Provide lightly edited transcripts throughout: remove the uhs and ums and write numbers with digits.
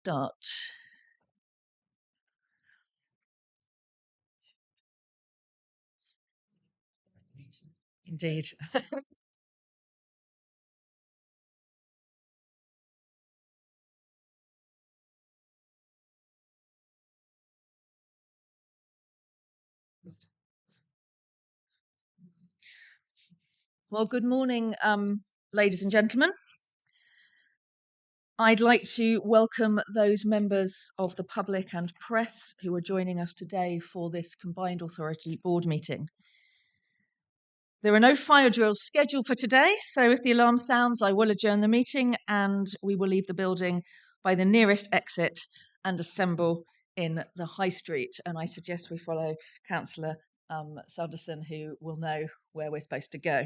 Start. Indeed. Well, good morning, ladies and gentlemen. I'd like to welcome those members of the public and press who are joining us today for this Combined Authority Board meeting. There are no fire drills scheduled for today, so if the alarm sounds, I will adjourn the meeting and we will leave the building by the nearest exit and assemble in the High Street. And I suggest we follow Councillor Sanderson, who will know where we're supposed to go.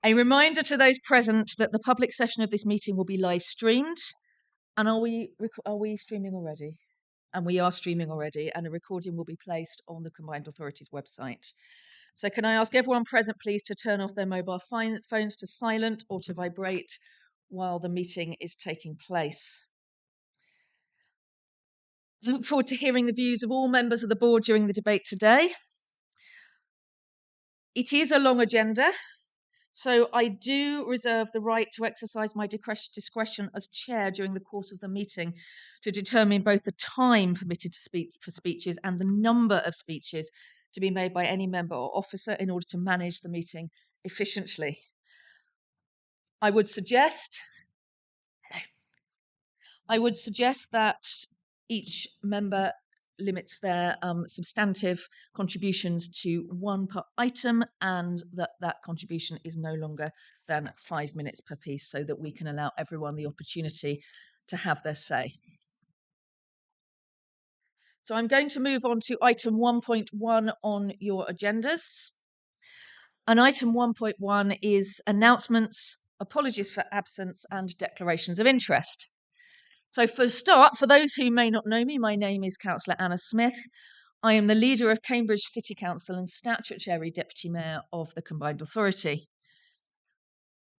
A reminder to those present that the public session of this meeting will be live streamed. And are we streaming already? And we are streaming already, and a recording will be placed on the Combined Authorities website. So can I ask everyone present, please, to turn off their mobile phones to silent or to vibrate while the meeting is taking place. I look forward to hearing the views of all members of the board during the debate today. It is a long agenda, so I do reserve the right to exercise my discretion as chair during the course of the meeting to determine both the time permitted to speak for speeches and the number of speeches to be made by any member or officer in order to manage the meeting efficiently. I would suggest that each member limits their substantive contributions to one per item, and that contribution is no longer than 5 minutes per piece, so that we can allow everyone the opportunity to have their say. So I'm going to move on to item 1.1 on your agendas. And item 1.1 is announcements, apologies for absence, and declarations of interest. So for a start, for those who may not know me, my name is Councillor Anna Smith. I am the leader of Cambridge City Council and statutory Deputy Mayor of the Combined Authority.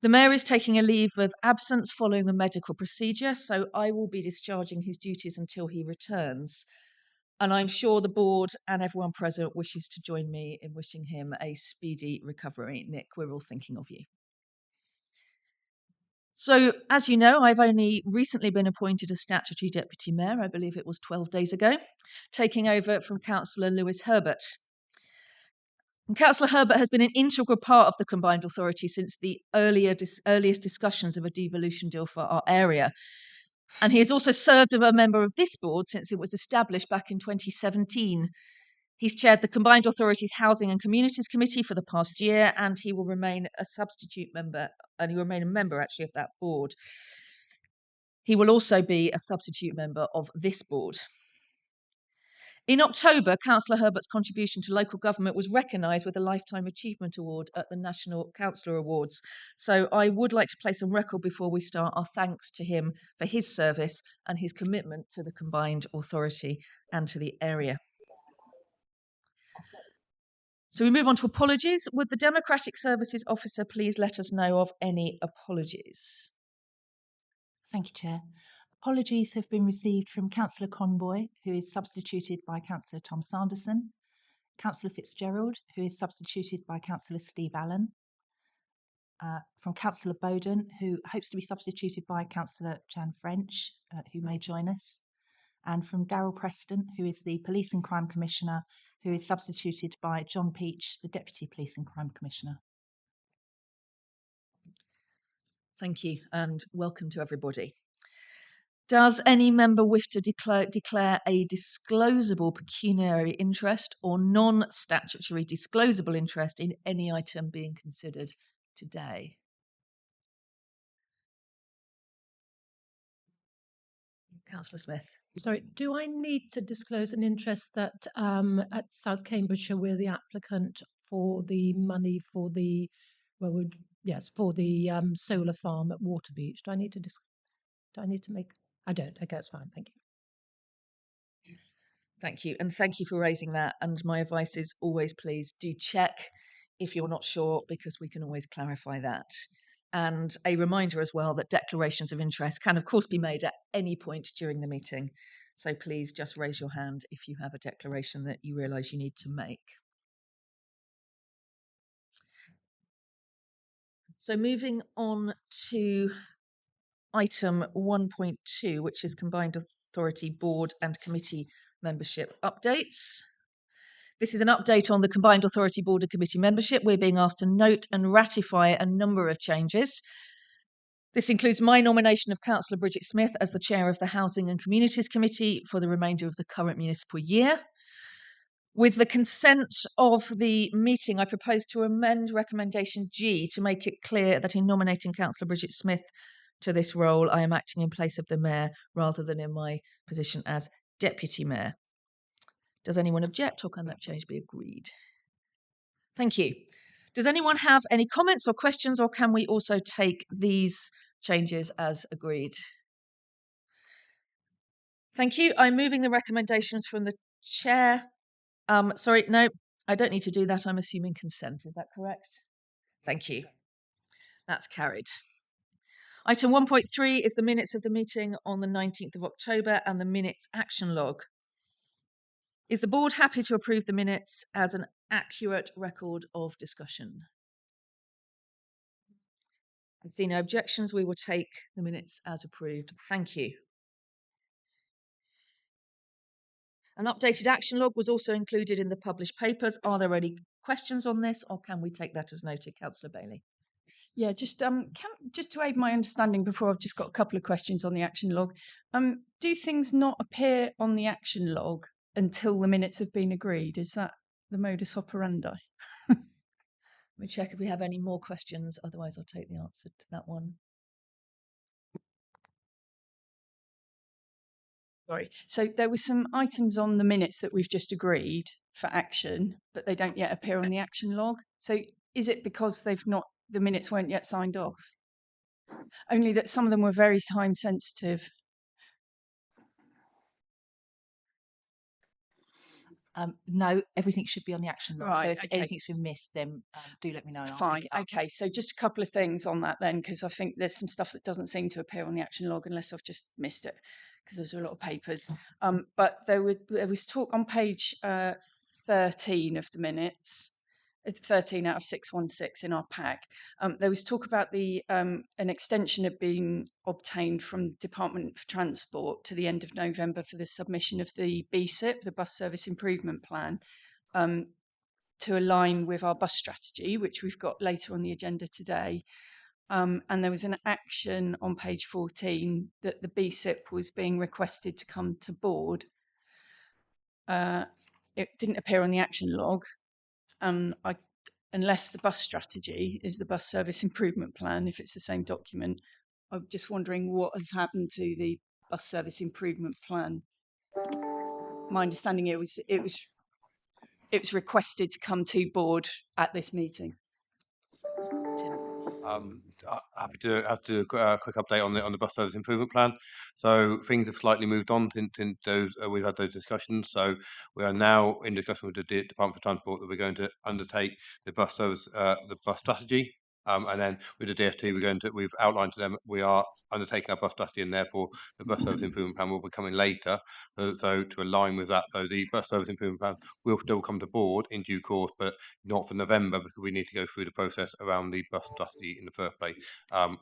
The Mayor is taking a leave of absence following a medical procedure, so I will be discharging his duties until he returns. And I'm sure the board and everyone present wishes to join me in wishing him a speedy recovery. Nick, we're all thinking of you. So, as you know, I've only recently been appointed as statutory deputy mayor. I believe it was 12 days ago, taking over from Councillor Lewis Herbert. And Councillor Herbert has been an integral part of the Combined Authority since the earliest discussions of a devolution deal for our area. And he has also served as a member of this board since it was established back in 2017. He's chaired the Combined Authorities Housing and Communities Committee for the past year, and he will remain a substitute member, and he will remain a member actually of that board. He will also be a substitute member of this board. In October, Councillor Herbert's contribution to local government was recognised with a Lifetime Achievement Award at the National Councillor Awards. So I would like to place on record before we start our thanks to him for his service and his commitment to the Combined Authority and to the area. So we move on to apologies. Would the Democratic Services Officer please let us know of any apologies? Thank you, Chair. Apologies have been received from Councillor Conboy, who is substituted by Councillor Tom Sanderson, Councillor Fitzgerald, who is substituted by Councillor Steve Allen, from Councillor Bowden, who hopes to be substituted by Councillor Jan French, who may join us, and from Daryl Preston, who is the Police and Crime Commissioner, who is substituted by John Peach, the Deputy Police and Crime Commissioner. Thank you, and welcome to everybody. Does any member wish to declare a disclosable pecuniary interest or non-statutory disclosable interest in any item being considered today? Councillor Smith. Sorry, do I need to disclose an interest that at South Cambridgeshire we're the applicant for the money for the, for the solar farm at Waterbeach? Do I need to make? I don't. Okay, that's fine. Thank you. Thank you, and thank you for raising that. And my advice is always please do check if you're not sure, because we can always clarify that. And a reminder as well that declarations of interest can of course be made at any point during the meeting. So please just raise your hand if you have a declaration that you realise you need to make. So moving on to item 1.2, which is Combined Authority Board and Committee membership updates. This is an update on the Combined Authority Board and Committee membership. We're being asked to note and ratify a number of changes. This includes my nomination of Councillor Bridget Smith as the Chair of the Housing and Communities Committee for the remainder of the current municipal year. With the consent of the meeting, I propose to amend recommendation G to make it clear that in nominating Councillor Bridget Smith to this role, I am acting in place of the Mayor rather than in my position as Deputy Mayor. Does anyone object, or can that change be agreed? Thank you. Does anyone have any comments or questions, or can we also take these changes as agreed? Thank you. I'm moving the recommendations from the Chair. Sorry, no, I don't need to do that. I'm assuming consent. Is that correct? Thank you. That's carried. Item 1.3 is the minutes of the meeting on the 19th of October and the minutes action log. Is the board happy to approve the minutes as an accurate record of discussion? I see no objections. We will take the minutes as approved. Thank you. An updated action log was also included in the published papers. Are there any questions on this, or can we take that as noted, Councillor Bailey? Yeah, just to aid my understanding before, I've just got a couple of questions on the action log. Do things not appear on the action log until the minutes have been agreed? Is that the modus operandi? Let me check if we have any more questions. Otherwise, I'll take the answer to that one. Sorry. So there were some items on the minutes that we've just agreed for action, but they don't yet appear on the action log. So is it because the minutes weren't yet signed off? Only that some of them were very time sensitive. No, everything should be on the action log. Right, So if okay. anything's been missed, then do let me know. And I'll Fine. pick it up. Okay. So just a couple of things on that then, because I think there's some stuff that doesn't seem to appear on the action log unless I've just missed it, because there's a lot of papers. But there was talk on page 13 of the minutes. 13 out of 616 in our pack. There was talk about an extension had been obtained from Department for Transport to the end of November for the submission of the BSIP, the Bus Service Improvement Plan, to align with our bus strategy, which we've got later on the agenda today. And there was an action on page 14 that the BSIP was being requested to come to board. It didn't appear on the action log. Unless the bus strategy is the bus service improvement plan, if it's the same document, I'm just wondering what has happened to the bus service improvement plan. My understanding it was requested to come to board at this meeting. Happy to do a quick update on the bus service improvement plan. So things have slightly moved on since those we've had those discussions. So we are now in discussion with the Department for Transport that we're going to undertake the bus service, the bus strategy. And then with the DFT, we've outlined to them we are undertaking our bus strategy, and therefore the bus service improvement plan will be coming later. So to align with that, so the bus service improvement plan will still come to board in due course, but not for November, because we need to go through the process around the bus strategy in the first place. And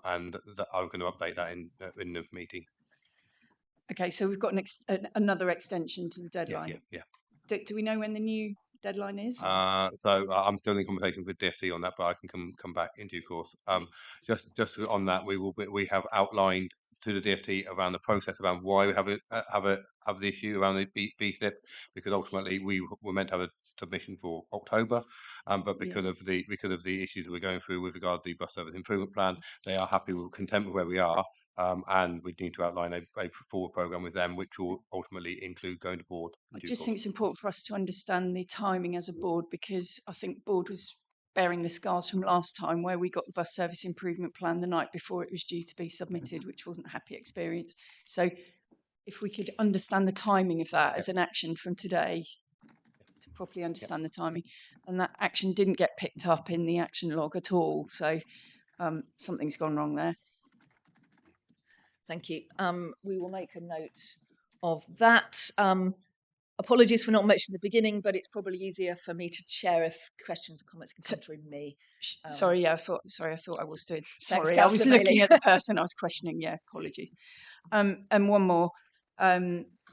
I'm going to update that in the meeting. Okay, so we've got another extension to the deadline. Yeah. Do we know when the new deadline is? So I'm still in conversation with DFT on that, but I can come back in due course. Just on that, we have outlined to the DFT around the process around why we have the issue around the BSIP, because ultimately we were meant to have a submission for October, but because of the issues that we're going through with regard to the bus service improvement plan, they are content with where we are. And we need to outline a forward programme with them, which will ultimately include going to board. I just think it's important for us to understand the timing as a board, because I think board was bearing the scars from last time, where we got the bus service improvement plan the night before it was due to be submitted, which wasn't a happy experience. So if we could understand the timing of that as an action from today, to properly understand the timing, and that action didn't get picked up in the action log at all. So something's gone wrong there. Thank you. We will make a note of that. Apologies for not mentioning the beginning, but it's probably easier for me to share if questions and comments can come through me. Sorry, I thought I was doing. Thanks, Sorry, I was Councillor looking Bailey. at the person I was questioning. Yeah, apologies. And one more.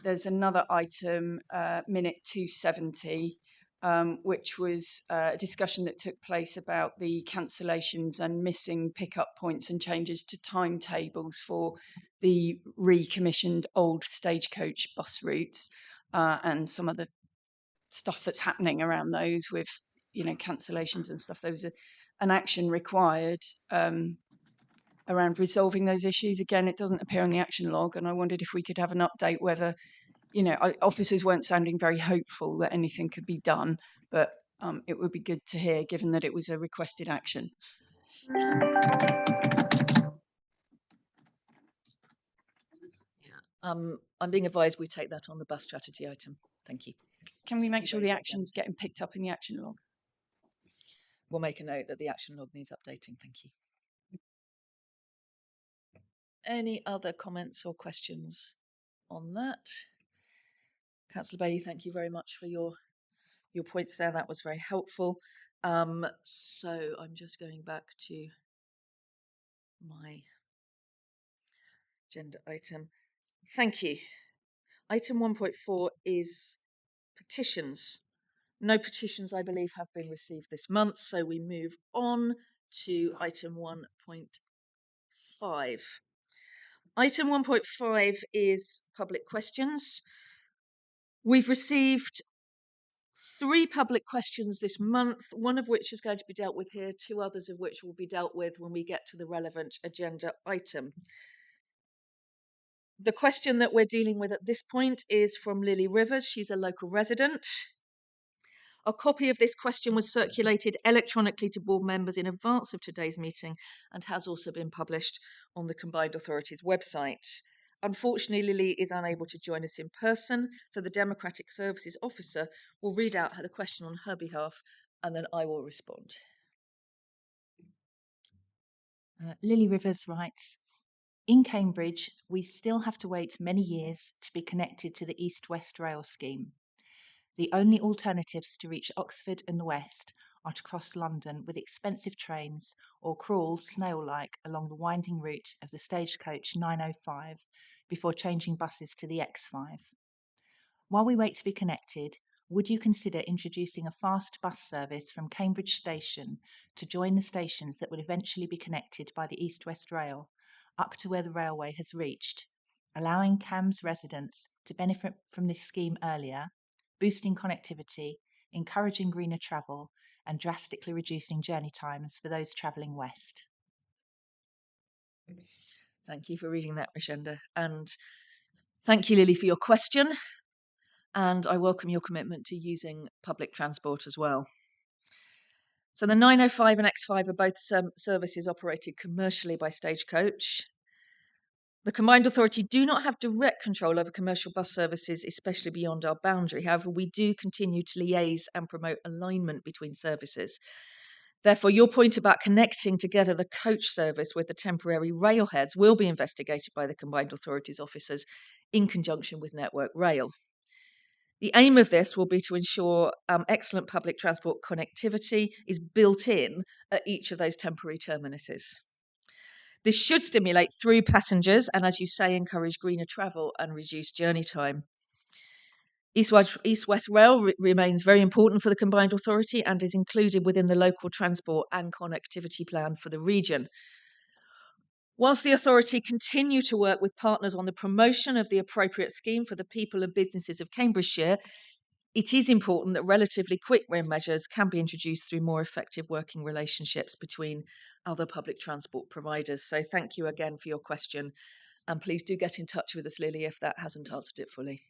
There's another item, minute 270, which was a discussion that took place about the cancellations and missing pickup points and changes to timetables for the recommissioned old stagecoach bus routes, and some of the stuff that's happening around those with, cancellations and stuff. There was an action required around resolving those issues. Again, it doesn't appear on the action log, and I wondered if we could have an update whether, officers weren't sounding very hopeful that anything could be done, but it would be good to hear, given that it was a requested action. I'm being advised we take that on the bus strategy item. Thank you. Can we make sure the raise it action's getting picked up in the action log? We'll make a note that the action log needs updating. Thank you. Any other comments or questions on that? Councillor Bailey, thank you very much for your points there. That was very helpful. So I'm just going back to my agenda item. Thank you. Item 1.4 is petitions. No petitions, I believe, have been received this month, so we move on to item 1.5. Item 1.5 is public questions. We've received 3 public questions this month, one of which is going to be dealt with here, 2 others of which will be dealt with when we get to the relevant agenda item. The question that we're dealing with at this point is from Lily Rivers. She's a local resident. A copy of this question was circulated electronically to board members in advance of today's meeting and has also been published on the Combined Authorities website. Unfortunately, Lily is unable to join us in person, so the Democratic Services Officer will read out the question on her behalf, and then I will respond. Lily Rivers writes, in Cambridge, we still have to wait many years to be connected to the East-West Rail scheme. The only alternatives to reach Oxford and the West are to cross London with expensive trains or crawl snail-like along the winding route of the stagecoach 905 before changing buses to the X5. While we wait to be connected, would you consider introducing a fast bus service from Cambridge Station to join the stations that will eventually be connected by the East-West Rail up to where the railway has reached, allowing CAMS residents to benefit from this scheme earlier, boosting connectivity, encouraging greener travel, and drastically reducing journey times for those travelling west? Thank you for reading that, Rashenda. And thank you, Lily, for your question. And I welcome your commitment to using public transport as well. So the 905 and X5 are both services operated commercially by Stagecoach. The Combined Authority do not have direct control over commercial bus services, especially beyond our boundary. However, we do continue to liaise and promote alignment between services. Therefore, your point about connecting together the coach service with the temporary railheads will be investigated by the Combined Authorities officers in conjunction with Network Rail. The aim of this will be to ensure excellent public transport connectivity is built in at each of those temporary terminuses. This should stimulate through passengers and, as you say, encourage greener travel and reduce journey time. East-West Rail remains very important for the Combined Authority and is included within the local transport and connectivity plan for the region. Whilst the authority continue to work with partners on the promotion of the appropriate scheme for the people and businesses of Cambridgeshire, it is important that relatively quick win measures can be introduced through more effective working relationships between other public transport providers. So thank you again for your question, and please do get in touch with us, Lily, if that hasn't answered it fully.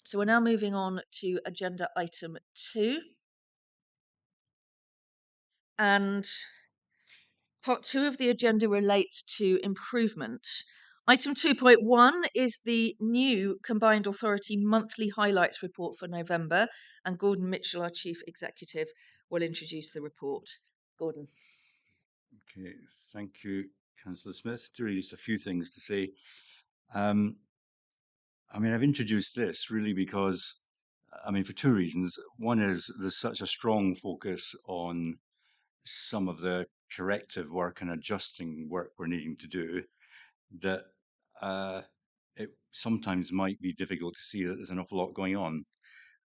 So we're now moving on to agenda item 2. And part 2 of the agenda relates to improvement. Item 2.1 is the new Combined Authority monthly highlights report for November, and Gordon Mitchell, our Chief Executive, will introduce the report. Gordon. Okay, thank you, Councillor Smith. Really just a few things to say. I mean, I've introduced this really because, I mean, for two reasons. One is there's such a strong focus on some of the corrective work and adjusting work we're needing to do that it sometimes might be difficult to see that there's an awful lot going on.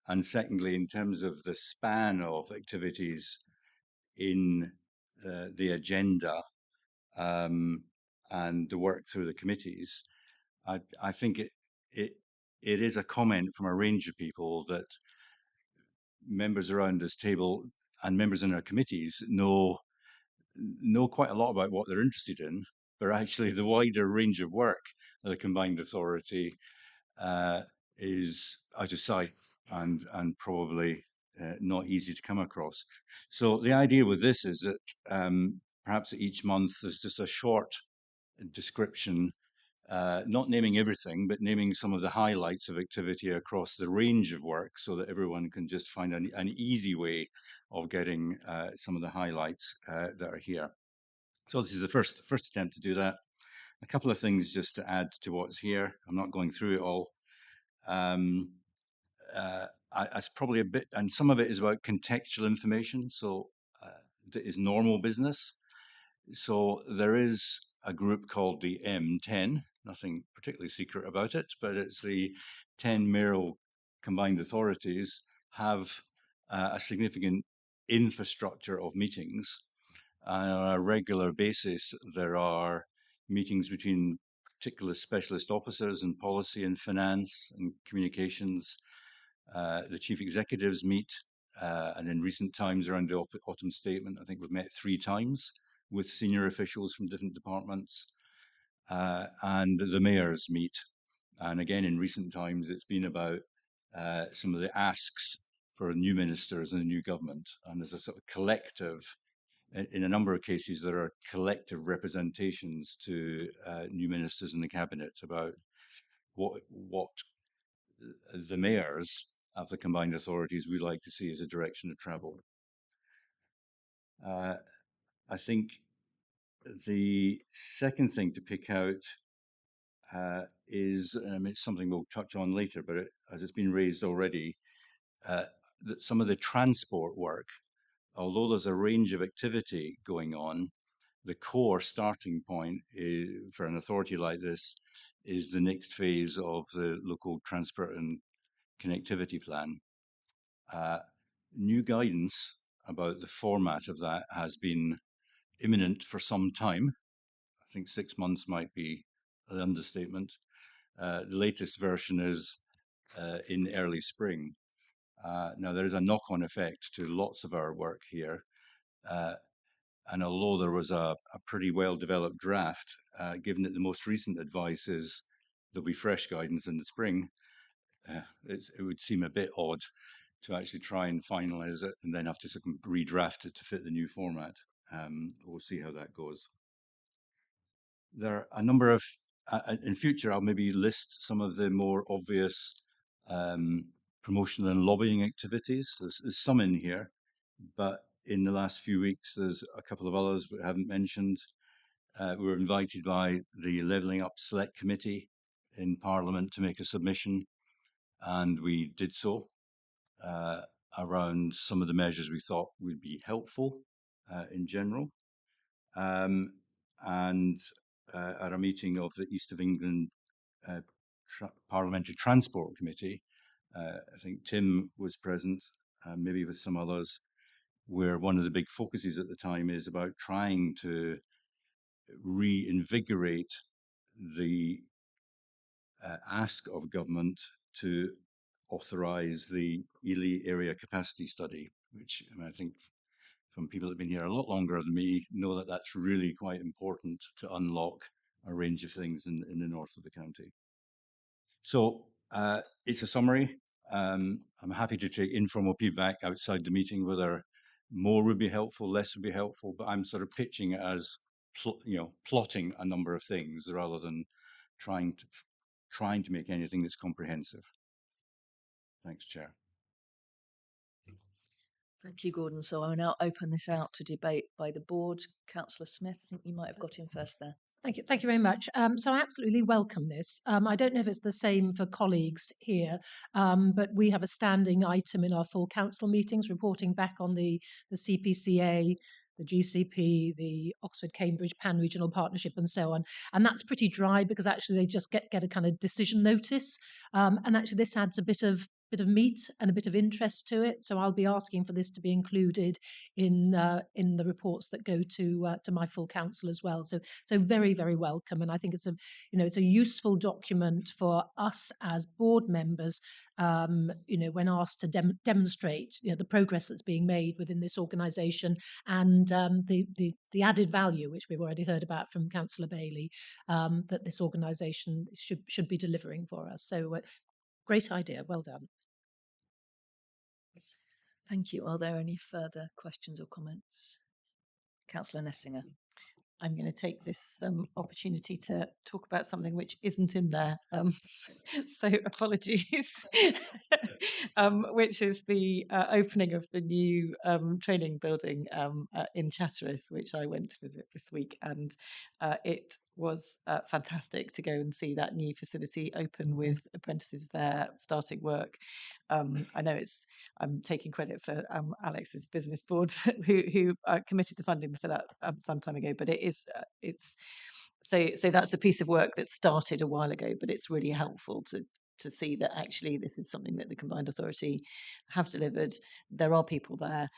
And secondly, in terms of the span of activities in the agenda and the work through the committees, I think it it is a comment from a range of people that members around this table and members in our committees know quite a lot about what they're interested in, but actually the wider range of work of the combined authority is out of sight and probably not easy to come across. So the idea with this is that perhaps each month there's just a short description, not naming everything, but naming some of the highlights of activity across the range of work so that everyone can just find an easy way of getting some of the highlights that are here. So this is the first attempt to do that. A couple of things just to add to what's here. I'm not going through it all. It's probably a bit, and some of it is about contextual information. So that is normal business. So there is a group called the M10, nothing particularly secret about it, but it's the 10 mayoral combined authorities have a significant infrastructure of meetings. And on a regular basis, there are meetings between particular specialist officers in policy and finance and communications. The chief executives meet, and in recent times around the autumn statement, I think we've met 3 times with senior officials from different departments, and the mayors meet. And again, in recent times, it's been about some of the asks for new ministers and a new government. And there's a sort of collective, in a number of cases, there are collective representations to new ministers in the cabinet about what the mayors of the combined authorities we like to see as a direction of travel. I think the second thing to pick out is, it's something we'll touch on later, but as it's been raised already, that some of the transport work, although there's a range of activity going on, the core starting point for an authority like this is the next phase of the local transport and connectivity plan. New guidance about the format of that has been imminent for some time. I think 6 months might be an understatement. The latest version is in early spring. Now, there is a knock-on effect to lots of our work here. And although there was a pretty well-developed draft, given that the most recent advice is there'll be fresh guidance in the spring, it would seem a bit odd to actually try and finalize it and then have to sort of redraft it to fit the new format. We'll see how that goes. There are a number of, in future, I'll maybe list some of the more obvious promotional and lobbying activities. There's some in here, but in the last few weeks, there's a couple of others we haven't mentioned. We were invited by the Levelling Up Select Committee in Parliament to make a submission, and we did so around some of the measures we thought would be helpful in general. And at a meeting of the East of England Parliamentary Transport Committee, I think Tim was present, maybe with some others, where one of the big focuses at the time is about trying to reinvigorate the ask of government to authorise the Ely Area Capacity Study, which I think from people that have been here a lot longer than me know that that's really quite important to unlock a range of things in the north of the county. So it's a summary. I'm happy to take informal feedback outside the meeting, whether more would be helpful, less would be helpful, but I'm sort of pitching it as plotting a number of things rather than trying to make anything that's comprehensive. Thanks, Chair. Thank you, Gordon. So I will now open this out to debate by the board. Councillor Smith, I think you might have got in first there. Thank you. Thank you very much. So I absolutely welcome this. I don't know if it's the same for colleagues here, but we have a standing item in our full council meetings reporting back on the CPCA, the GCP, the Oxford-Cambridge Pan-Regional Partnership and so on. And that's pretty dry because actually they just get a kind of decision notice. And actually this adds a bit of meat and a bit of interest to it. So I'll be asking for this to be included in the reports that go to my full council as well. So very, very welcome. And I think it's a useful document for us as board members, when asked to demonstrate, the progress that's being made within this organisation and the added value, which we've already heard about from Councillor Bailey, that this organisation should be delivering for us. So great idea. Well done. Thank you. Are there any further questions or comments? Councillor Nessinger. I'm going to take this opportunity to talk about something which isn't in there. So apologies, which is the opening of the new training building in Chatteris, which I went to visit this week. And it was fantastic to go and see that new facility open with apprentices there starting work. I know I'm taking credit for Alex's business board who committed the funding for that some time ago, but it's so that's a piece of work that started a while ago, but it's really helpful to see that actually this is something that the combined authority have delivered. There are people there.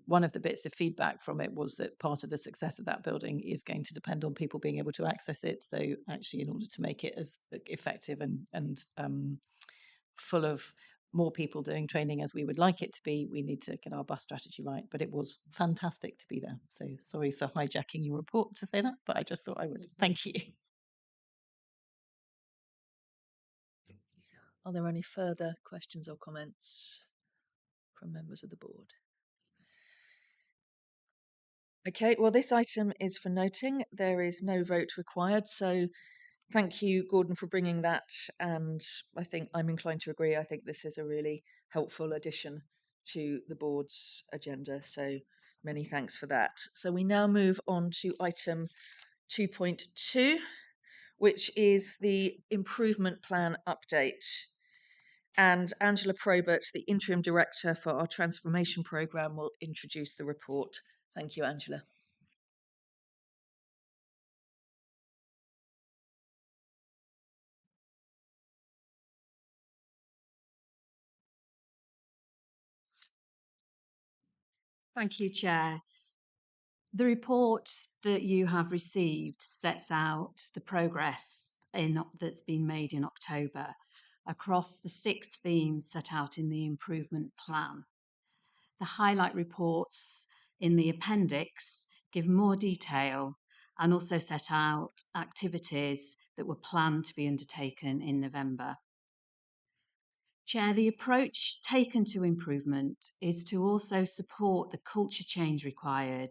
One of the bits of feedback from it was that part of the success of that building is going to depend on people being able to access it. So actually, in order to make it as effective and full of more people doing training as we would like it to be, we need to get our bus strategy right. But it was fantastic to be there. So sorry for hijacking your report to say that, but I just thought I would. Thank you. Are there any further questions or comments from members of the board? Okay, well, this item is for noting. There is no vote required. So thank you, Gordon, for bringing that. And I think I'm inclined to agree. I think this is a really helpful addition to the board's agenda. So many thanks for that. So we now move on to item 2.2, which is the improvement plan update. And Angela Probert, the interim director for our transformation programme, will introduce the report. Thank you, Angela. Thank you, Chair. The report that you have received sets out the progress that's been made in October across the 6 themes set out in the improvement plan. The highlight reports in the appendix give more detail and also set out activities that were planned to be undertaken in November. Chair, the approach taken to improvement is to also support the culture change required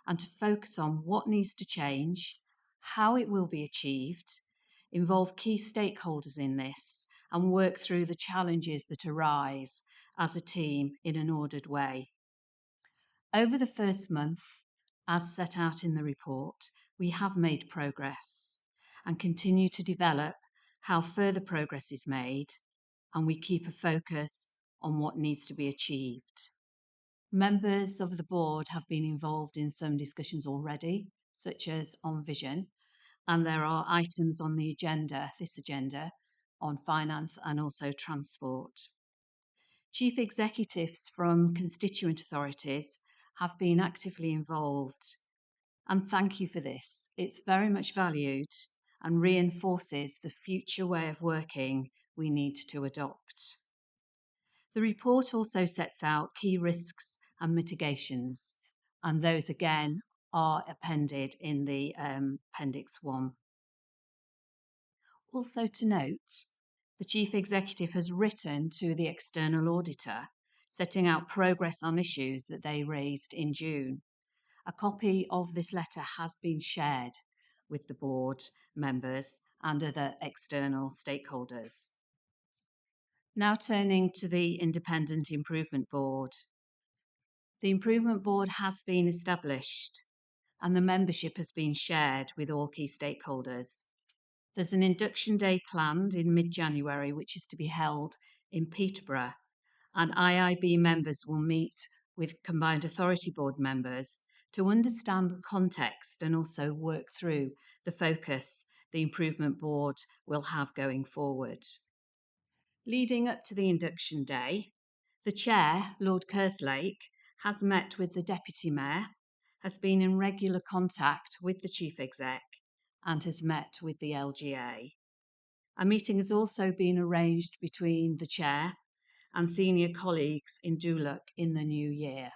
and to focus on what needs to change, how it will be achieved, involve key stakeholders in this, and work through the challenges that arise as a team in an ordered way. Over the first month, as set out in the report, we have made progress and continue to develop how further progress is made, and we keep a focus on what needs to be achieved. Members of the board have been involved in some discussions already, such as on vision, and there are items on the agenda, this agenda, on finance and also transport. Chief executives from constituent authorities have been actively involved, and thank you for this. It's very much valued and reinforces the future way of working we need to adopt. The report also sets out key risks and mitigations, and those again are appended in the Appendix 1. Also to note, the Chief Executive has written to the external auditor, setting out progress on issues that they raised in June. A copy of this letter has been shared with the board members and other external stakeholders. Now turning to the Independent Improvement Board. The Improvement Board has been established and the membership has been shared with all key stakeholders. There's an induction day planned in mid-January, which is to be held in Peterborough, and IIB members will meet with Combined Authority Board members to understand the context and also work through the focus the Improvement Board will have going forward. Leading up to the induction day, the Chair, Lord Kerslake, has met with the Deputy Mayor, has been in regular contact with the Chief Exec, and has met with the LGA. A meeting has also been arranged between the Chair and senior colleagues in Duluth in the new year.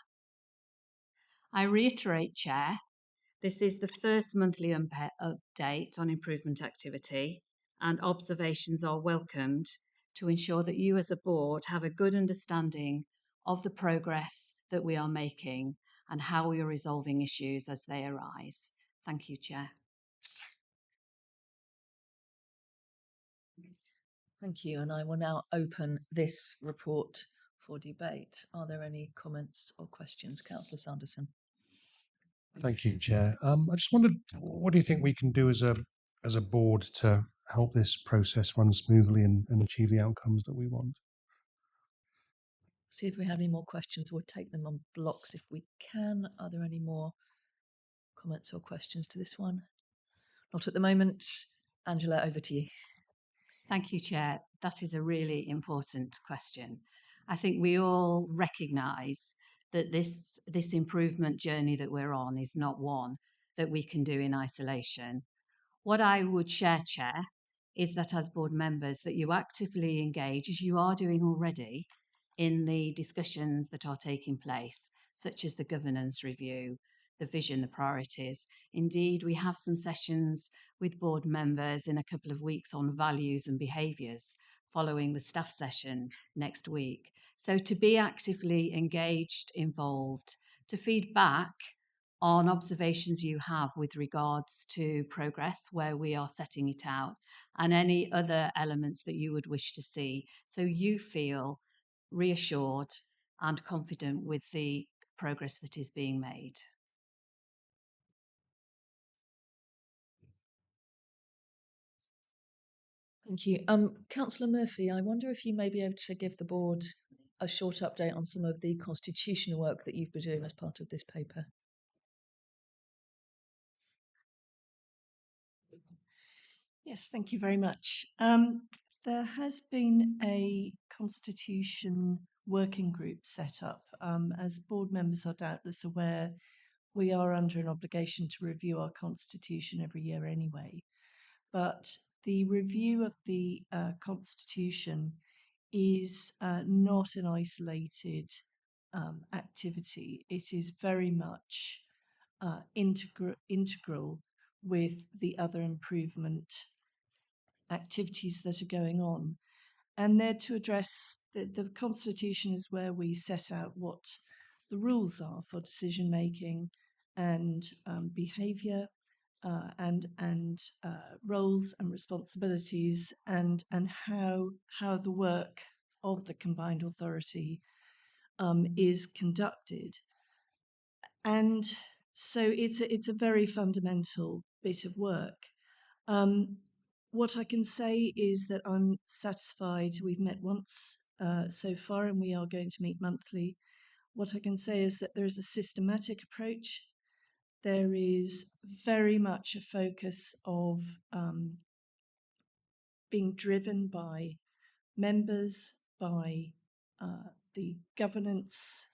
I reiterate, Chair, this is the first monthly update on improvement activity, and observations are welcomed to ensure that you as a board have a good understanding of the progress that we are making and how we are resolving issues as they arise. Thank you, Chair. Thank you, and I will now open this report for debate. Are there any comments or questions? Councillor Sanderson. Thank you, Chair. I just wondered, what do you think we can do as a board to help this process run smoothly and achieve the outcomes that we want? See if we have any more questions. We'll take them on blocks if we can. Are there any more comments or questions to this one? Not at the moment. Angela, over to you. Thank you, Chair. That is a really important question. I think we all recognise that this improvement journey that we're on is not one that we can do in isolation. What I would share, Chair, is that as board members that you actively engage, as you are doing already, in the discussions that are taking place, such as the governance review, the vision, the priorities. Indeed, we have some sessions with board members in a couple of weeks on values and behaviours following the staff session next week. So to be actively engaged, involved, to feed back on observations you have with regards to progress where we are setting it out and any other elements that you would wish to see, so you feel reassured and confident with the progress that is being made. Thank you. Councillor Murphy, I wonder if you may be able to give the board a short update on some of the constitutional work that you've been doing as part of this paper. Yes, thank you very much. There has been a constitution working group set up. As board members are doubtless aware, we are under an obligation to review our constitution every year anyway. But the review of the constitution is not an isolated activity. It is very much integral with the other improvement activities that are going on. And they're to address the Constitution is where we set out what the rules are for decision making and behaviour and roles and responsibilities and how the work of the combined authority is conducted. And so it's a very fundamental bit of work. What I can say is that I'm satisfied. We've met once so far, and we are going to meet monthly. What I can say is that there is a systematic approach. There is very much a focus of being driven by members, by the governance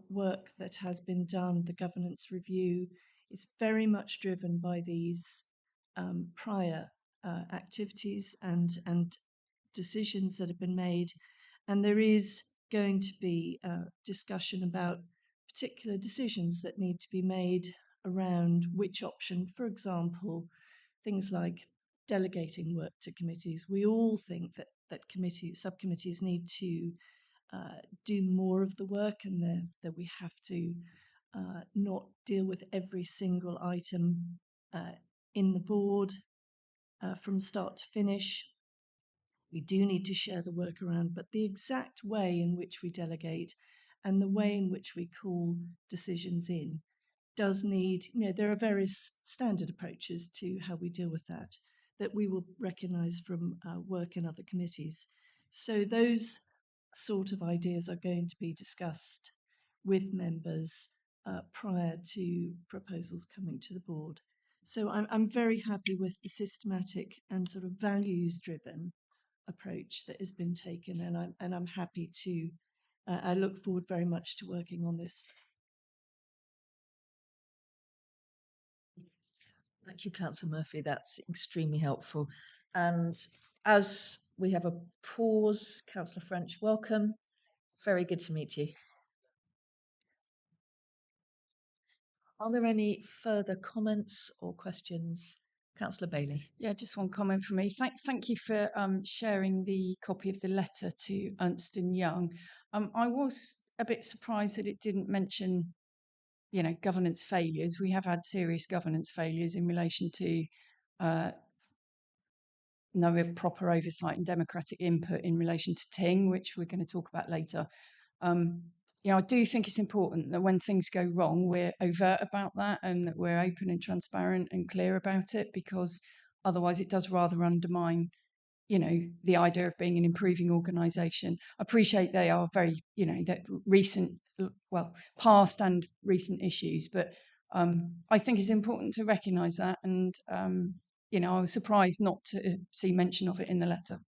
work that has been done, the governance review. Is very much driven by these prior activities and decisions that have been made. And there is going to be a discussion about particular decisions that need to be made around which option, for example, things like delegating work to committees. We all think that subcommittees need to do more of the work, and that we have to not deal with every single item in the board from start to finish. We do need to share the work around, but the exact way in which we delegate and the way in which we call decisions in does need, there are various standard approaches to how we deal with that we will recognise from work in other committees. So those sort of ideas are going to be discussed with members prior to proposals coming to the board. So I'm very happy with the systematic and sort of values-driven approach that has been taken, and I'm happy to. I look forward very much to working on this. Thank you, Councillor Murphy. That's extremely helpful. And as we have a pause, Councillor French, welcome. Very good to meet you. Are there any further comments or questions? Councillor Bailey. Yeah, just one comment from me. Thank you for sharing the copy of the letter to Ernst & Young. I was a bit surprised that it didn't mention, governance failures. We have had serious governance failures in relation to no proper oversight and democratic input in relation to Ting, which we're going to talk about later. I do think it's important that when things go wrong, we're overt about that and that we're open and transparent and clear about it, because otherwise it does rather undermine, the idea of being an improving organisation. I appreciate they are very, that recent, past and recent issues, but I think it's important to recognise that. And, I was surprised not to see mention of it in the letter.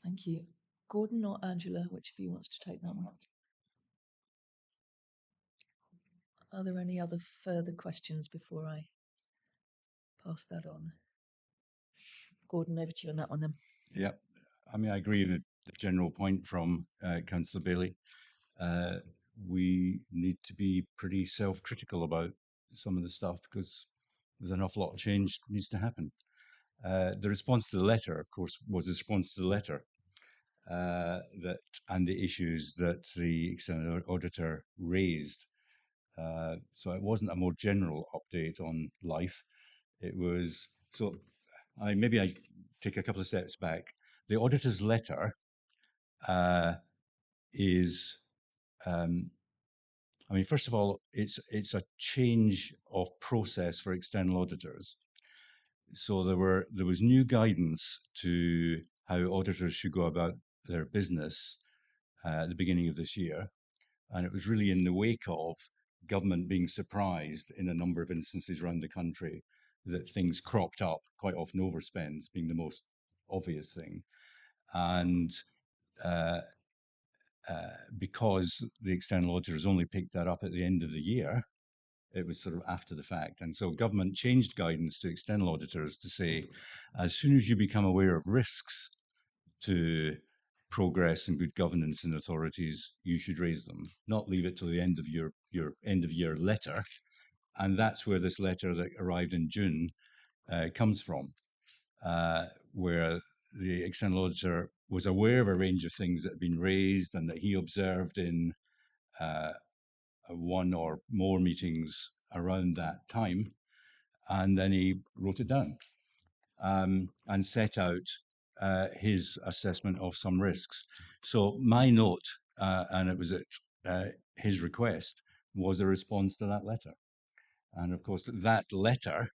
Thank you. Gordon or Angela, which of you wants to take that one? Are there any other further questions before I pass that on? Gordon, over to you on that one then. Yeah, I agree with the general point from Councillor Bailey. We need to be pretty self-critical about some of the stuff, because there's an awful lot of change needs to happen. The response to the letter, of course, was a response to the letter and the issues that the external auditor raised. So it wasn't a more general update on life. It was, so maybe I take a couple of steps back. The auditor's letter is, first of all, it's a change of process for external auditors. So there was new guidance to how auditors should go about their business at the beginning of this year, and it was really in the wake of government being surprised in a number of instances around the country that things cropped up, quite often overspends being the most obvious thing, and because the external auditors only picked that up at the end of the year, it was sort of after the fact. And so government changed guidance to external auditors to say, as soon as you become aware of risks to progress and good governance in authorities, you should raise them, not leave it till the end of your end of year letter. And that's where this letter that arrived in June comes from, where the external auditor was aware of a range of things that had been raised and that he observed in one or more meetings around that time. And then he wrote it down and set out his assessment of some risks. So my note, and it was at his request, was a response to that letter. And of course, that letter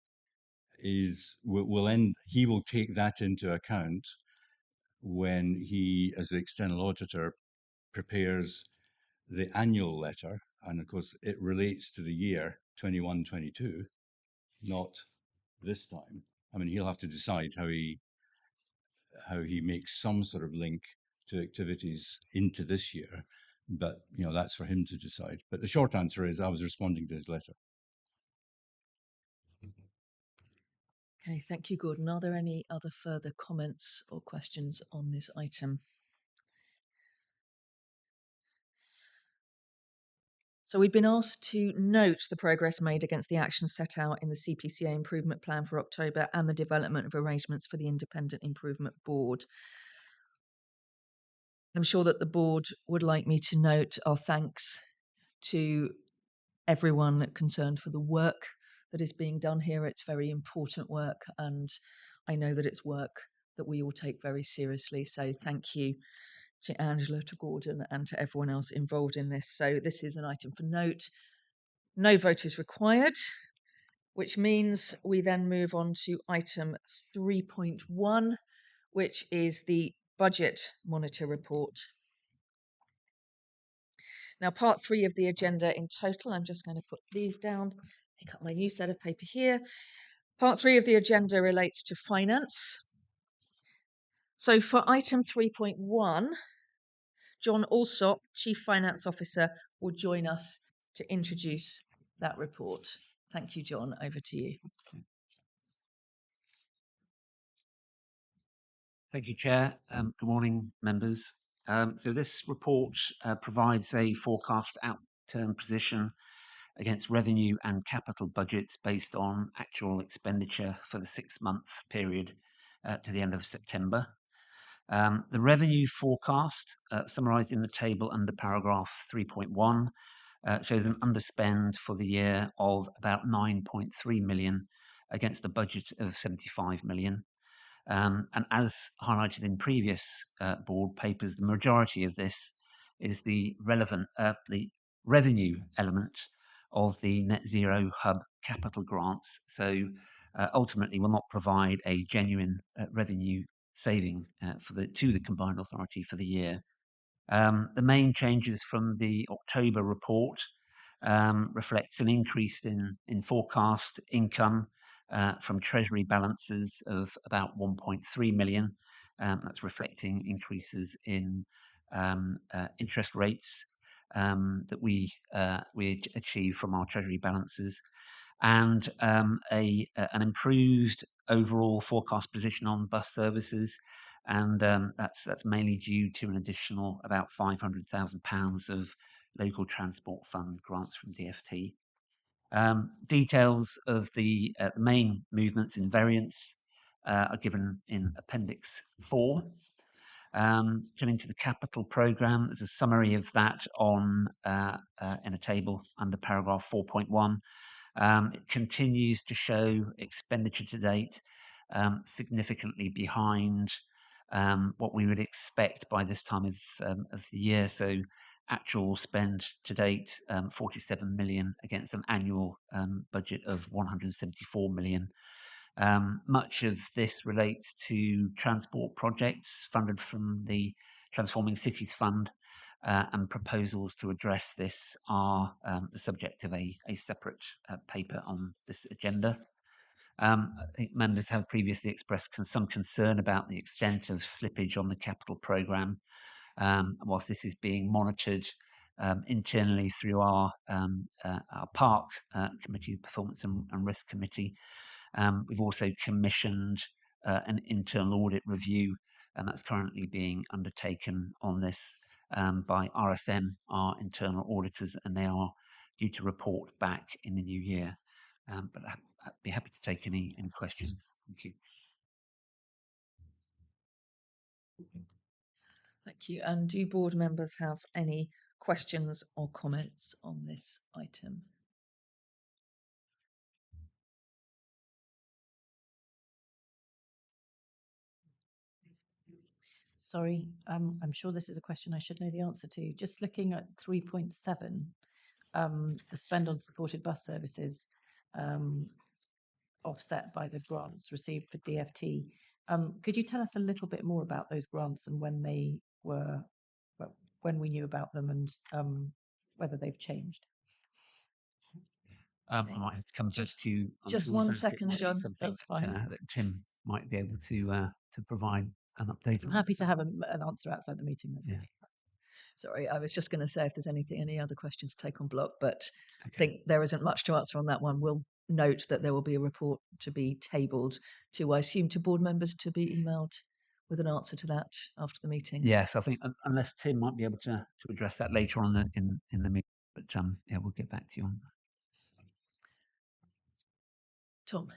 will end. He will take that into account when he, as the external auditor, prepares the annual letter. And of course, it relates to the year 21-22, not this time. He'll have to decide how he makes some sort of link to activities into this year, but that's for him to decide. But the short answer is I was responding to his letter. Okay, thank you, Gordon. Are there any other further comments or questions on this item? So we've been asked to note the progress made against the actions set out in the CPCA improvement plan for October and the development of arrangements for the Independent Improvement Board. I'm sure that the board would like me to note our thanks to everyone concerned for the work that is being done here. It's very important work, and I know that it's work that we all take very seriously. So thank you to Angela, to Gordon, and to everyone else involved in this. So this is an item for note. No vote is required, which means we then move on to item 3.1, which is the Budget Monitor Report. Now, part 3 of the agenda in total, I'm just going to put these down, pick up my new set of paper here. Part 3 of the agenda relates to finance. So for item 3.1, John Alsop, Chief Finance Officer, will join us to introduce that report. Thank you, John. Over to you. Thank you, Chair. Good morning, members. So this report provides a forecast outturn position against revenue and capital budgets based on actual expenditure for the 6-month period to the end of September. The revenue forecast, summarised in the table under paragraph 3.1, shows an underspend for the year of about 9.3 million against a budget of 75 million. And as highlighted in previous board papers, the majority of this is the revenue element of the Net Zero Hub capital grants. So ultimately will not provide a genuine revenue saving to the combined authority for the year. The main changes from the October report reflects an increase in forecast income from treasury balances of about 1.3 million. That's reflecting increases in interest rates that we achieve from our treasury balances, and an improved overall forecast position on bus services, and that's mainly due to an additional about £500,000 of local transport fund grants from DfT. Details of the main movements in variance are given in Appendix 4. Turning to the capital programme, there's a summary of that in a table under paragraph 4.1. It continues to show expenditure to date significantly behind what we would expect by this time of the year. So actual spend to date, 47 million against an annual budget of 174 million. Much of this relates to transport projects funded from the Transforming Cities Fund, and proposals to address this are the subject of a separate paper on this agenda. I think members have previously expressed some concern about the extent of slippage on the capital programme. Whilst this is being monitored internally through our Park Committee, Performance and Risk Committee, we've also commissioned an internal audit review, and that's currently being undertaken on this by RSM, our internal auditors, and they are due to report back in the new year. But I'd be happy to take any questions. Thank you. Thank you. And do board members have any questions or comments on this item? Sorry, I'm sure this is a question I should know the answer to. Just looking at 3.7, the spend on supported bus services offset by the grants received for DfT. Could you tell us a little bit more about those grants and when they were, well, when we knew about them, and whether they've changed? I might have to come just to just 1 second, John. That's fine. That Tim might be able to provide an update. I'm happy to have an answer outside the meeting. That's Yeah. Sorry, I was just going to say if there's any other questions to take on block, but I Okay. think there isn't much to answer on that one. We'll note that there will be a report to be tabled to, I assume, to board members to be emailed with an answer to that after the meeting. Yes, I think unless Tim might be able to address that later on in the meeting, but yeah, we'll get back to you on that. Tom.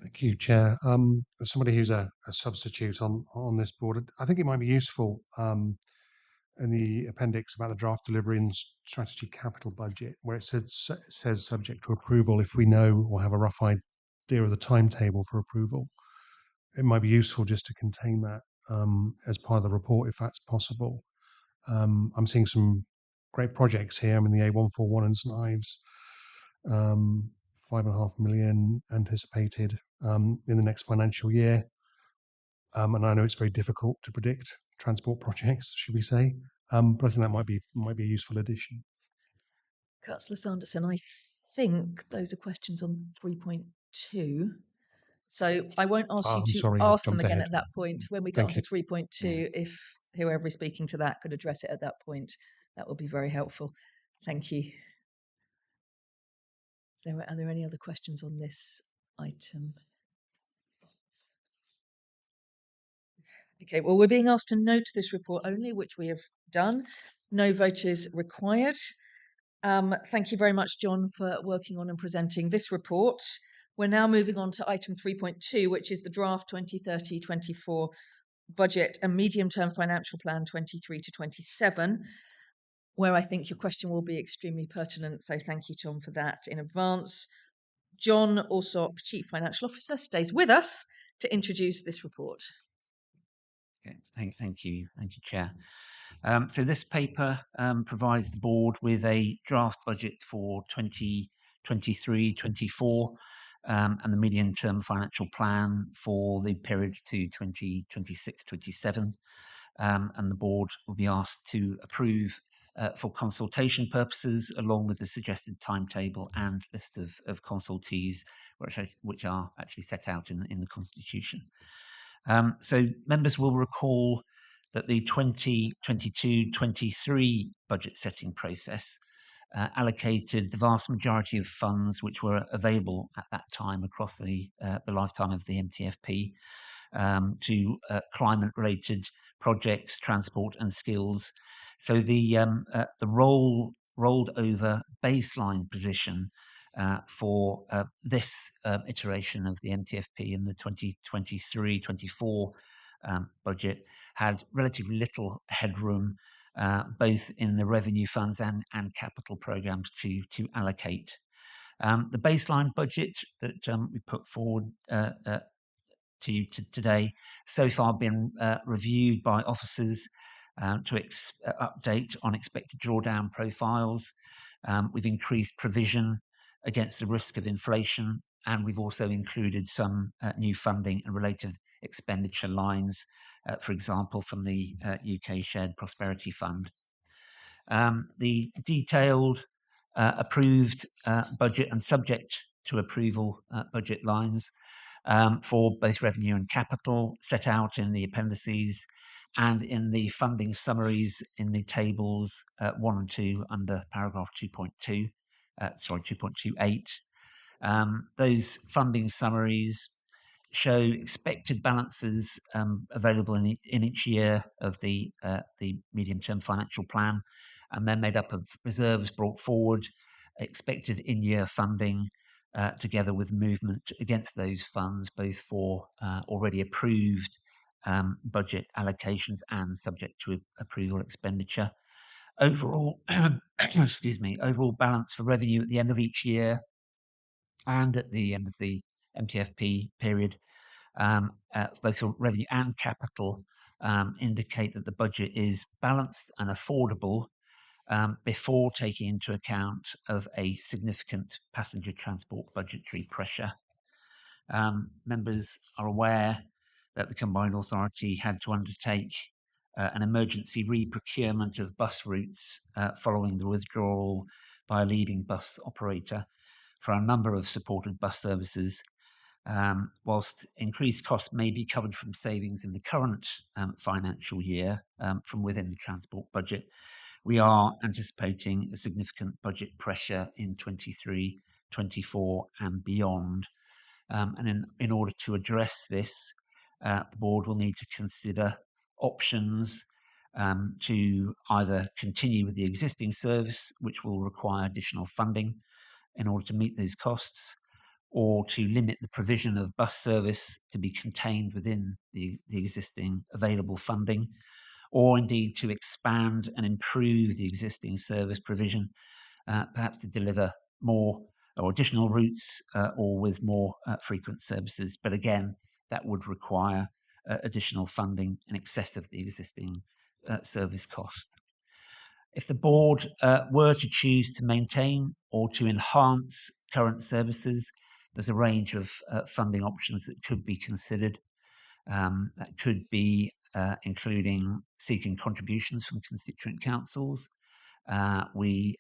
Thank you, Chair. As somebody who's a substitute on this board, I think it might be useful in the appendix about the draft delivery and strategy capital budget, where it says subject to approval, if we know or have a rough idea of the timetable for approval. It might be useful just to contain that as part of the report, if that's possible. I'm seeing some great projects here. I'm in the A141 in St Ives, 5.5 million anticipated in the next financial year. And I know it's very difficult to predict transport projects, should we say? But I think that might be a useful addition. Councillor Sanderson, I think those are questions on 3.2. So I won't ask I'm you to sorry, I've ask them jumped again ahead. at that point. When we get Thank onto you. 3.2, if whoever is speaking to that could address it at that point, that would be very helpful. Thank you. Are there any other questions on this item? Okay, well, we're being asked to note this report only, which we have done. No vote is required. Thank you very much, John, for working on and presenting this report. We're now moving on to item 3.2, which is the draft 2030-24 budget and medium-term financial plan 23 to 27, where I think your question will be extremely pertinent. So thank you, Tom, for that in advance. John Alsop, Chief Financial Officer, stays with us to introduce this report. Okay, thank you, Chair. So this paper provides the board with a draft budget for 2023-24 and the medium-term financial plan for the period to 2026-27. And the board will be asked to approve for consultation purposes, along with the suggested timetable and list of consultees, which are actually set out in the Constitution. So members will recall that the 2022-23 budget setting process allocated the vast majority of funds which were available at that time across the lifetime of the MTFP to climate-related projects, transport, and skills. So the rolled over baseline position for this iteration of the MTFP in the 2023-24 budget had relatively little headroom, both in the revenue funds and capital programs to allocate. The baseline budget that we put forward to you today so far been reviewed by officers to update on expected drawdown profiles. We've increased provision against the risk of inflation, and we've also included some new funding and related expenditure lines, for example, from the UK Shared Prosperity Fund. The detailed approved budget and subject to approval budget lines for both revenue and capital set out in the appendices and in the funding summaries in the tables 1 and 2 under paragraph 2.28. Those funding summaries show expected balances available in each year of the medium-term financial plan, and they're made up of reserves brought forward, expected in-year funding, together with movement against those funds, both for already approved budget allocations and subject to approval expenditure. Overall, excuse me, overall balance for revenue at the end of each year and at the end of the MTFP period, both for revenue and capital, indicate that the budget is balanced and affordable before taking into account of a significant passenger transport budgetary pressure. Members are aware that the Combined Authority had to undertake an emergency re-procurement of bus routes following the withdrawal by a leading bus operator for a number of supported bus services. Whilst increased costs may be covered from savings in the current financial year from within the transport budget, we are anticipating a significant budget pressure in 23, 24 and beyond. And in order to address this, the board will need to consider options to either continue with the existing service, which will require additional funding in order to meet those costs, or to limit the provision of bus service to be contained within the existing available funding, or indeed to expand and improve the existing service provision, perhaps to deliver more or additional routes or with more frequent services. But again, that would require additional funding in excess of the existing service cost. If the board were to choose to maintain or to enhance current services, there's a range of funding options that could be considered. That could be including seeking contributions from constituent councils. By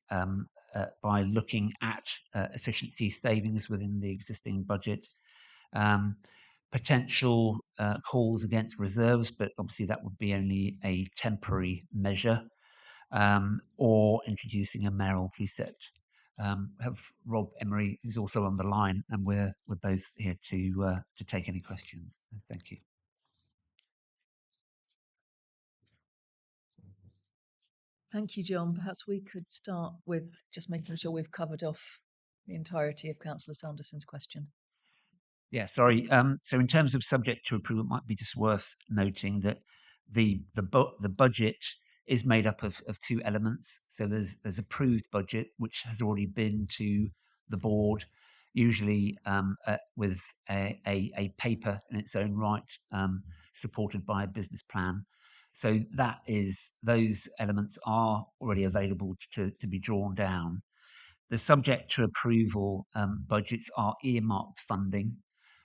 looking at efficiency savings within the existing budget, potential calls against reserves, but obviously that would be only a temporary measure, or introducing a mayoral precept. Have Rob Emery, who's also on the line, and we're both here to take any questions. Thank you. Thank you, John. Perhaps we could start with just making sure we've covered off the entirety of Councillor Sanderson's question. Yeah, sorry. So in terms of subject to approval, it might be just worth noting that the budget is made up of two elements. So there's approved budget, which has already been to the board, usually with a paper in its own right, supported by a business plan. So those elements are already available to be drawn down. The subject to approval budgets are earmarked funding.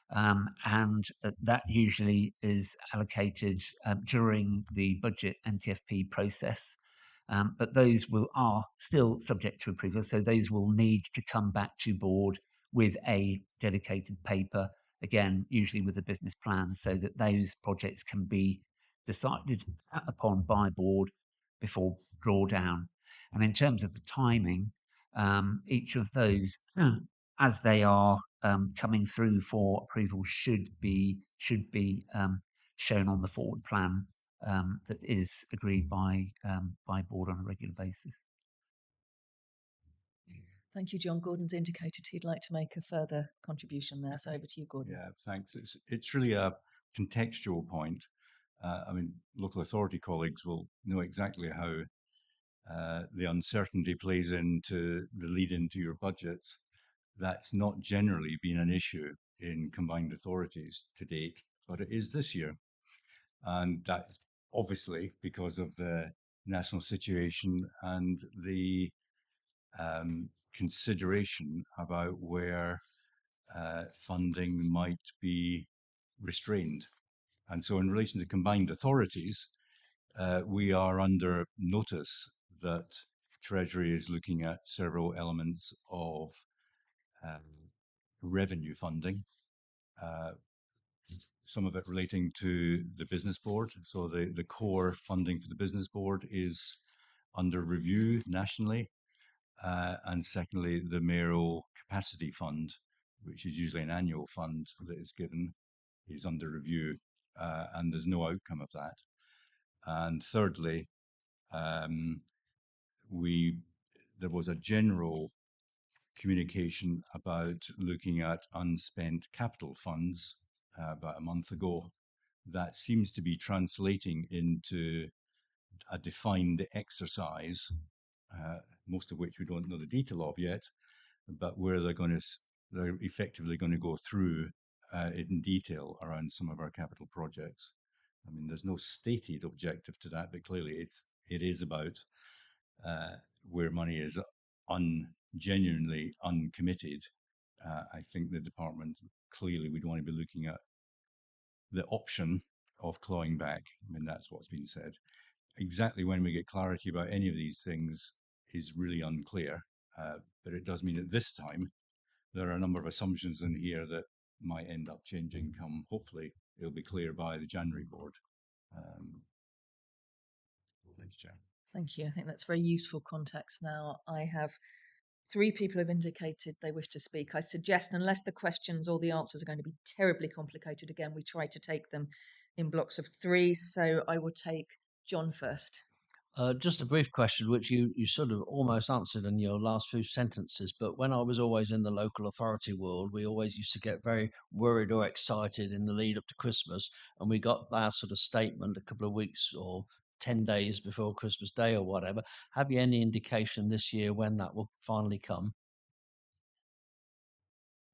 And that usually is allocated during the budget NTFP process. But those are still subject to approval, so those will need to come back to board with a dedicated paper, again, usually with a business plan, so that those projects can be decided upon by board before drawdown. And in terms of the timing, each of those, as they are coming through for approval, should be shown on the forward plan that is agreed by board on a regular basis. Thank you, John. Gordon's indicated he'd like to make a further contribution there, so over to you, Gordon. Yeah, thanks. It's really a contextual point. I mean, local authority colleagues will know exactly how the uncertainty plays into the lead into your budgets. That's not generally been an issue in combined authorities to date, but it is this year. And that's obviously because of the national situation and the consideration about where funding might be restrained. And so in relation to combined authorities, we are under notice that Treasury is looking at several elements of revenue funding, some of it relating to the business board. So the core funding for the business board is under review nationally. And secondly, the mayoral capacity fund, which is usually an annual fund that is given, is under review, and there's no outcome of that. And thirdly, there was a general communication about looking at unspent capital funds about a month ago. That seems to be translating into a defined exercise, most of which we don't know the detail of yet, but where they're effectively going to go through in detail around some of our capital projects. I mean, there's no stated objective to that, but clearly it is about where money is genuinely uncommitted. I think the department clearly would want to be looking at the option of clawing back. I mean, that's what's been said. Exactly when we get clarity about any of these things is really unclear, but it does mean at this time there are a number of assumptions in here that might end up changing come, hopefully, it'll be clear by the January board. Thanks, Chair. Thank you. I think that's very useful context now. I have 3 people have indicated they wish to speak. I suggest, unless the questions or the answers are going to be terribly complicated, again, we try to take them in blocks of 3. So I will take John first. Just a brief question, which you sort of almost answered in your last few sentences. But when I was always in the local authority world, we always used to get very worried or excited in the lead up to Christmas. And we got our sort of statement a couple of weeks or 10 days before Christmas Day or whatever. Have you any indication this year when that will finally come?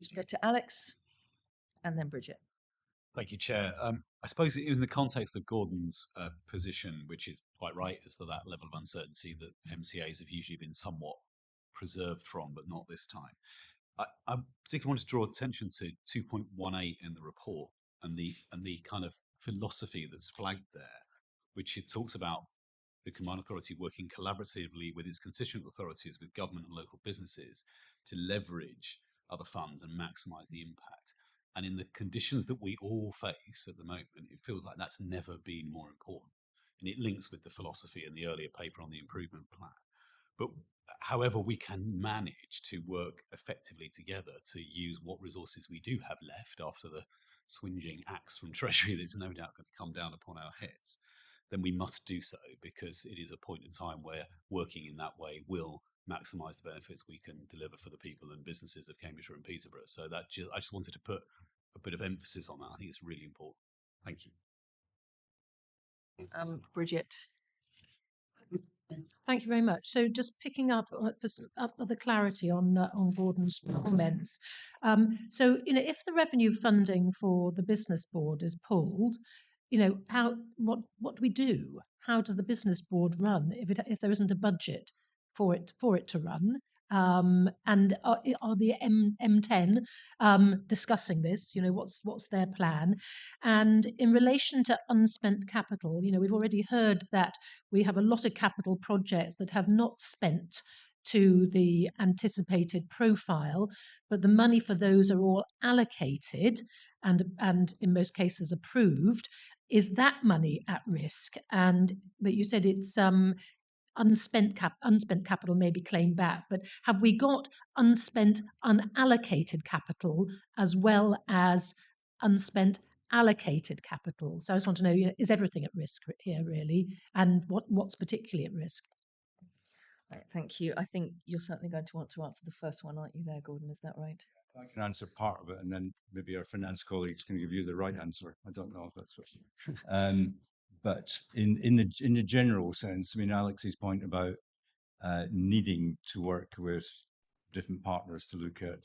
Just go to Alex and then Bridget. Thank you, Chair. I suppose it was in the context of Gordon's position, which is quite right, as to that level of uncertainty that MCAs have usually been somewhat preserved from, but not this time. I particularly want to draw attention to 2.18 in the report and the kind of philosophy that's flagged there, which it talks about the Combined Authority working collaboratively with its constituent authorities, with government and local businesses, to leverage other funds and maximise the impact. And in the conditions that we all face at the moment, it feels like that's never been more important. And it links with the philosophy in the earlier paper on the improvement plan. But however we can manage to work effectively together to use what resources we do have left after the swinging axe from Treasury that's no doubt going to come down upon our heads, then we must do so, because it is a point in time where working in that way will maximise the benefits we can deliver for the people and businesses of Cambridgeshire and Peterborough. So that I just wanted to put a bit of emphasis on that. I think it's really important. Thank you. Bridget. Thank you very much. So just picking up for some other clarity on Gordon's comments. So, if the revenue funding for the business board is pulled, what do we do? How does the business board run if there isn't a budget for it to run? And are the M10 discussing this? What's their plan? And in relation to unspent capital, we've already heard that we have a lot of capital projects that have not spent to the anticipated profile, but the money for those are all allocated and in most cases approved. Is that money at risk? But you said it's unspent capital may be claimed back, but have we got unspent unallocated capital as well as unspent allocated capital? So I just want to know, is everything at risk here really, and what's particularly at risk? Right, thank you. I think you're certainly going to want to answer the first one, aren't you there, Gordon? Is that right? I can answer part of it, and then maybe our finance colleagues can give you the right answer. I don't know if that's what. But in the general sense, I mean, Alex's point about needing to work with different partners to look at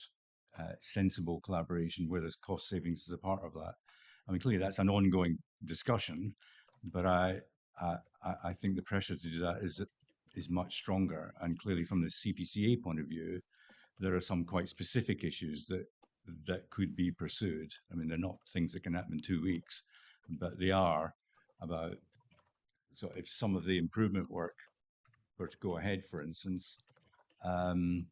sensible collaboration where there's cost savings as a part of that. I mean, clearly that's an ongoing discussion, but I think the pressure to do that is much stronger. And clearly, from the CPCA point of view, there are some quite specific issues that could be pursued. I mean, they're not things that can happen in 2 weeks, but they are about. So if some of the improvement work were to go ahead, for instance, the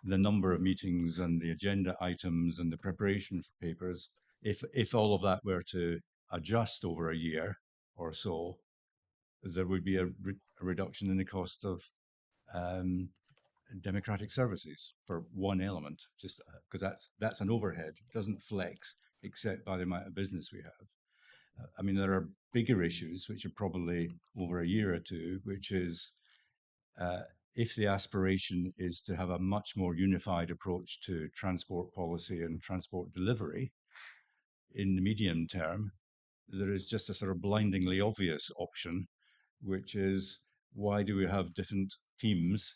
number of meetings and the agenda items and the preparation for papers, if all of that were to adjust over a year or so, there would be a reduction in the cost of democratic services for one element, just because that's an overhead. It doesn't flex except by the amount of business we have. I mean, there are bigger issues which are probably over a year or two, which is if the aspiration is to have a much more unified approach to transport policy and transport delivery in the medium term, there is just a sort of blindingly obvious option, which is why do we have different teams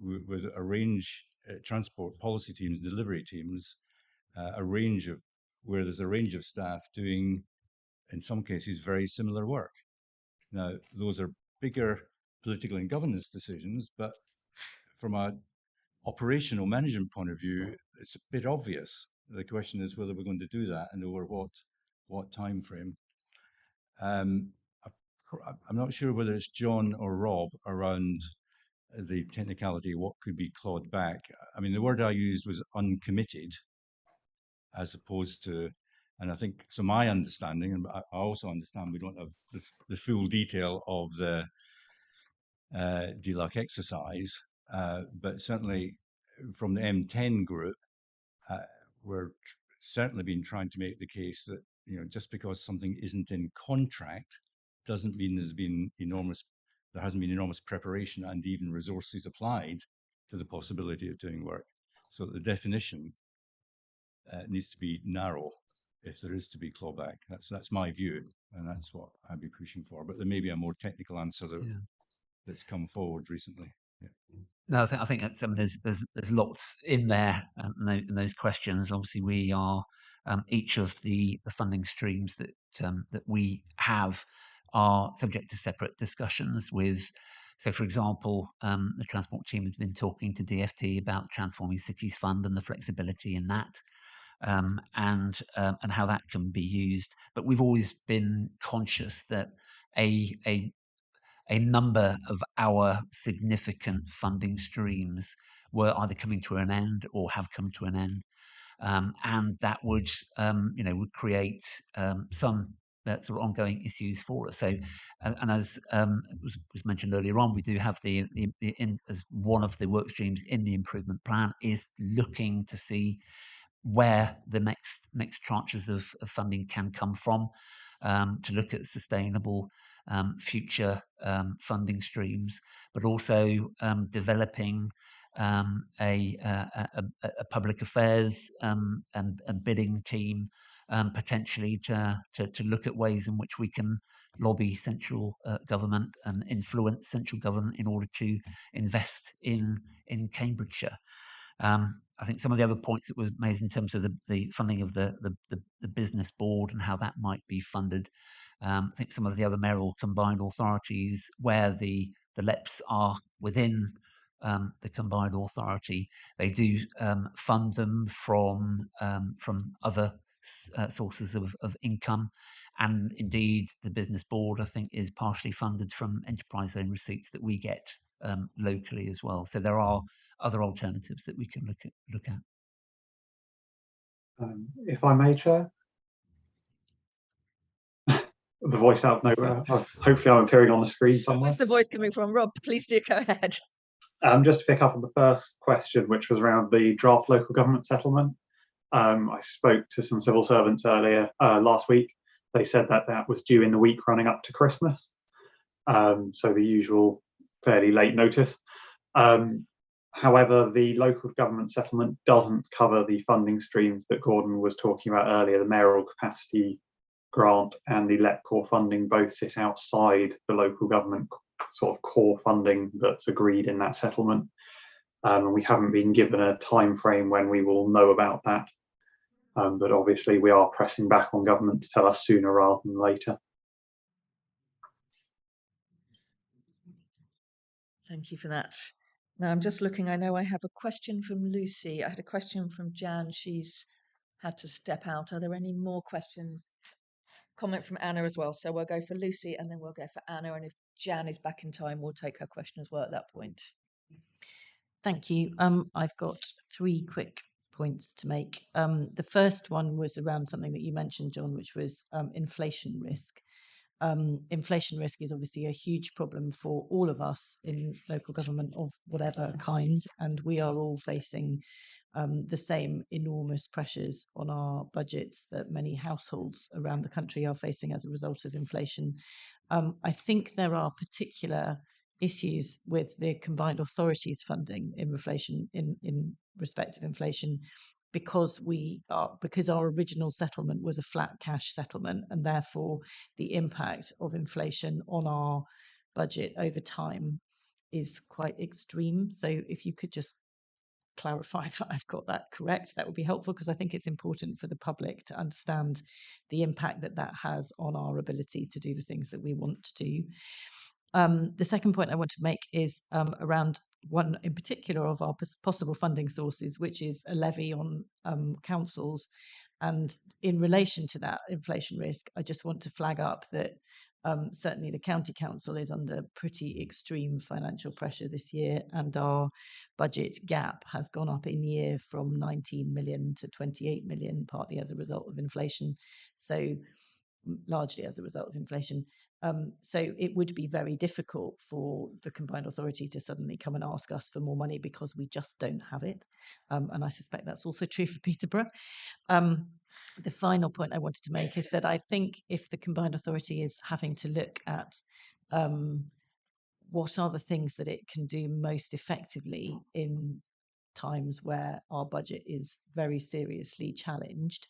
with a range, transport policy teams, delivery teams, where there's a range of staff doing, in some cases, very similar work. Now, those are bigger political and governance decisions, but from an operational management point of view, it's a bit obvious. The question is whether we're going to do that and over what time frame. I'm not sure whether it's John or Rob around the technicality, what could be clawed back. I mean, the word I used was uncommitted, as opposed to, and I think, so my understanding, and I also understand we don't have the full detail of the DLUC exercise, but certainly from the M10 group, we're certainly been trying to make the case that, just because something isn't in contract doesn't mean there hasn't been enormous preparation and even resources applied to the possibility of doing work. So the definition needs to be narrow if there is to be clawback. That's my view, and that's what I'd be pushing for. But there may be a more technical answer that's come forward recently. Yeah. No, I think that's, there's lots in there in those questions. Obviously, we are each of the funding streams that we have are subject to separate discussions with. So, for example, the transport team has been talking to DfT about Transforming Cities Fund and the flexibility in that, and how that can be used. But we've always been conscious that a number of our significant funding streams were either coming to an end or have come to an end, and that would would create some sort of ongoing issues for us. So, and as was mentioned earlier on, we do have as one of the work streams in the improvement plan is looking to see where the next tranches of funding can come from, to look at sustainable future funding streams, but also developing a public affairs and bidding team, potentially to look at ways in which we can lobby central government and influence central government in order to invest in Cambridgeshire. I think some of the other points that were made in terms of the funding of the business board and how that might be funded. I think some of the other mayoral combined authorities where the LEPs are within the combined authority, they do fund them from other sources of income. And indeed, the business board, I think, is partially funded from enterprise zone receipts that we get locally as well. So there are other alternatives that we can look at. If I may, Chair. The voice out of nowhere. Hopefully I'm appearing on the screen somewhere. Where's the voice coming from? Rob, please do go ahead. Just to pick up on the first question, which was around the draft local government settlement. I spoke to some civil servants earlier last week. They said that was due in the week running up to Christmas. So the usual fairly late notice. However, the local government settlement doesn't cover the funding streams that Gordon was talking about earlier. The mayoral capacity grant and the LEP core funding both sit outside the local government sort of core funding that's agreed in that settlement. And we haven't been given a time frame when we will know about that. But obviously we are pressing back on government to tell us sooner rather than later. Thank you for that. Now I'm just looking, I know I have a question from Lucy. I had a question from Jan. She's had to step out. Are there any more questions? Comment from Anna as well. So we'll go for Lucy and then we'll go for Anna. And if Jan is back in time, we'll take her question as well at that point. Thank you. I've got 3 quick points to make. The first one was around something that you mentioned, John, which was inflation risk. Inflation risk is obviously a huge problem for all of us in local government of whatever kind, and we are all facing the same enormous pressures on our budgets that many households around the country are facing as a result of inflation. I think there are particular issues with the combined authorities funding in respect of inflation, because our original settlement was a flat cash settlement, and therefore the impact of inflation on our budget over time is quite extreme. So if you could just clarify that I've got that correct, that would be helpful, because I think it's important for the public to understand the impact that has on our ability to do the things that we want to do. The second point I want to make is around one in particular of our possible funding sources, which is a levy on councils. And in relation to that inflation risk, I just want to flag up that certainly the county council is under pretty extreme financial pressure this year, and our budget gap has gone up in year from 19 million to 28 million, partly as a result of inflation. So largely as a result of inflation. So it would be very difficult for the combined authority to suddenly come and ask us for more money because we just don't have it. And I suspect that's also true for Peterborough. The final point I wanted to make is that I think if the combined authority is having to look at what are the things that it can do most effectively in times where our budget is very seriously challenged,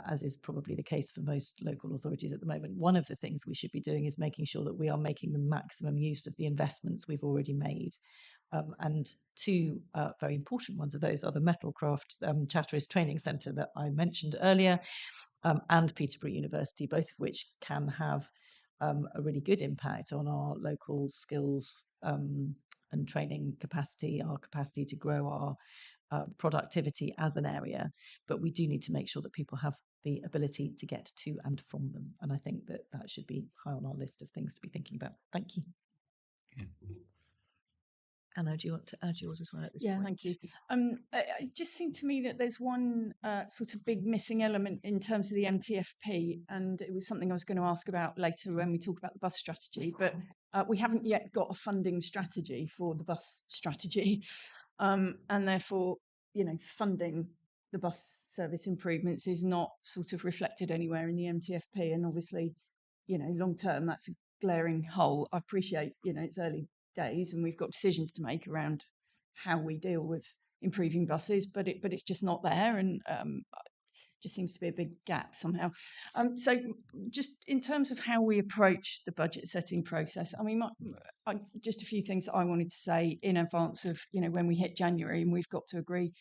as is probably the case for most local authorities at the moment, one of the things we should be doing is making sure that we are making the maximum use of the investments we've already made. And two very important ones of those are the Metalcraft Chatteris Training Centre that I mentioned earlier, and Peterborough University, both of which can have a really good impact on our local skills and training capacity, our capacity to grow our productivity as an area. But we do need to make sure that people have the ability to get to and from them. And I think that that should be high on our list of things to be thinking about. Thank you. Anna, do you want to add yours as well at this point? Yeah, thank you. It just seemed to me that there's one sort of big missing element in terms of the MTFP, and it was something I was going to ask about later when we talk about the bus strategy, but we haven't yet got a funding strategy for the bus strategy, and therefore, funding the bus service improvements is not sort of reflected anywhere in the MTFP, and obviously, long term, that's a glaring hole. I appreciate, it's early days and we've got decisions to make around how we deal with improving buses, but it's just not there, and just seems to be a big gap somehow. So just in terms of how we approach the budget setting process, I mean, just a few things that I wanted to say in advance of when we hit January and we've got to agree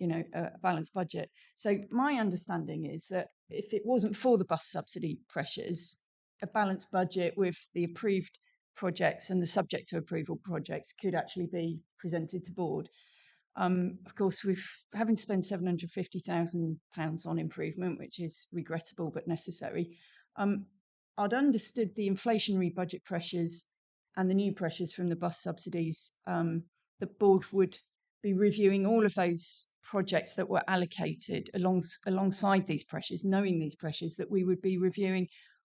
a balanced budget. So my understanding is that if it wasn't for the bus subsidy pressures, a balanced budget with the approved projects and the subject to approval projects could actually be presented to board. Of course, we've having to spend £750,000 on improvement, which is regrettable but necessary. I'd understood the inflationary budget pressures and the new pressures from the bus subsidies. The board would be reviewing all of those projects that were allocated alongside these pressures, knowing these pressures, that we would be reviewing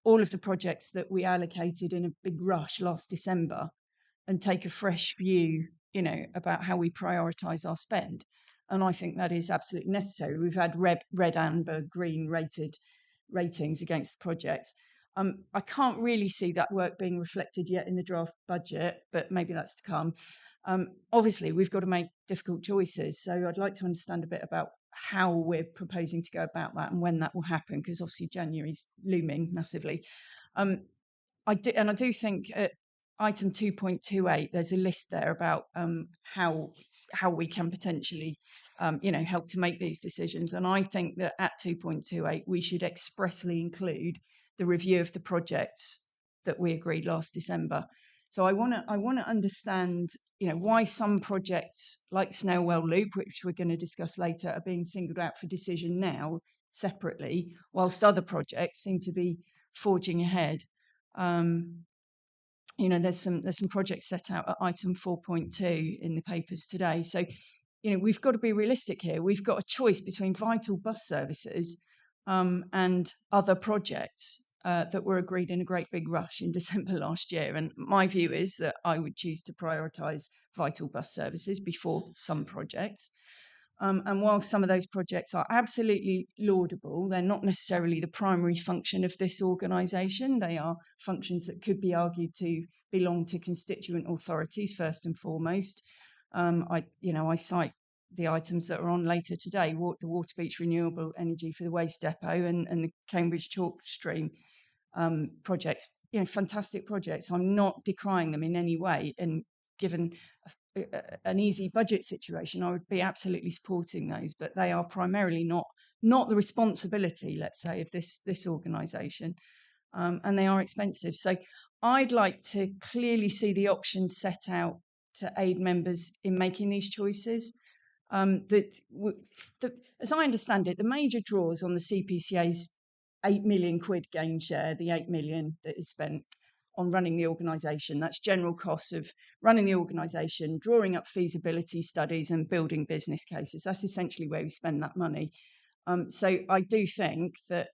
all of the projects that we allocated in a big rush last December and take a fresh view, about how we prioritise our spend. And I think that is absolutely necessary. We've had red, amber, green ratings against the projects. I can't really see that work being reflected yet in the draft budget, but maybe that's to come. Obviously, we've got to make difficult choices. So I'd like to understand a bit about how we're proposing to go about that and when that will happen, because obviously January's looming massively. I do think at item 2.28, there's a list there about how we can potentially, help to make these decisions. And I think that at 2.28, we should expressly include the review of the projects that we agreed last December. So I want to understand, why some projects like Snailwell Loop, which we're going to discuss later, are being singled out for decision now separately, whilst other projects seem to be forging ahead. There's some projects set out at item 4.2 in the papers today. So, we've got to be realistic here. We've got a choice between vital bus services and other projects that were agreed in a great big rush in December last year. And my view is that I would choose to prioritise vital bus services before some projects. And while some of those projects are absolutely laudable, they're not necessarily the primary function of this organisation. They are functions that could be argued to belong to constituent authorities first and foremost. I cite the items that are on later today: the Waterbeach Renewable Energy for the Waste Depot and the Cambridge Chalk Stream projects. Fantastic projects. I'm not decrying them in any way, and given an easy budget situation, I would be absolutely supporting those, but they are primarily not the responsibility, let's say, of this organisation, and they are expensive. So I'd like to clearly see the options set out to aid members in making these choices. As I understand it, the major draws on the CPCA's £8 million gain share, the 8 million that is spent on running the organisation. That's general costs of running the organisation, drawing up feasibility studies and building business cases. That's essentially where we spend that money. So I do think that,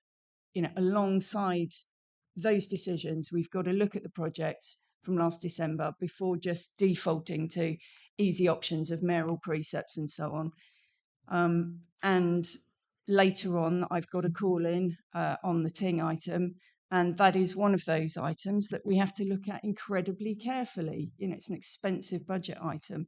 alongside those decisions, we've got to look at the projects from last December before just defaulting to easy options of mayoral precepts and so on. And later on, I've got a call in on the Ting item, and that is one of those items that we have to look at incredibly carefully. It's an expensive budget item.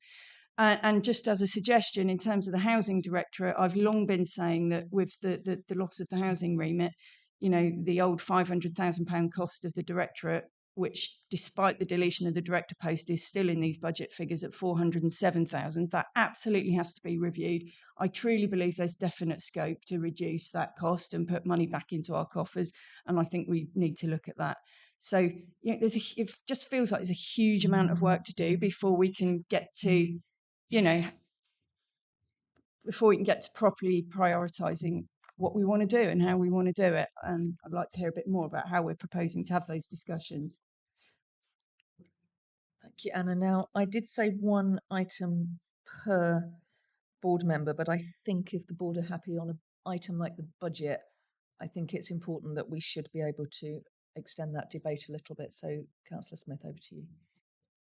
And just as a suggestion, in terms of the Housing Directorate, I've long been saying that with the loss of the housing remit, the old £500,000 cost of the Directorate which despite the deletion of the director post is still in these budget figures at 407,000. That absolutely has to be reviewed. I truly believe there's definite scope to reduce that cost and put money back into our coffers, and I think we need to look at that. So it just feels like there's a huge amount of work to do before we can get to, before we can get to properly prioritising what we want to do and how we want to do it. And I'd like to hear a bit more about how we're proposing to have those discussions. Thank you, Anna. Now, I did say one item per board member, but I think if the board are happy on an item like the budget, I think it's important that we should be able to extend that debate a little bit. So, Councillor Smith, over to you.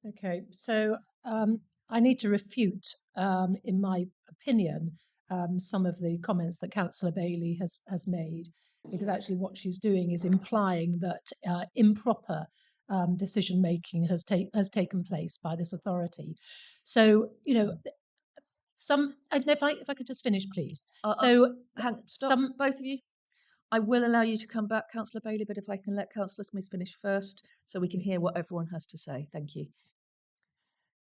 Okay, so I need to refute, in my opinion, some of the comments that Councillor Bailey has made, because actually what she's doing is implying that improper decision making has taken place by this authority. So if I could just finish, please. Stop, both of you. I will allow you to come back, Councillor Bailey, but if I can let Councillor Smith finish first, so we can hear what everyone has to say. Thank you.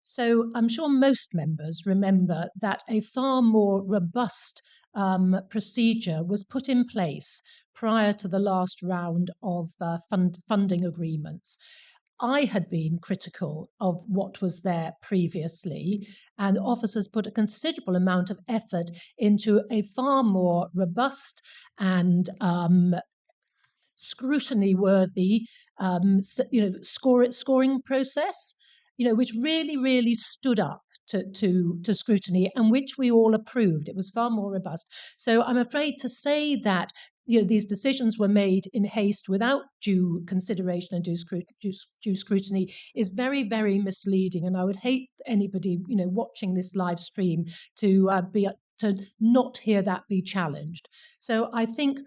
So I'm sure most members remember that a far more robust procedure was put in place prior to the last round of funding agreements. I had been critical of what was there previously, and officers put a considerable amount of effort into a far more robust and scrutiny-worthy, scoring process, which really stood up to scrutiny and which we all approved. It was far more robust. So I'm afraid to say that these decisions were made in haste without due consideration and due scrutiny is very misleading. And I would hate anybody watching this live stream to not hear that be challenged. So I think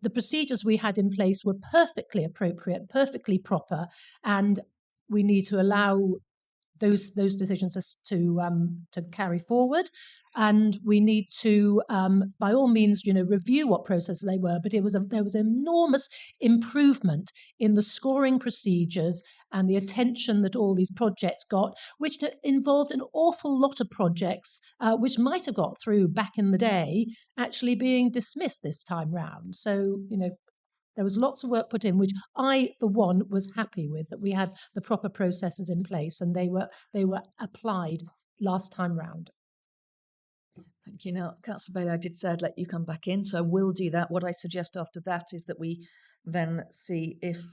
the procedures we had in place were perfectly appropriate, perfectly proper, and we need to allow those decisions to carry forward. And we need to, by all means, review what processes they were. But there was enormous improvement in the scoring procedures and the attention that all these projects got, which involved an awful lot of projects which might have got through back in the day, actually being dismissed this time round. So, there was lots of work put in, which I, for one, was happy with, that we had the proper processes in place and they were applied last time round. Thank you. Now, Councillor Bailey, I did say I'd let you come back in, so I will do that. What I suggest after that is that we then see if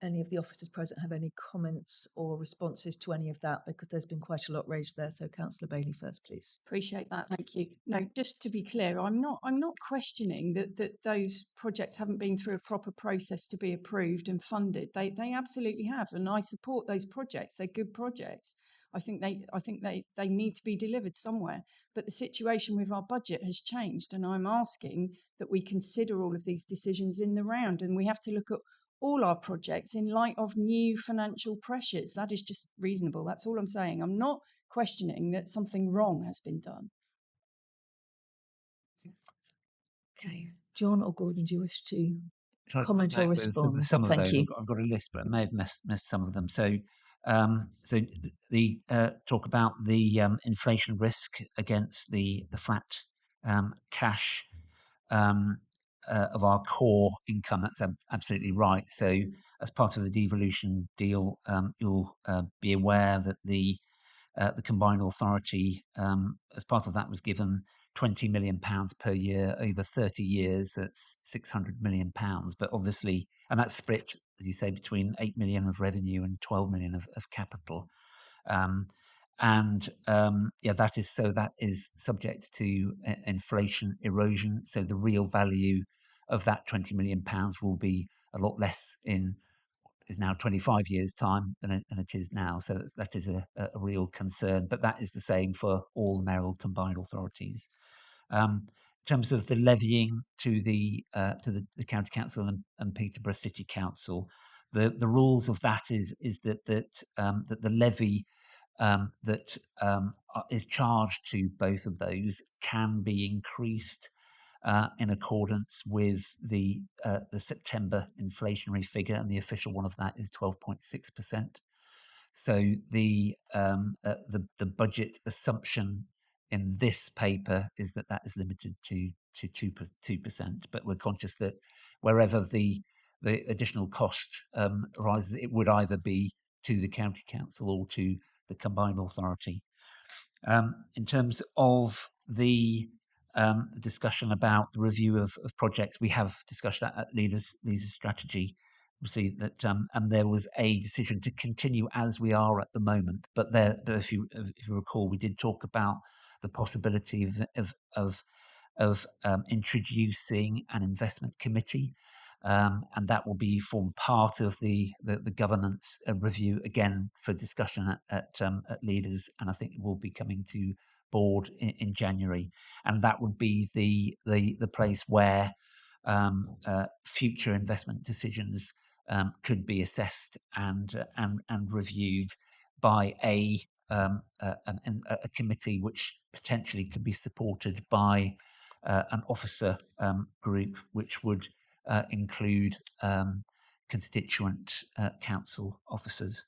any of the officers present have any comments or responses to any of that, because there's been quite a lot raised there. So, Councillor Bailey first, please. Appreciate that. Thank you. No, just to be clear, I'm not questioning that those projects haven't been through a proper process to be approved and funded. They absolutely have, and I support those projects. They're good projects. I think they need to be delivered somewhere. But the situation with our budget has changed, and I'm asking that we consider all of these decisions in the round, and we have to look at all our projects in light of new financial pressures. That is just reasonable. That's all I'm saying. I'm not questioning that something wrong has been done. Okay. John or Gordon, do you wish to comment or respond? With some of Thank those, you. I've got a list, but I may have missed some of them. So, the talk about the inflation risk against the flat cash of our core income. That's absolutely right. So, as part of the devolution deal, you'll be aware that the combined authority, as part of that, was given £20 million per year over 30 years. That's £600 million. But obviously, and that's split, as you say, between 8 million of revenue and 12 million of capital. That is subject to inflation erosion. So the real value of that £20 million will be a lot less is now 25 years' time than it is now. So that is a real concern. But that is the same for all mayoral combined authorities. In terms of the levying to the county council and Peterborough City Council, the rules of that is that the levy that is charged to both of those can be increased in accordance with the September inflationary figure, and the official one of that is 12.6%. So the budget assumption in this paper is that is limited to 2%. But we're conscious that wherever the additional cost arises, it would either be to the county council or to the combined authority. In terms of the discussion about the review of projects, we have discussed that at Leaders Strategy. We see that, and there was a decision to continue as we are at the moment. But if you recall, we did talk about the possibility of introducing an investment committee, and that will be form part of the governance review again for discussion at Leaders, and I think it will be coming to board in January, and that would be the place where future investment decisions could be assessed and reviewed by a committee which potentially could be supported by an officer group, which would include constituent council officers.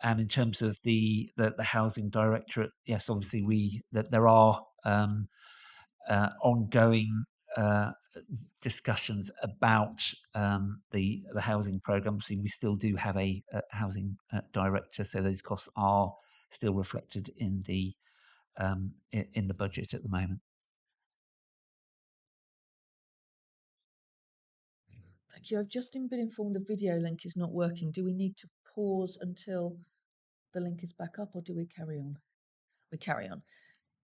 And in terms of the housing directorate, yes, obviously there are ongoing discussions about the housing programme. Obviously, we still do have a housing director, so those costs are still reflected in the budget at the moment. Thank you. I've just been informed the video link is not working. Do we need to pause until the link is back up, or do we carry on? We carry on.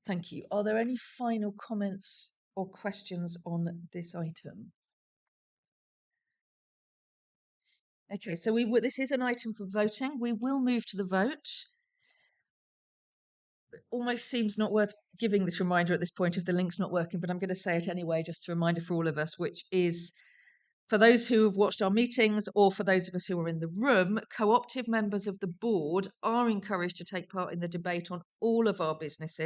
Thank you. Are there any final comments or questions on this item? Okay, so this is an item for voting. We will move to the vote. It almost seems not worth giving this reminder at this point if the link's not working, but I'm going to say it anyway, just a reminder for all of us, which is, for those who have watched our meetings or for those of us who are in the room, co-optive members of the board are encouraged to take part in the debate on all of our business,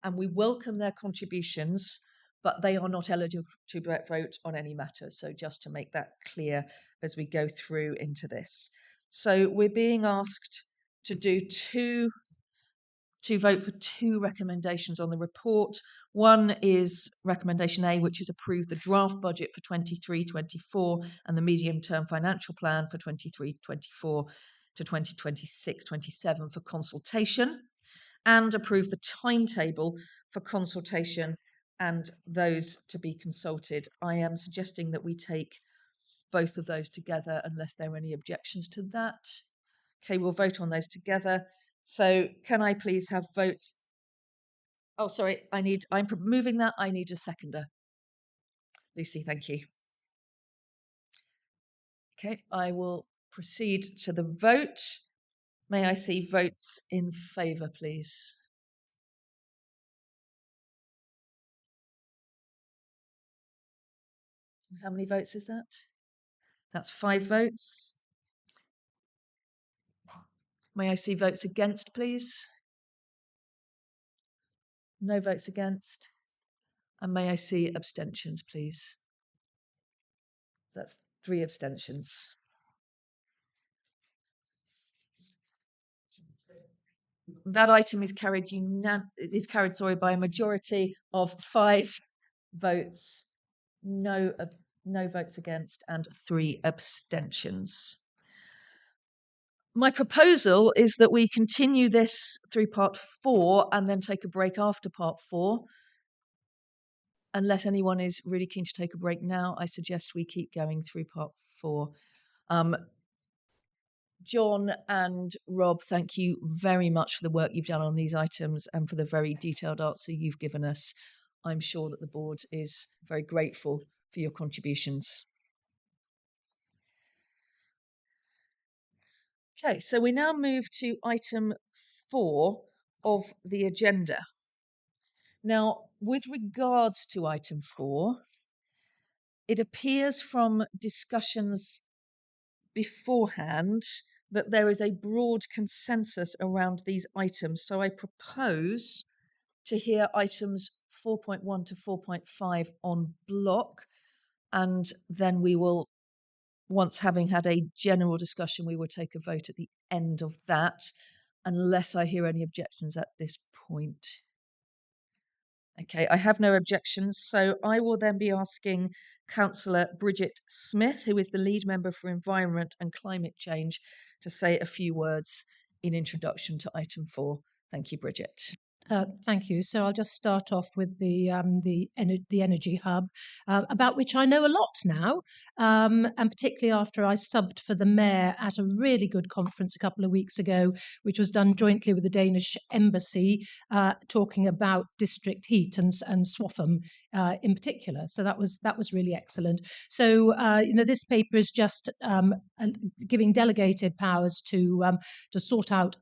and we welcome their contributions, but they are not eligible to vote on any matter. So just to make that clear as we go through into this. So we're being asked to vote for two recommendations on the report. One is recommendation A, which is approve the draft budget for 23-24 and the medium-term financial plan for 23-24 to 2026-27 for consultation, and approve the timetable for consultation and those to be consulted. I am suggesting that we take both of those together unless there are any objections to that. Okay, we'll vote on those together. So can I please have votes? Oh, sorry, I'm moving that. I need a seconder. Lucy, thank you. Okay, I will proceed to the vote. May I see votes in favour, please? How many votes is that? That's 5 votes. May I see votes against, please? No votes against. And may I see abstentions, please? That's 3 abstentions. That item is carried by a majority of 5 votes, no votes against, and 3 abstentions. My proposal is that we continue this through part 4 and then take a break after part 4. Unless anyone is really keen to take a break now, I suggest we keep going through part 4. John and Rob, thank you very much for the work you've done on these items and for the very detailed answer you've given us. I'm sure that the board is very grateful for your contributions. Okay, so we now move to item 4 of the agenda. Now, with regards to item 4, it appears from discussions beforehand that there is a broad consensus around these items. So I propose to hear items 4.1 to 4.5 on block, and then we will, once having had a general discussion, we will take a vote at the end of that, unless I hear any objections at this point. Okay, I have no objections, so I will then be asking Councillor Bridget Smith, who is the lead member for Environment and Climate Change, to say a few words in introduction to item 4. Thank you, Bridget. Thank you. So I'll just start off with the energy hub, about which I know a lot now, and particularly after I subbed for the mayor at a really good conference a couple of weeks ago, which was done jointly with the Danish Embassy, talking about district heat and Swaffham in particular. So that was really excellent. So this paper is just giving delegated powers to sort out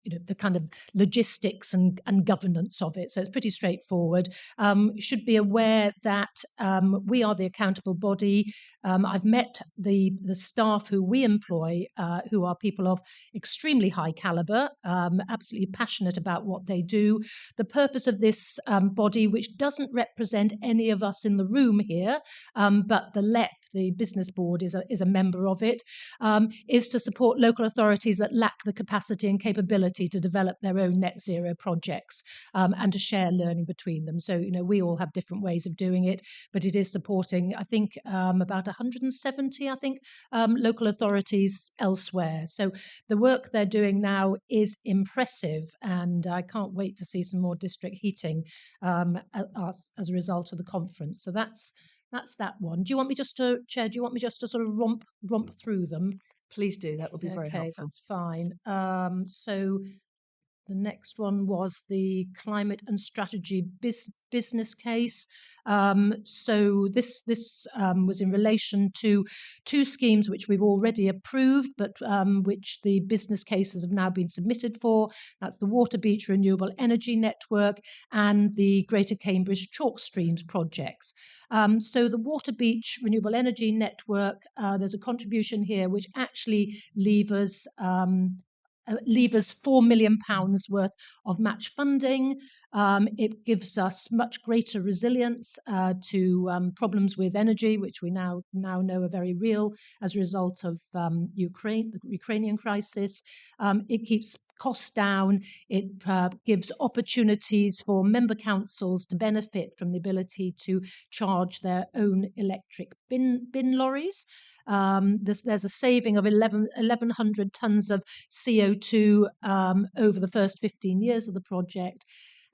the kind of logistics and governance of it. So it's pretty straightforward. You should be aware that we are the accountable body. I've met the staff who we employ, who are people of extremely high caliber, absolutely passionate about what they do. The purpose of this body, which doesn't represent any of us in the room here, but the LEP, the business board, is a member of it, is to support local authorities that lack the capacity and capability to develop their own net zero projects, and to share learning between them. So, we all have different ways of doing it, but it is supporting, I think, about 170, local authorities elsewhere. So the work they're doing now is impressive, and I can't wait to see some more district heating as a result of the conference. So that's that one. Do you want me just to, Chair, sort of romp through them? Please do, that would be very helpful. Okay, that's fine. So the next one was the climate and strategy business case. So this was in relation to two schemes which we've already approved, but which the business cases have now been submitted for. That's the Waterbeach Renewable Energy Network and the Greater Cambridge Chalk Streams projects. So the Waterbeach Renewable Energy Network, there's a contribution here which actually levers £4 million worth of match funding. It gives us much greater resilience to problems with energy, which we now know are very real as a result of the Ukrainian crisis. It keeps costs down. It gives opportunities for member councils to benefit from the ability to charge their own electric bin lorries. There's a saving of 1,100 tonnes of CO2 over the first 15 years of the project.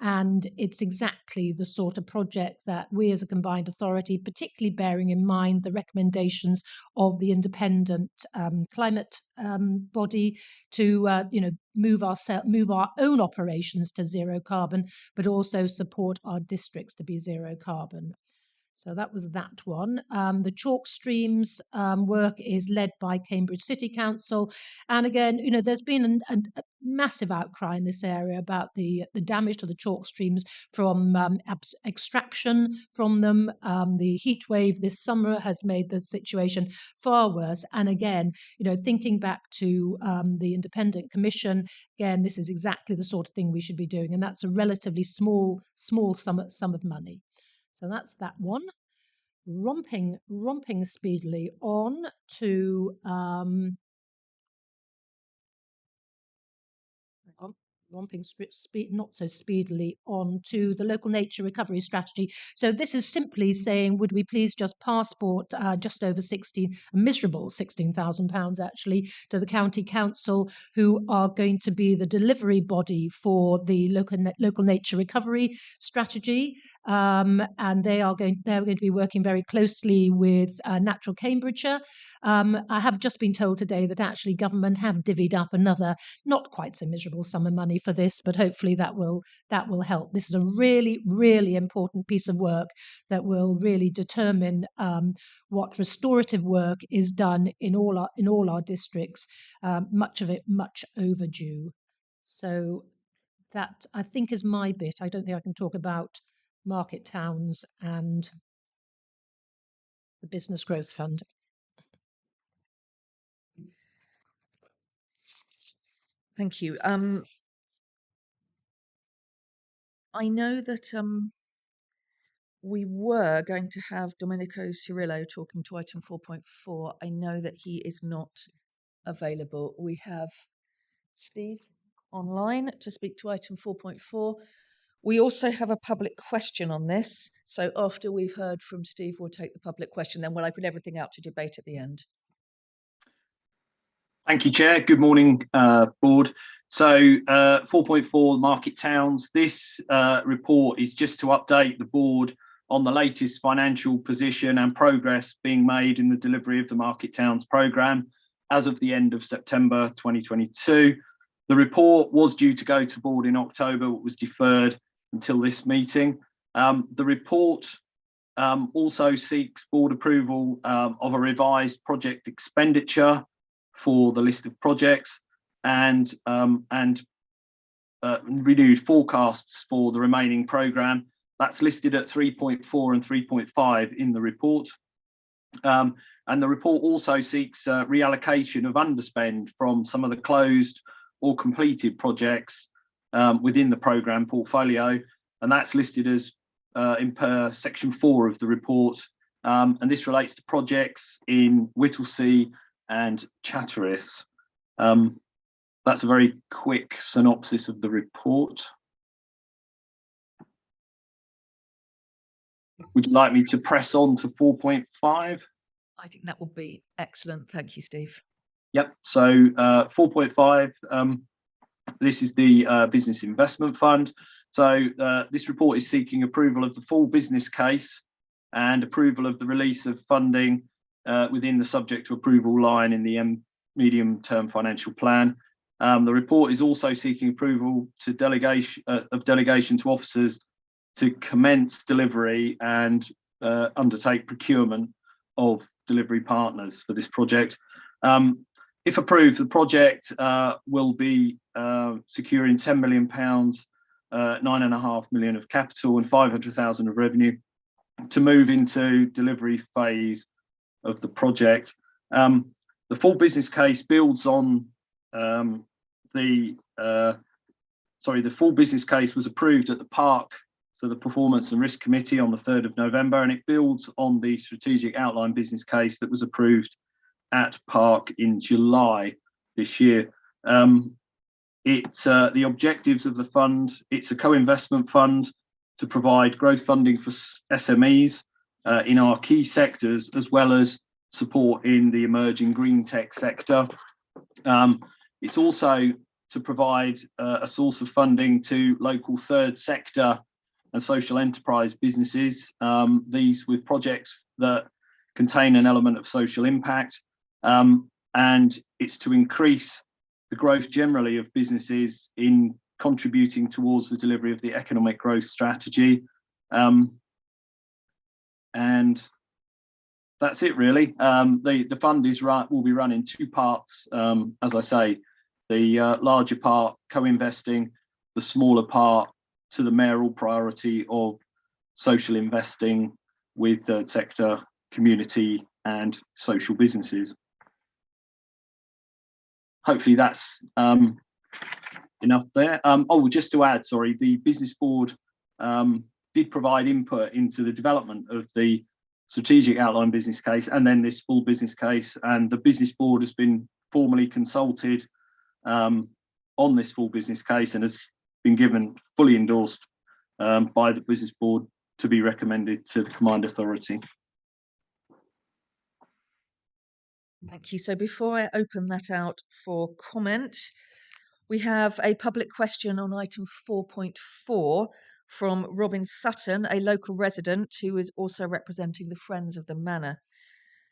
And it's exactly the sort of project that we as a combined authority, particularly bearing in mind the recommendations of the independent climate body to move our own operations to zero carbon, but also support our districts to be zero carbon. So that was that one. The chalk streams work is led by Cambridge City Council. And again, there's been a massive outcry in this area about the damage to the chalk streams from extraction from them. The heat wave this summer has made the situation far worse. And again, thinking back to the Independent Commission, again, this is exactly the sort of thing we should be doing. And that's a relatively small sum of money. So that's that one. Romping speedily on to not so speedily on to the local nature recovery strategy. So this is simply saying, would we please just passport just over a miserable £16,000 actually to the county council, who are going to be the delivery body for the local nature recovery strategy. And they're going to be working very closely with Natural Cambridgeshire. I have just been told today that actually government have divvied up another not quite so miserable sum of money for this, but hopefully that will help. This is a really, really important piece of work that will really determine what restorative work is done in all our districts. Much of it much overdue. So that, I think, is my bit. I don't think I can talk about market towns and the Business Growth Fund. Thank you. I know that we were going to have Domenico Cirillo talking to item 4.4. I know that he is not available. We have Steve online to speak to item 4.4. We also have a public question on this. So after we've heard from Steve, we'll take the public question, then we'll open everything out to debate at the end. Thank you, Chair. Good morning, Board. So 4.4 Market Towns. This report is just to update the Board on the latest financial position and progress being made in the delivery of the Market Towns programme as of the end of September 2022. The report was due to go to Board in October, but was deferred until this meeting. The report also seeks Board approval of a revised project expenditure for the list of projects and renewed forecasts for the remaining programme. That's listed at 3.4 and 3.5 in the report. And the report also seeks reallocation of underspend from some of the closed or completed projects within the programme portfolio, and that's listed as in per section 4 of the report. And this relates to projects in Whittlesea and Chatteris. That's a very quick synopsis of the report. Would you like me to press on to 4.5? I think that would be excellent. Thank you, Steve. Yep, so 4.5, this is the Business Investment Fund. So this report is seeking approval of the full business case and approval of the release of funding within the subject to approval line in the medium-term financial plan. The report is also seeking approval to delegation to officers to commence delivery and undertake procurement of delivery partners for this project. If approved, the project will be securing £10 million, 9.5 million of capital and 500,000 of revenue to move into delivery phase of the project. The full business case builds on the full business case was approved at the Park, so the Performance and Risk Committee on the 3rd of November, and it builds on the strategic outline business case that was approved at Park in July this year. The objectives of the fund, it's a co-investment fund to provide growth funding for SMEs in our key sectors, as well as support in the emerging green tech sector. It's also to provide a source of funding to local third sector and social enterprise businesses, these with projects that contain an element of social impact. And it's to increase the growth generally of businesses in contributing towards the delivery of the economic growth strategy. And that's it really. The fund will be run in two parts. As I say, the larger part co-investing, the smaller part to the mayoral priority of social investing with third sector, community and social businesses. Hopefully that's enough there. Oh, just to add, sorry, the business board did provide input into the development of the strategic outline business case and then this full business case, and the business board has been formally consulted on this full business case and has been given fully endorsed by the business board to be recommended to the Combined Authority. Thank you. So before I open that out for comment, we have a public question on item 4.4 from Robin Sutton, a local resident who is also representing the Friends of the Manor.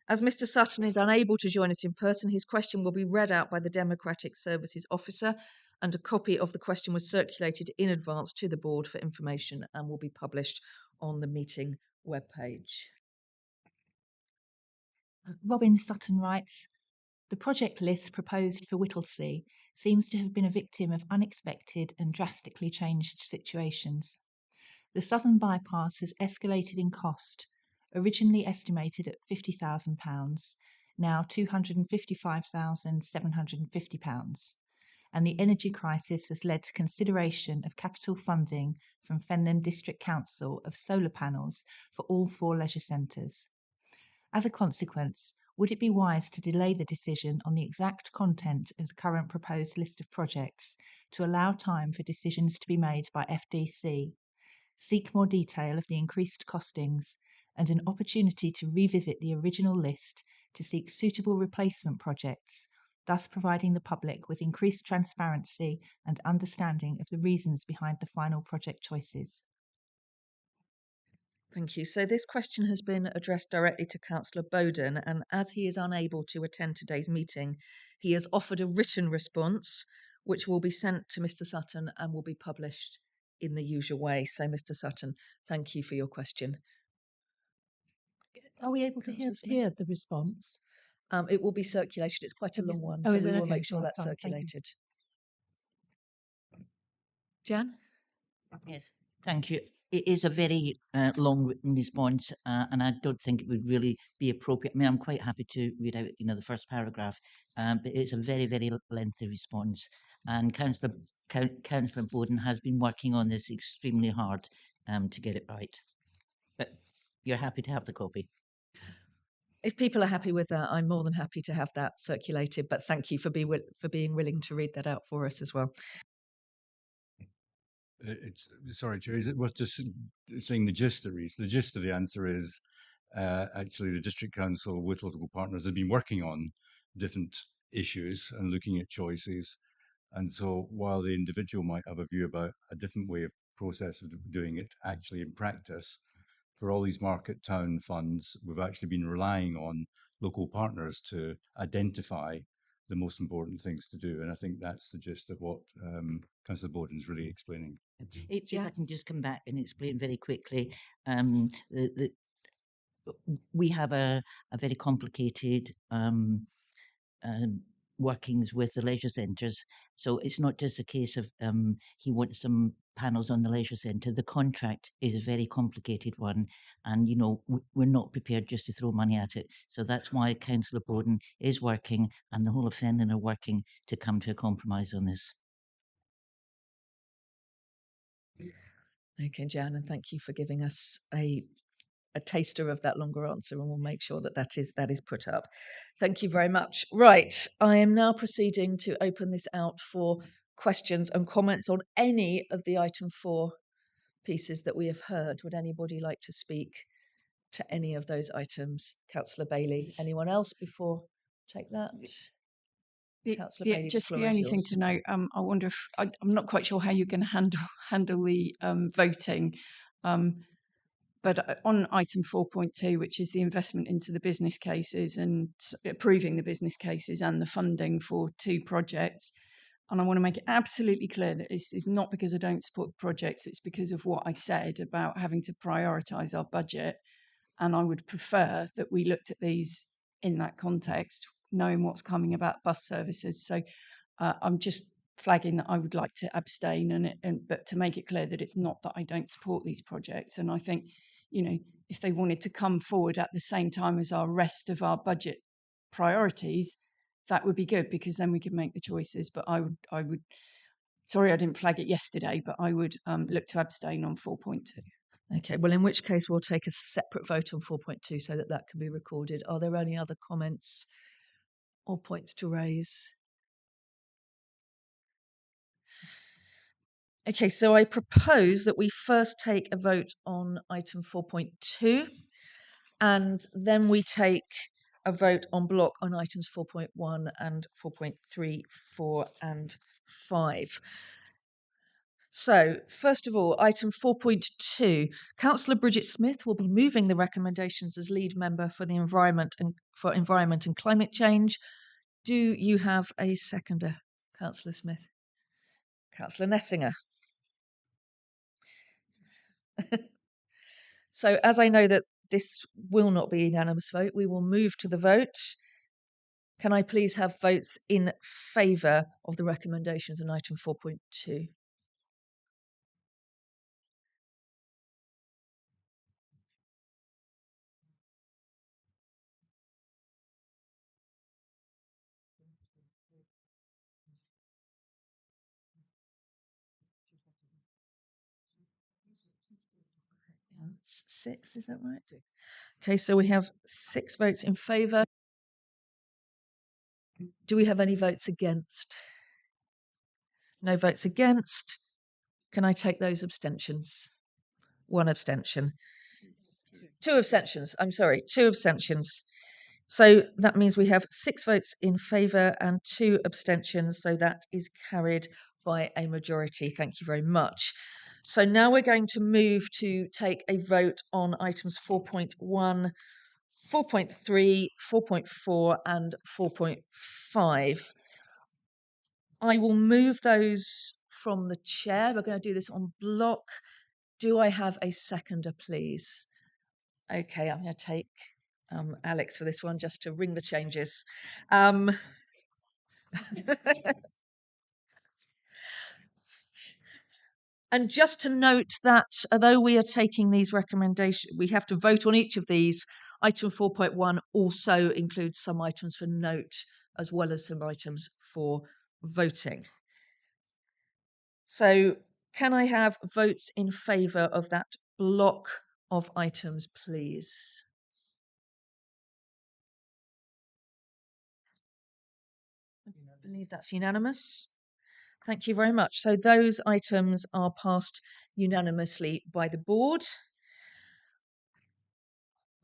As Mr. Sutton is unable to join us in person, his question will be read out by the Democratic Services Officer, and a copy of the question was circulated in advance to the board for information and will be published on the meeting webpage. Robin Sutton writes, the project list proposed for Whittlesea seems to have been a victim of unexpected and drastically changed situations. The southern bypass has escalated in cost, originally estimated at £50,000, now £255,750, and the energy crisis has led to consideration of capital funding from Fenland District Council of solar panels for all 4 leisure centres. As a consequence, would it be wise to delay the decision on the exact content of the current proposed list of projects to allow time for decisions to be made by FDC, seek more detail of the increased costings, and an opportunity to revisit the original list to seek suitable replacement projects, thus providing the public with increased transparency and understanding of the reasons behind the final project choices? Thank you. So this question has been addressed directly to Councillor Bowden, and as he is unable to attend today's meeting, he has offered a written response, which will be sent to Mr. Sutton and will be published in the usual way. So, Mr. Sutton, thank you for your question. Are we able to Councillor Smith? hear the response? It will be circulated. It's quite a long one, so is we it? will Okay, make sure right, that's fine, thank you. circulated. Jan? Yes, thank you. It is a very long written response, and I don't think it would really be appropriate. I mean, I'm quite happy to read out, the first paragraph, but it's a very, very lengthy response. And Councillor Bowden has been working on this extremely hard to get it right. But you're happy to have the copy. If people are happy with that, I'm more than happy to have that circulated. But thank you for being willing to read that out for us as well. Sorry, Chair, is it worth just saying the gist of the gist of the answer is actually the District Council with local partners have been working on different issues and looking at choices. And so while the individual might have a view about a different way of process of doing it, actually in practice, for all these market town funds, we've actually been relying on local partners to identify the most important things to do. And I think that's the gist of what Councillor Bowden's really explaining. If I can just come back and explain very quickly, we have a very complicated workings with the leisure centres. So it's not just a case of he wants some panels on the leisure centre. The contract is a very complicated one, and we're not prepared just to throw money at it. So that's why Councillor Bowden is working, and the whole of Fenland are working to come to a compromise on this. Okay, Jan, and thank you for giving us a taster of that longer answer, and we'll make sure that is put up. Thank you very much. Right, I am now proceeding to open this out for questions and comments on any of the item 4 pieces that we have heard. Would anybody like to speak to any of those items? Councillor Bailey, anyone else before take that? Councillor Bailey, Just the the floor is only thing yours. to note, I wonder if I'm not quite sure how you're going to handle the voting, but on item 4.2, which is the investment into the business cases and approving the business cases and the funding for 2 projects, and I want to make it absolutely clear that this is not because I don't support projects; it's because of what I said about having to prioritise our budget, and I would prefer that we looked at these in that context, knowing what's coming about bus services. So I'm just flagging that I would like to abstain, but to make it clear that it's not that I don't support these projects. And I think, if they wanted to come forward at the same time as our rest of our budget priorities, that would be good, because then we could make the choices. But I would. Sorry, I didn't flag it yesterday, but I would look to abstain on 4.2. Okay, well, in which case we'll take a separate vote on 4.2 so that can be recorded. Are there any other comments or points to raise? Okay, so I propose that we first take a vote on item 4.2 and then we take a vote on block on items 4.1 and 4.3, 4 and 5. So, first of all, item 4.2, Councillor Bridget Smith will be moving the recommendations as lead member for the Environment and Climate Change. Do you have a seconder, Councillor Smith? Councillor Nessinger. So, as I know that this will not be a unanimous vote, we will move to the vote. Can I please have votes in favour of the recommendations on item 4.2? That's 6, is that right? Okay, so we have 6 votes in favour. Do we have any votes against? No votes against. Can I take those abstentions? 1 abstention. 2 abstentions. I'm sorry, 2 abstentions. So that means we have 6 votes in favour and 2 abstentions. So that is carried by a majority. Thank you very much. So now we're going to move to take a vote on items 4.1, 4.3, 4.4 and 4.5. I will move those from the chair. We're going to do this on block. Do I have a seconder, please? Okay, I'm going to take Alex for this one just to ring the changes. And just to note that although we are taking these recommendations, we have to vote on each of these. Item 4.1 also includes some items for note as well as some items for voting. So can I have votes in favour of that block of items, please? I believe that's unanimous. Thank you very much. So those items are passed unanimously by the board.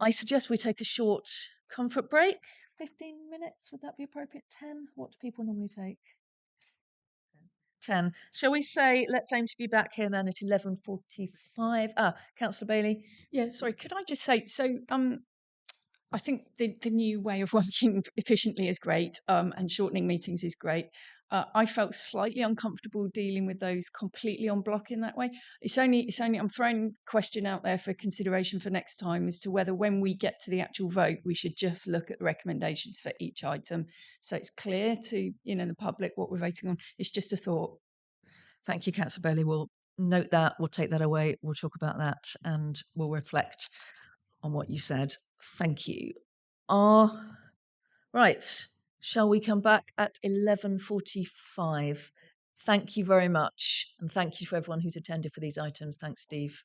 I suggest we take a short comfort break. 15 minutes, would that be appropriate? 10? What do people normally take? 10. Shall we say, let's aim to be back here then at 11:45. Councillor Bailey. Yeah, sorry, could I just say, so I think the new way of working efficiently is great, and shortening meetings is great. I felt slightly uncomfortable dealing with those completely on block in that way. It's only I'm throwing a question out there for consideration for next time as to whether when we get to the actual vote, we should just look at the recommendations for each item. So it's clear to, the public what we're voting on. It's just a thought. Thank you, Councillor Bailey. We'll note that, we'll take that away, we'll talk about that and we'll reflect on what you said. Thank you. Right, shall we come back at 11:45? Thank you very much. And thank you for everyone who's attended for these items. Thanks, Steve.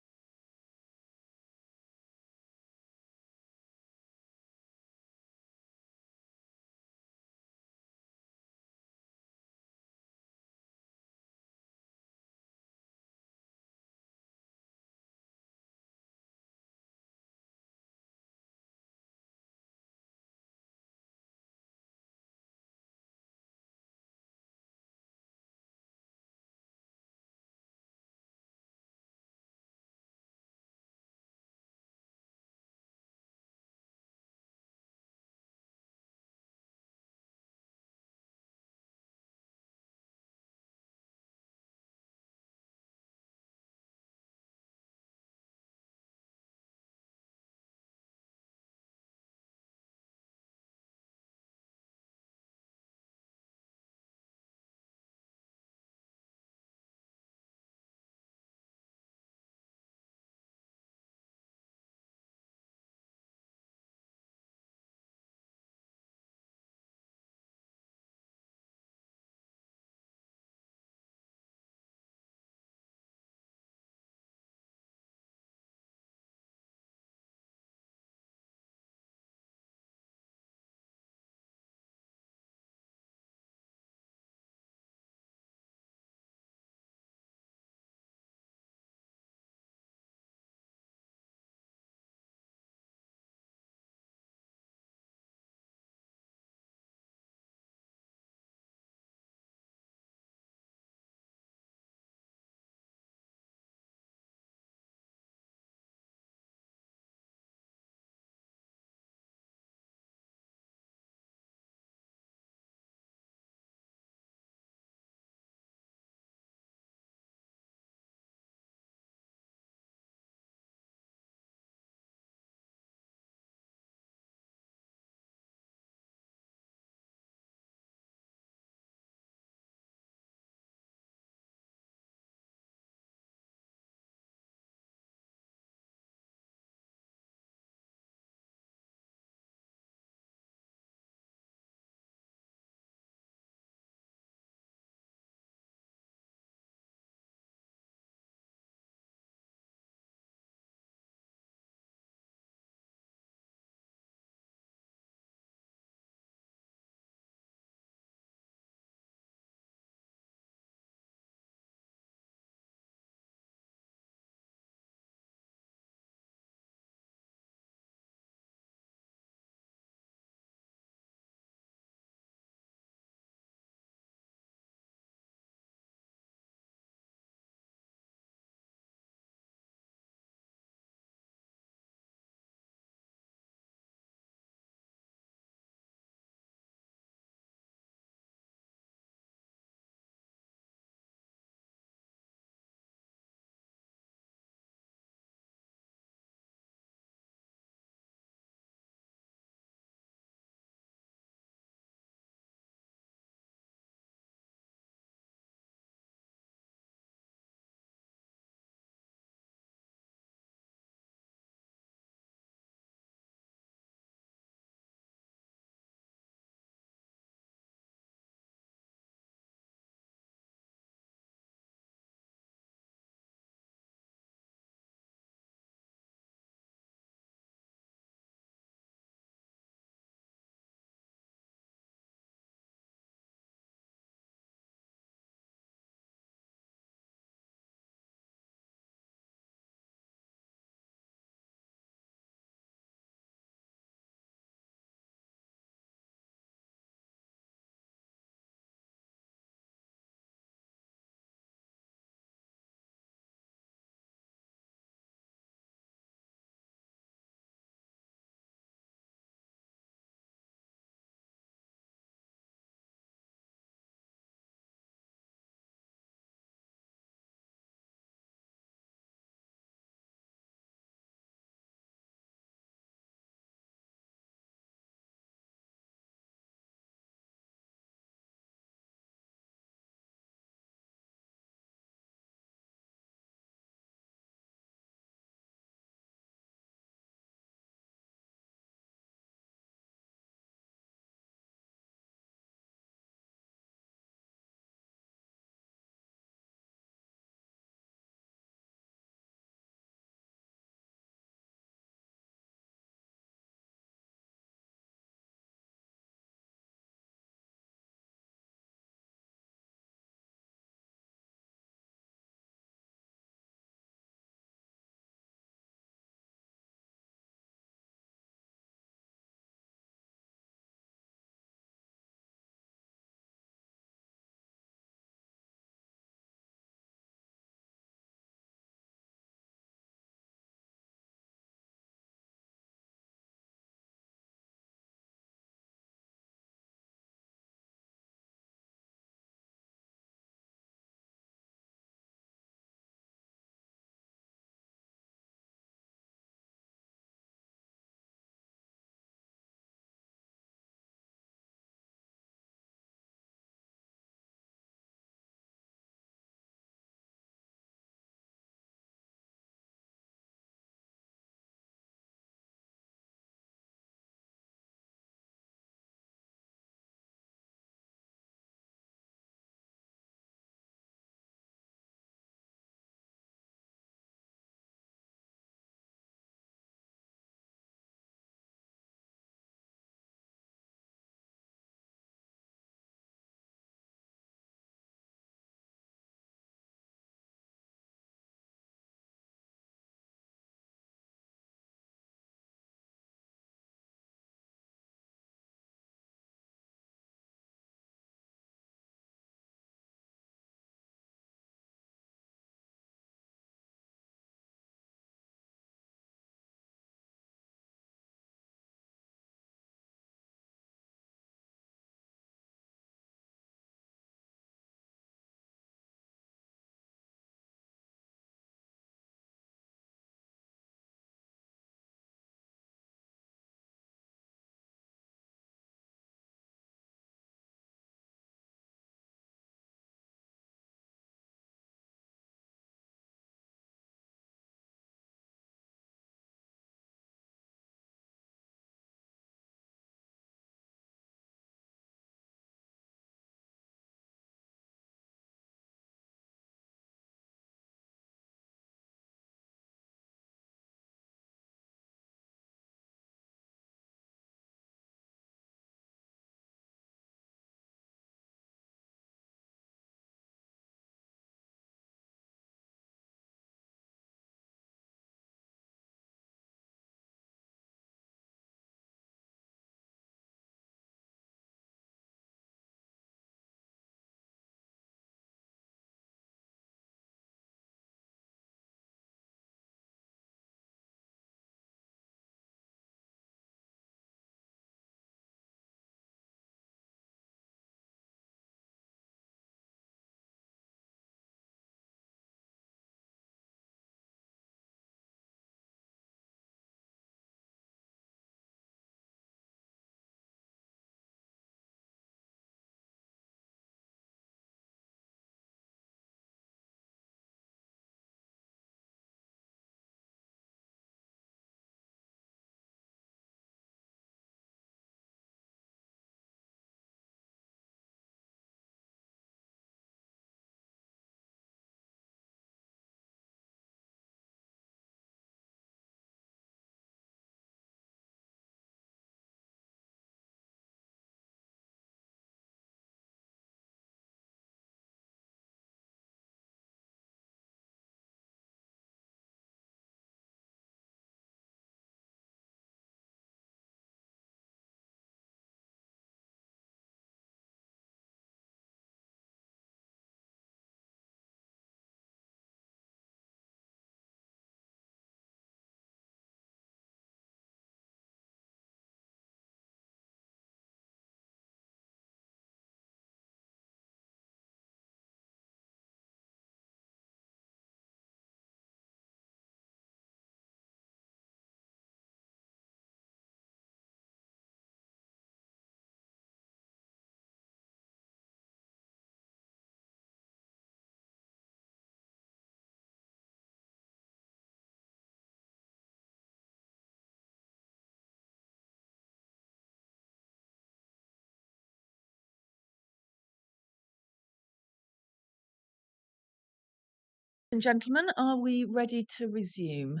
And gentlemen, are we ready to resume?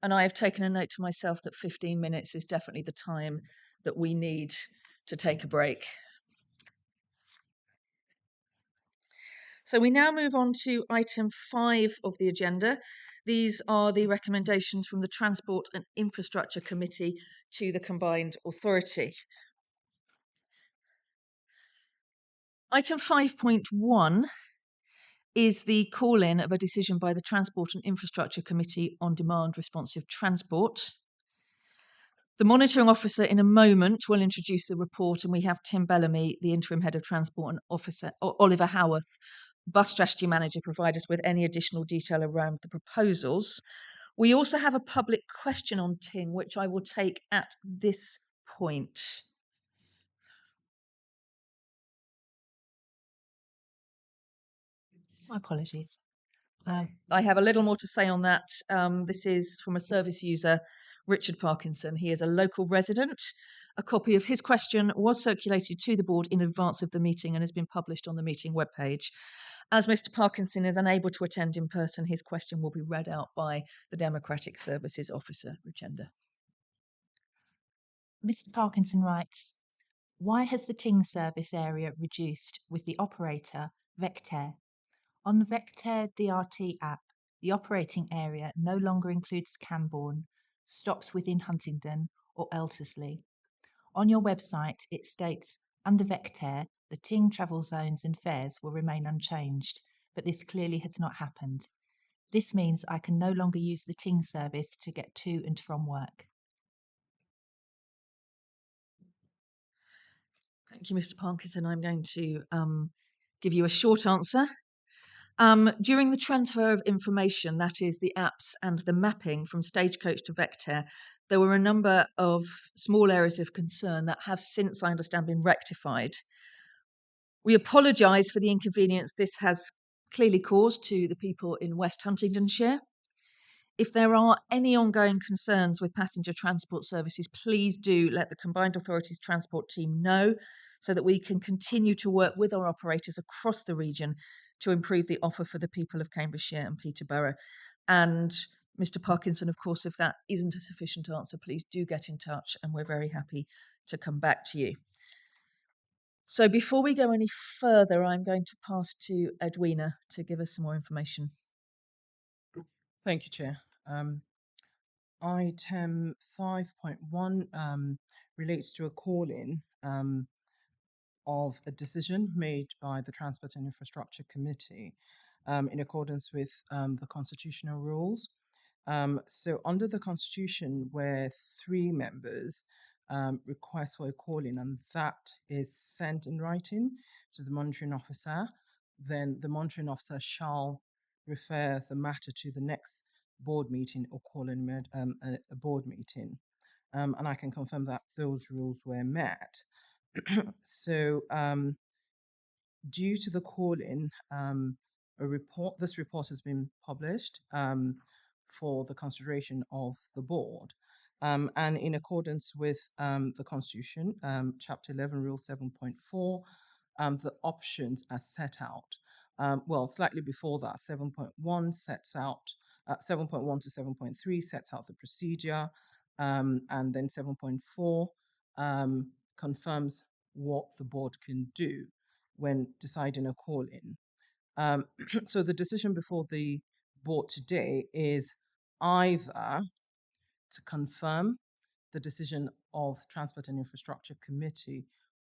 And I have taken a note to myself that 15 minutes is definitely the time that we need to take a break. So we now move on to item 5 of the agenda. These are the recommendations from the Transport and Infrastructure Committee to the Combined Authority. Item 5.1 is the call-in of a decision by the Transport and Infrastructure Committee on demand responsive transport. The monitoring officer in a moment will introduce the report, and we have Tim Bellamy, the interim head of transport, and officer Oliver Howarth, bus strategy manager, provide us with any additional detail around the proposals. We also have a public question on Ting, which I will take at this point. My apologies. I have a little more to say on that. This is from a service user, Richard Parkinson. He is a local resident. A copy of his question was circulated to the board in advance of the meeting and has been published on the meeting webpage. As Mr. Parkinson is unable to attend in person, his question will be read out by the Democratic Services Officer, Richenda. Mr. Parkinson writes, why has the Ting service area reduced with the operator Vectair? On the Vectair DRT app, the operating area no longer includes Camborne, stops within Huntingdon or Eltersley. On your website, it states, under Vectair, the Ting travel zones and fares will remain unchanged, but this clearly has not happened. This means I can no longer use the Ting service to get to and from work. Thank you, Mr. Parkinson. I'm going to give you a short answer. During the transfer of information, that is the apps and the mapping from Stagecoach to Vectair, there were a number of small areas of concern that have since, I understand, been rectified. We apologise for the inconvenience this has clearly caused to the people in West Huntingdonshire. If there are any ongoing concerns with passenger transport services, please do let the Combined Authorities Transport team know so that we can continue to work with our operators across the region to improve the offer for the people of Cambridgeshire and Peterborough. And Mr. Parkinson, of course, if that isn't a sufficient answer, please do get in touch and we're very happy to come back to you. So before we go any further, I'm going to pass to Edwina to give us some more information. Thank you, Chair. Item 5.1 relates to a call-in of a decision made by the Transport and Infrastructure Committee in accordance with the constitutional rules. So under the Constitution, where 3 members request for a call-in and that is sent in writing to the monitoring officer, then the monitoring officer shall refer the matter to the next board meeting or call in a board meeting. And I can confirm that those rules were met. So due to the call-in, this report has been published for the consideration of the board. And in accordance with the Constitution, Chapter 11, Rule 7.4, the options are set out. Well, slightly before that, 7.1 sets out, 7.1 to 7.3 sets out the procedure, and then 7.4 confirms what the board can do when deciding a call-in. So the decision before the board today is either to confirm the decision of Transport and Infrastructure Committee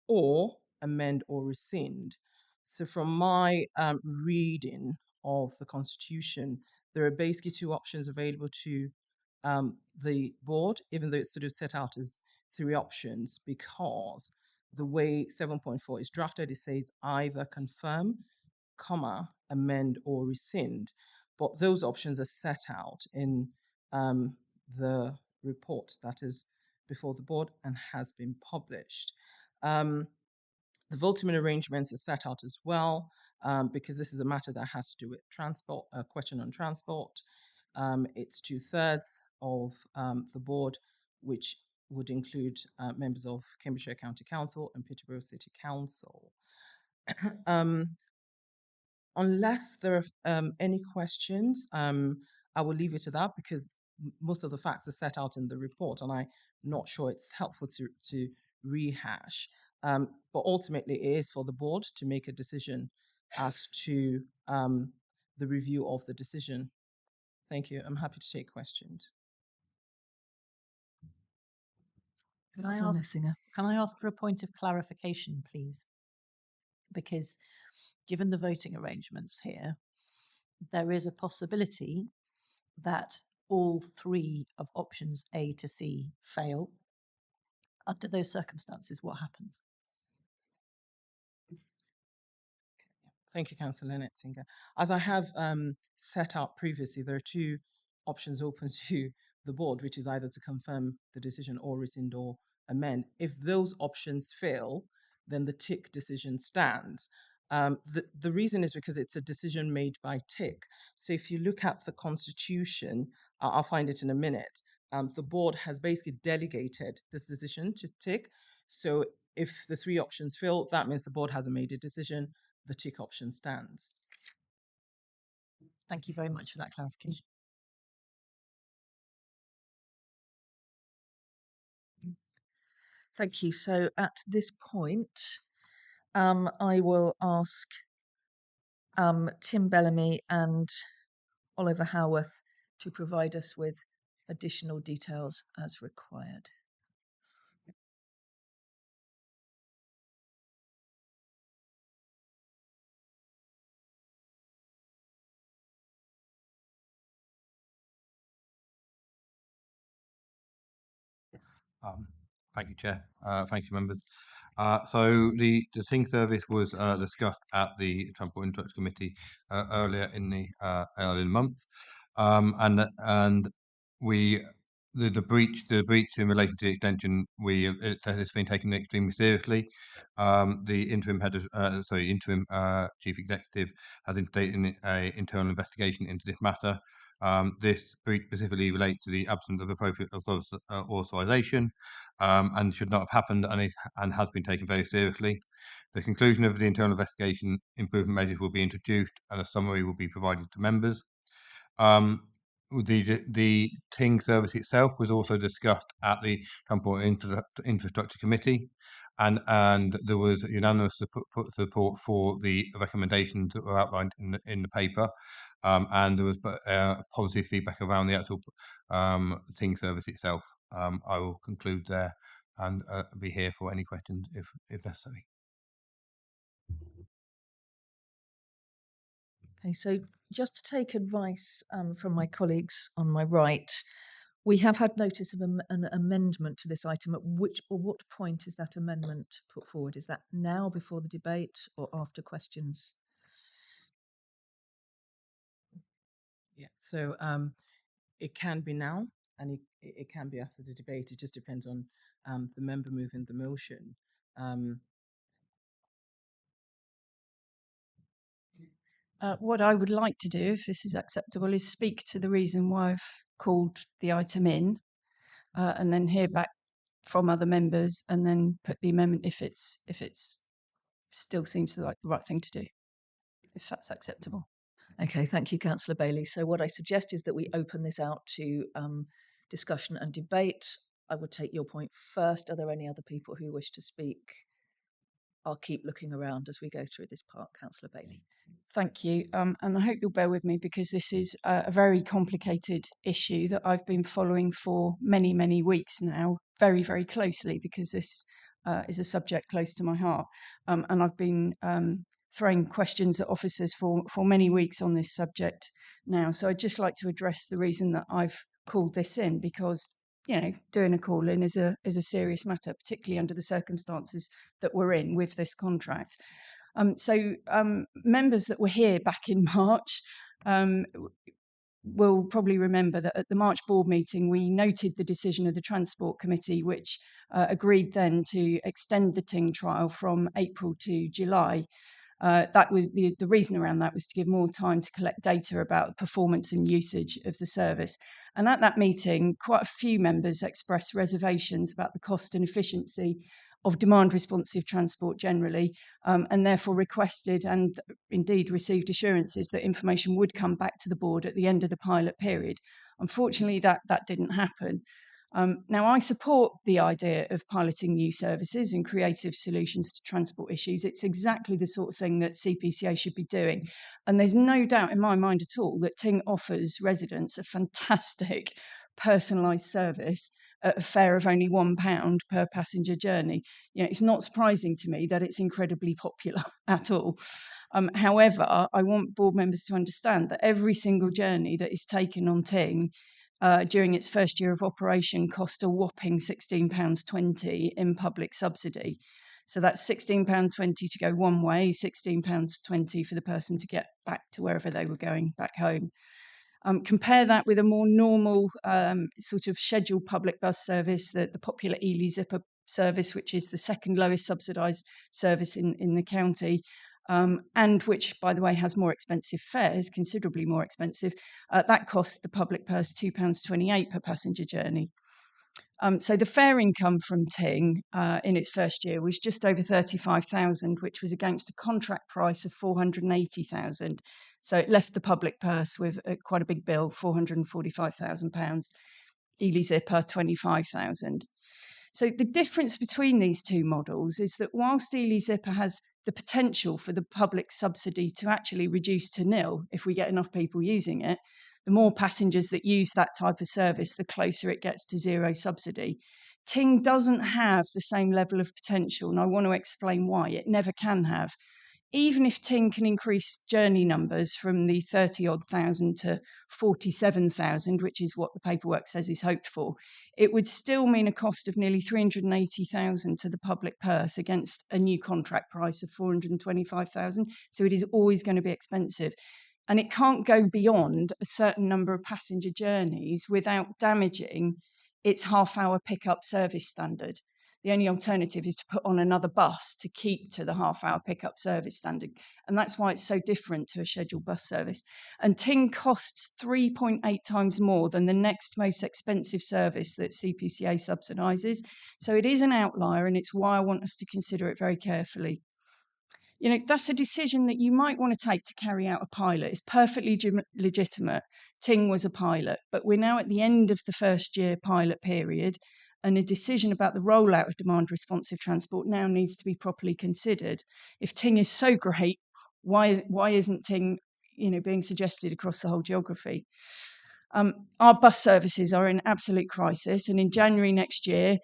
or amend or rescind. So from my reading of the Constitution, there are basically 2 options available to the board, even though it's sort of set out as 3 options, because the way 7.4 is drafted, it says either confirm, comma, amend or rescind. But those options are set out in the report that is before the board and has been published. The voting arrangements are set out as well, because this is a matter that has to do with transport, a question on transport. It's 2/3 of the board, which would include members of Cambridgeshire County Council and Peterborough City Council. Unless there are any questions, I will leave it to that because most of the facts are set out in the report, and I'm not sure it's helpful to rehash. But ultimately, it is for the board to make a decision as to the review of the decision. Thank you. I'm happy to take questions. Can I ask for a point of clarification, please? Because given the voting arrangements here, there is a possibility that all three of options A to C fail. Under those circumstances, what happens? Thank you, Councillor Netzinger. As I have set out previously, there are two options open to the board, which is either to confirm the decision or rescind or amend. If those options fail, then the TIC decision stands. The reason is because it's a decision made by TIC. So if you look at the Constitution, I'll find it in a minute, the board has basically delegated this decision to TIC. So if the three options fail, that means the board hasn't made a decision. The TIC option stands. Thank you very much for that clarification. Thank you. So at this point, I will ask Tim Bellamy and Oliver Howarth to provide us with additional details as required. Thank you, Chair. Thank you, members. So the Ting service was discussed at the Transport and Infrastructure Committee earlier in the month, and we the breach in relation to the extension it's been taken extremely seriously. The interim interim chief executive has instated an internal investigation into this matter. This breach specifically relates to the absence of appropriate authorization and should not have happened and has been taken very seriously. The conclusion of the internal investigation improvement measures will be introduced and a summary will be provided to members. The Ting service itself was also discussed at the Transport and Infrastructure Committee, and there was unanimous support for the recommendations that were outlined in the paper, and there was positive feedback around the actual Ting service itself. I will conclude there and be here for any questions if necessary. Okay, so just to take advice from my colleagues on my right, we have had notice of an amendment to this item. At what point is that amendment put forward? Is that now before the debate or after questions? Yeah, so it can be now and it can be after the debate. It just depends on the member moving the motion. What I would like to do, if this is acceptable, is speak to the reason why I've called the item in, and then hear back from other members, and then put the amendment if it's still seems like the right thing to do, if that's acceptable. Okay, thank you, Councillor Bailey. So what I suggest is that we open this out to discussion and debate. I would take your point first. Are there any other people who wish to speak? I'll keep looking around as we go through this part, Councillor Bailey. Thank you. And I hope you'll bear with me because this is a very complicated issue that I've been following for many, many weeks now, very, very closely, because this is a subject close to my heart. And I've been throwing questions at officers for many weeks on this subject now. So I'd just like to address the reason that I've called this in, because doing a call in is a serious matter, particularly under the circumstances that we're in with this contract. Members that were here back in March will probably remember that at the March board meeting, we noted the decision of the Transport Committee, which agreed then to extend the Ting trial from April to July. That was the reason around that was to give more time to collect data about performance and usage of the service. And at that meeting, quite a few members expressed reservations about the cost and efficiency of demand responsive transport generally, and therefore requested and indeed received assurances that information would come back to the board at the end of the pilot period. Unfortunately, that didn't happen. Now, I support the idea of piloting new services and creative solutions to transport issues. It's exactly the sort of thing that CPCA should be doing. And there's no doubt in my mind at all that Ting offers residents a fantastic personalised service at a fare of only £1 per passenger journey. You know, it's not surprising to me that it's incredibly popular at all. However, I want board members to understand that every single journey that is taken on Ting during its first year of operation cost a whopping £16.20 in public subsidy. So that's £16.20 to go one way, £16.20 for the person to get back to wherever they were going, back home. Compare that with a more normal sort of scheduled public bus service, the popular Ely Zipper service, which is the second lowest subsidised service in the county, and which, by the way, has more expensive fares, considerably more expensive. That costs the public purse £2.28 per passenger journey. So the fare income from Ting in its first year was just over 35,000, which was against a contract price of 480,000. So it left the public purse with quite a big bill, £445,000. Ely Zipper, 25,000. So the difference between these two models is that whilst Ely Zipper has the potential for the public subsidy to actually reduce to nil if we get enough people using it, the more passengers that use that type of service, the closer it gets to zero subsidy. Ting doesn't have the same level of potential, and I want to explain why. It never can have. Even if Ting can increase journey numbers from the 30-odd thousand to 47,000, which is what the paperwork says is hoped for, it would still mean a cost of nearly 380,000 to the public purse against a new contract price of 425,000. So it is always going to be expensive. And it can't go beyond a certain number of passenger journeys without damaging its half-hour pickup service standard. The only alternative is to put on another bus to keep to the half-hour pickup service standard. And that's why it's so different to a scheduled bus service. And Ting costs 3.8 times more than the next most expensive service that CPCA subsidises. So it is an outlier, and it's why I want us to consider it very carefully. You know, that's a decision that you might want to take to carry out a pilot. It's perfectly legitimate. Ting was a pilot, but we're now at the end of the first year pilot period, and a decision about the rollout of demand responsive transport now needs to be properly considered. If Ting is so great, why isn't Ting, you know, being suggested across the whole geography? Our bus services are in absolute crisis, and in January next year,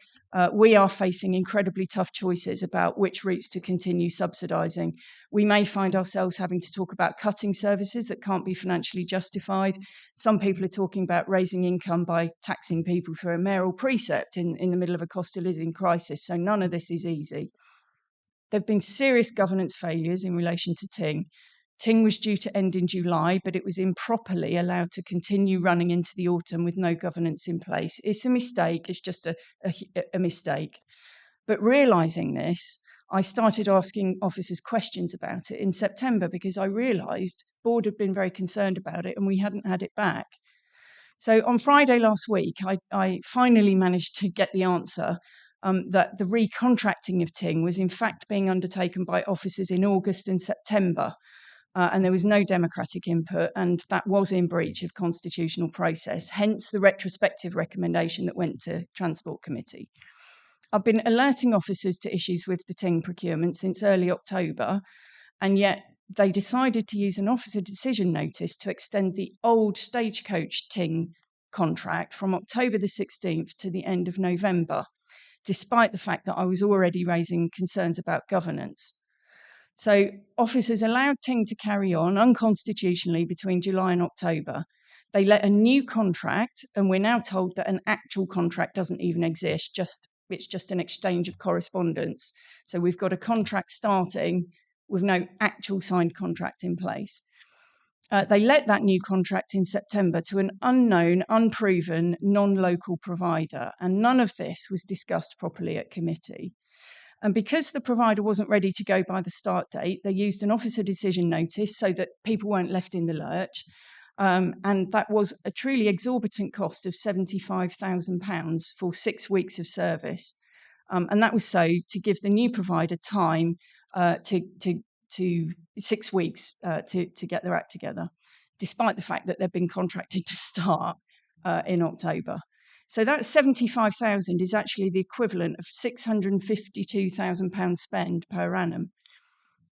we are facing incredibly tough choices about which routes to continue subsidising. We may find ourselves having to talk about cutting services that can't be financially justified. Some people are talking about raising income by taxing people through a mayoral precept in the middle of a cost of living crisis. So none of this is easy. There have been serious governance failures in relation to Ting. Ting was due to end in July, but it was improperly allowed to continue running into the autumn with no governance in place. It's a mistake. It's just a mistake. But realising this, I started asking officers questions about it in September because I realised the board had been very concerned about it and we hadn't had it back. So on Friday last week, I finally managed to get the answer that the recontracting of Ting was in fact being undertaken by officers in August and September. And there was no democratic input, and that was in breach of constitutional process, hence the retrospective recommendation that went to Transport Committee. I've been alerting officers to issues with the Ting procurement since early October, and yet they decided to use an officer decision notice to extend the old Stagecoach Ting contract from October the 16th to the end of November, despite the fact that I was already raising concerns about governance. So officers allowed Ting to carry on unconstitutionally between July and October. They let a new contract, and we're now told that an actual contract doesn't even exist, it's just an exchange of correspondence. So we've got a contract starting with no actual signed contract in place. They let that new contract in September to an unknown, unproven, non-local provider, and none of this was discussed properly at committee. And because the provider wasn't ready to go by the start date, they used an officer decision notice so that people weren't left in the lurch. And that was a truly exorbitant cost of £75,000 for 6 weeks of service. And that was so to give the new provider time to 6 weeks to get their act together, despite the fact that they've been contracted to start in October. So that 75,000 is actually the equivalent of £652,000 spend per annum.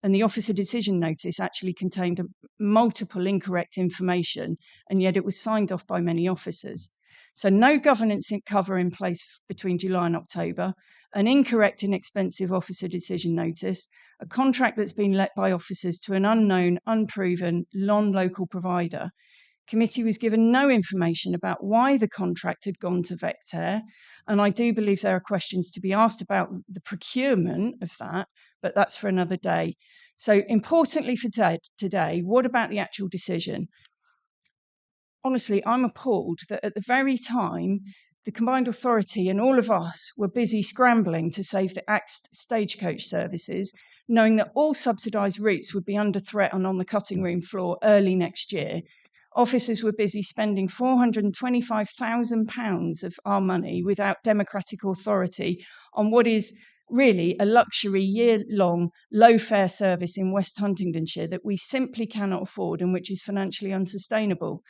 And the officer decision notice actually contained multiple incorrect information, and yet it was signed off by many officers. So no governance cover in place between July and October, an incorrect and expensive officer decision notice, a contract that's been let by officers to an unknown, unproven, non-local provider. Committee was given no information about why the contract had gone to Vectair, and I do believe there are questions to be asked about the procurement of that, but that's for another day. So importantly for today, what about the actual decision? Honestly, I'm appalled that at the very time the combined authority and all of us were busy scrambling to save the AXT stagecoach services, knowing that all subsidised routes would be under threat and on the cutting room floor early next year. Officers were busy spending £425,000 of our money without democratic authority on what is really a luxury year-long low-fare service in West Huntingdonshire that we simply cannot afford and which is financially unsustainable.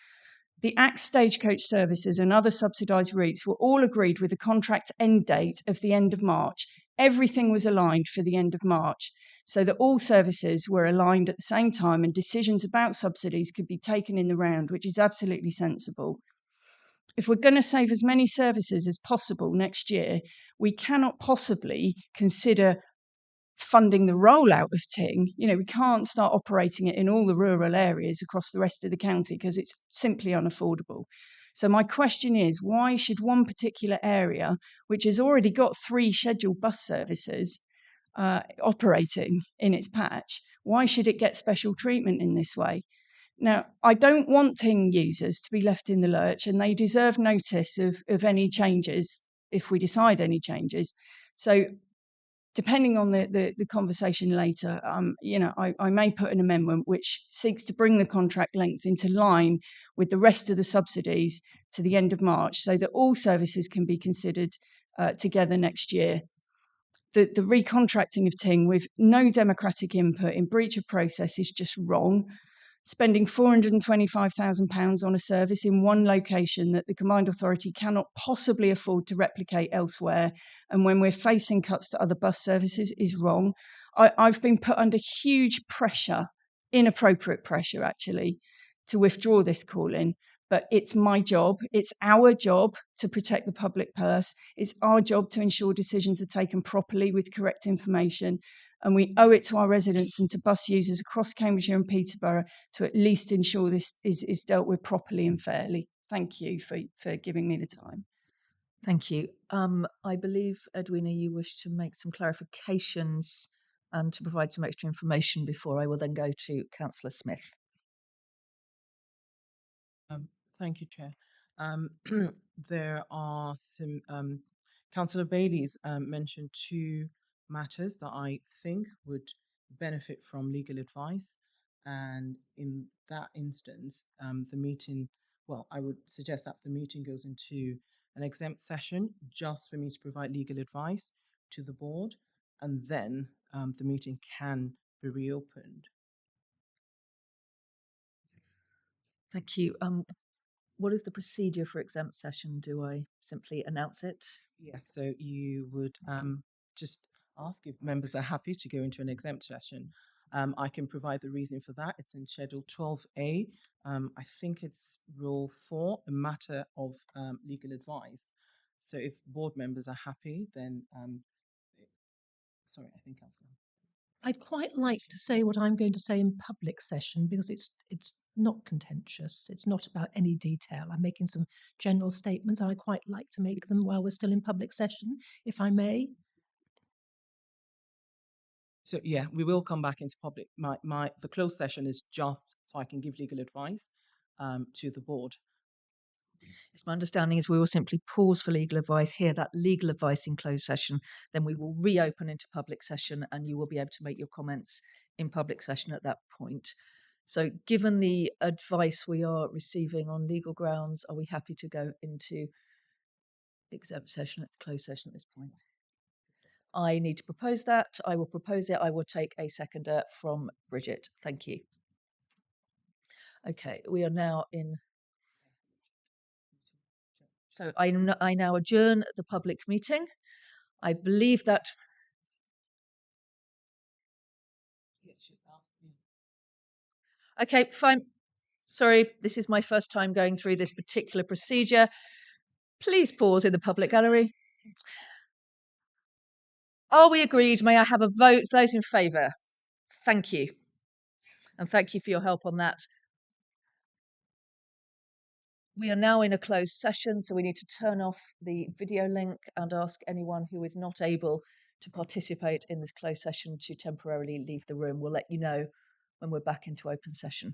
The AXT stagecoach services and other subsidised routes were all agreed with the contract end date of the end of March. Everything was aligned for the end of March, so that all services were aligned at the same time and decisions about subsidies could be taken in the round, which is absolutely sensible. If we're going to save as many services as possible next year, we cannot possibly consider funding the rollout of Ting. We can't start operating it in all the rural areas across the rest of the county because it's simply unaffordable. So my question is, why should one particular area, which has already got 3 scheduled bus services operating in its patch, why should it get special treatment in this way? Now, I don't want Ting users to be left in the lurch, and they deserve notice of any changes if we decide any changes. So depending on the conversation later, I may put an amendment which seeks to bring the contract length into line with the rest of the subsidies to the end of March so that all services can be considered together next year. The recontracting of Ting with no democratic input in breach of process is just wrong. Spending £425,000 on a service in one location that the combined authority cannot possibly afford to replicate elsewhere, and when we're facing cuts to other bus services, is wrong. I've been put under huge pressure, inappropriate pressure actually, to withdraw this call-in, but it's my job, it's our job to protect the public purse, it's our job to ensure decisions are taken properly with correct information, and we owe it to our residents and to bus users across Cambridgeshire and Peterborough to at least ensure this is dealt with properly and fairly. Thank you for giving me the time. Thank you. I believe, Edwina, you wish to make some clarifications and to provide some extra information before I will then go to Councillor Smith. Thank you, Chair. There are some, Councillor Bailey's mentioned 2 matters that I think would benefit from legal advice. And in that instance, I would suggest that the meeting goes into an exempt session just for me to provide legal advice to the board, and then the meeting can be reopened. Thank you. What is the procedure for exempt session? Do I simply announce it? Yes, so you would just ask if members are happy to go into an exempt session. I can provide the reason for that. It's in Schedule 12A. I think it's Rule 4, a matter of legal advice. So if board members are happy, then, sorry, I think Councillor. I'd quite like to say what I'm going to say in public session because it's not contentious. It's not about any detail. I'm making some general statements. I'd quite like to make them while we're still in public session, if I may. So yeah, we will come back into public. The closed session is just so I can give legal advice to the board. Yes, my understanding is we will simply pause for legal advice, hear that legal advice in closed session, then we will reopen into public session and you will be able to make your comments in public session at that point. So given the advice we are receiving on legal grounds, are we happy to go into exempt session, closed session at this point? I need to propose that. I will propose it. I will take a seconder from Bridget. Thank you. Okay, we are now in. So I now adjourn the public meeting. I believe that. Okay, fine. Sorry, this is my first time going through this particular procedure. Please pause in the public gallery. Are we agreed? May I have a vote? Those in favour? Thank you. And thank you for your help on that. We are now in a closed session, so we need to turn off the video link and ask anyone who is not able to participate in this closed session to temporarily leave the room. We'll let you know when we're back into open session.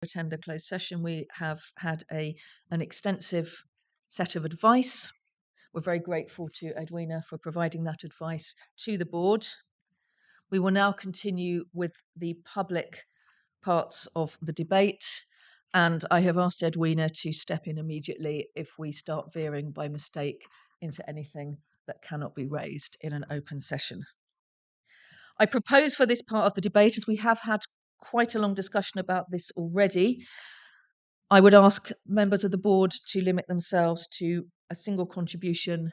attend a closed session. We have had an extensive set of advice. We're very grateful to Edwina for providing that advice to the board. We will now continue with the public parts of the debate, and I have asked Edwina to step in immediately if we start veering by mistake into anything that cannot be raised in an open session. I propose for this part of the debate, as we have had quite a long discussion about this already, I would ask members of the board to limit themselves to a single contribution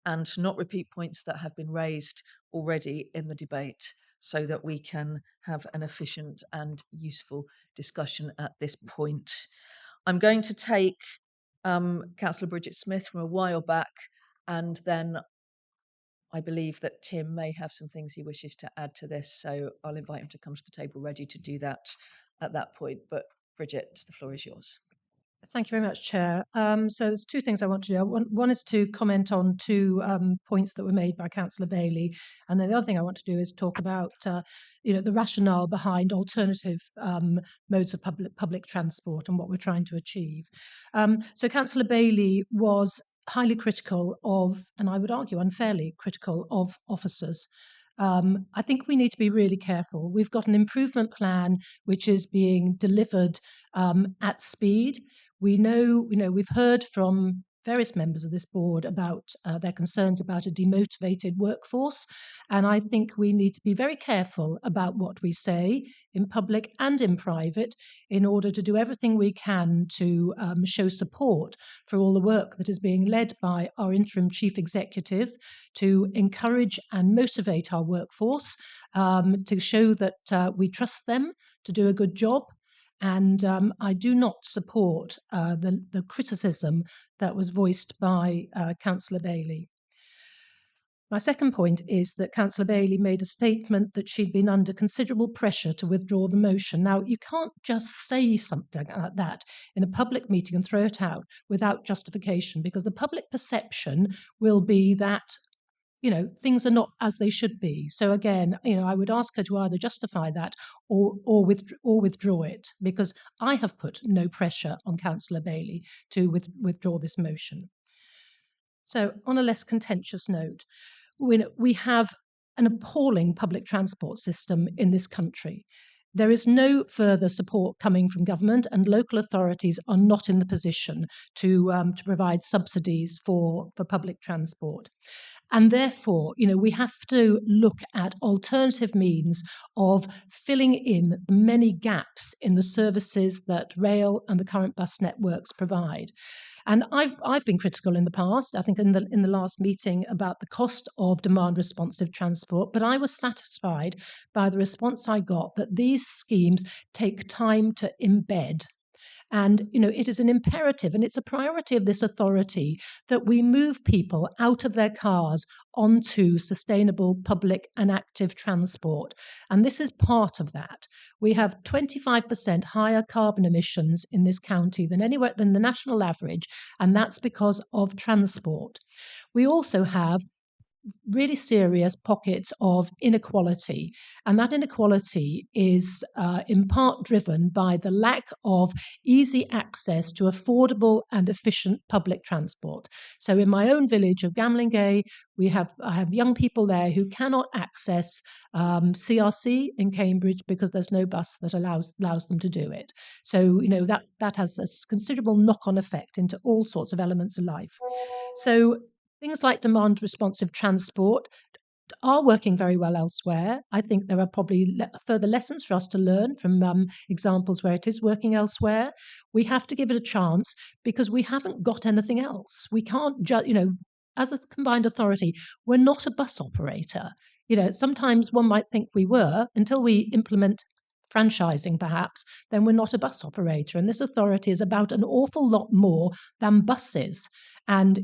and to not repeat points that have been raised already in the debate, so that we can have an efficient and useful discussion at this point. I'm going to take Councillor Bridget Smith from a while back, and then I believe that Tim may have some things he wishes to add to this, so I'll invite him to come to the table ready to do that at that point. But Bridget, the floor is yours. Thank you very much, Chair. So there's two things I want to do. One is to comment on two points that were made by Councillor Bailey, and then the other thing I want to do is talk about the rationale behind alternative modes of public transport and what we're trying to achieve. So Councillor Bailey was highly critical of, and I would argue unfairly critical of, officers. I think we need to be really careful. We've got an improvement plan which is being delivered at speed. We know, we've heard from various members of this board about their concerns about a demotivated workforce. And I think we need to be very careful about what we say in public and in private in order to do everything we can to show support for all the work that is being led by our interim chief executive to encourage and motivate our workforce, to show that we trust them to do a good job. And I do not support the criticism that was voiced by Councillor Bailey. My second point is that Councillor Bailey made a statement that she'd been under considerable pressure to withdraw the motion. Now, you can't just say something like that in a public meeting and throw it out without justification, because the public perception will be that things are not as they should be. So again, I would ask her to either justify that or withdraw it, because I have put no pressure on Councillor Bailey to withdraw this motion. So on a less contentious note, we have an appalling public transport system in this country. There is no further support coming from government, and local authorities are not in the position to provide subsidies for public transport. And therefore, we have to look at alternative means of filling in the many gaps in the services that rail and the current bus networks provide. And I've been critical in the past, I think in the last meeting, about the cost of demand responsive transport, but I was satisfied by the response I got that these schemes take time to embed. And, it is an imperative and it's a priority of this authority that we move people out of their cars onto sustainable public and active transport. And this is part of that. We have 25% higher carbon emissions in this county than the national average, and that's because of transport. We also have really serious pockets of inequality. And that inequality is in part driven by the lack of easy access to affordable and efficient public transport. So in my own village of Gamlingay, I have young people there who cannot access CRC in Cambridge because there's no bus that allows them to do it. So, that has a considerable knock-on effect into all sorts of elements of life. So things like demand responsive transport are working very well elsewhere. I think there are probably further lessons for us to learn from examples where it is working elsewhere. We have to give it a chance because we haven't got anything else. We can't just, as a combined authority, we're not a bus operator. Sometimes one might think we were until we implement franchising, perhaps, then we're not a bus operator. And this authority is about an awful lot more than buses. And,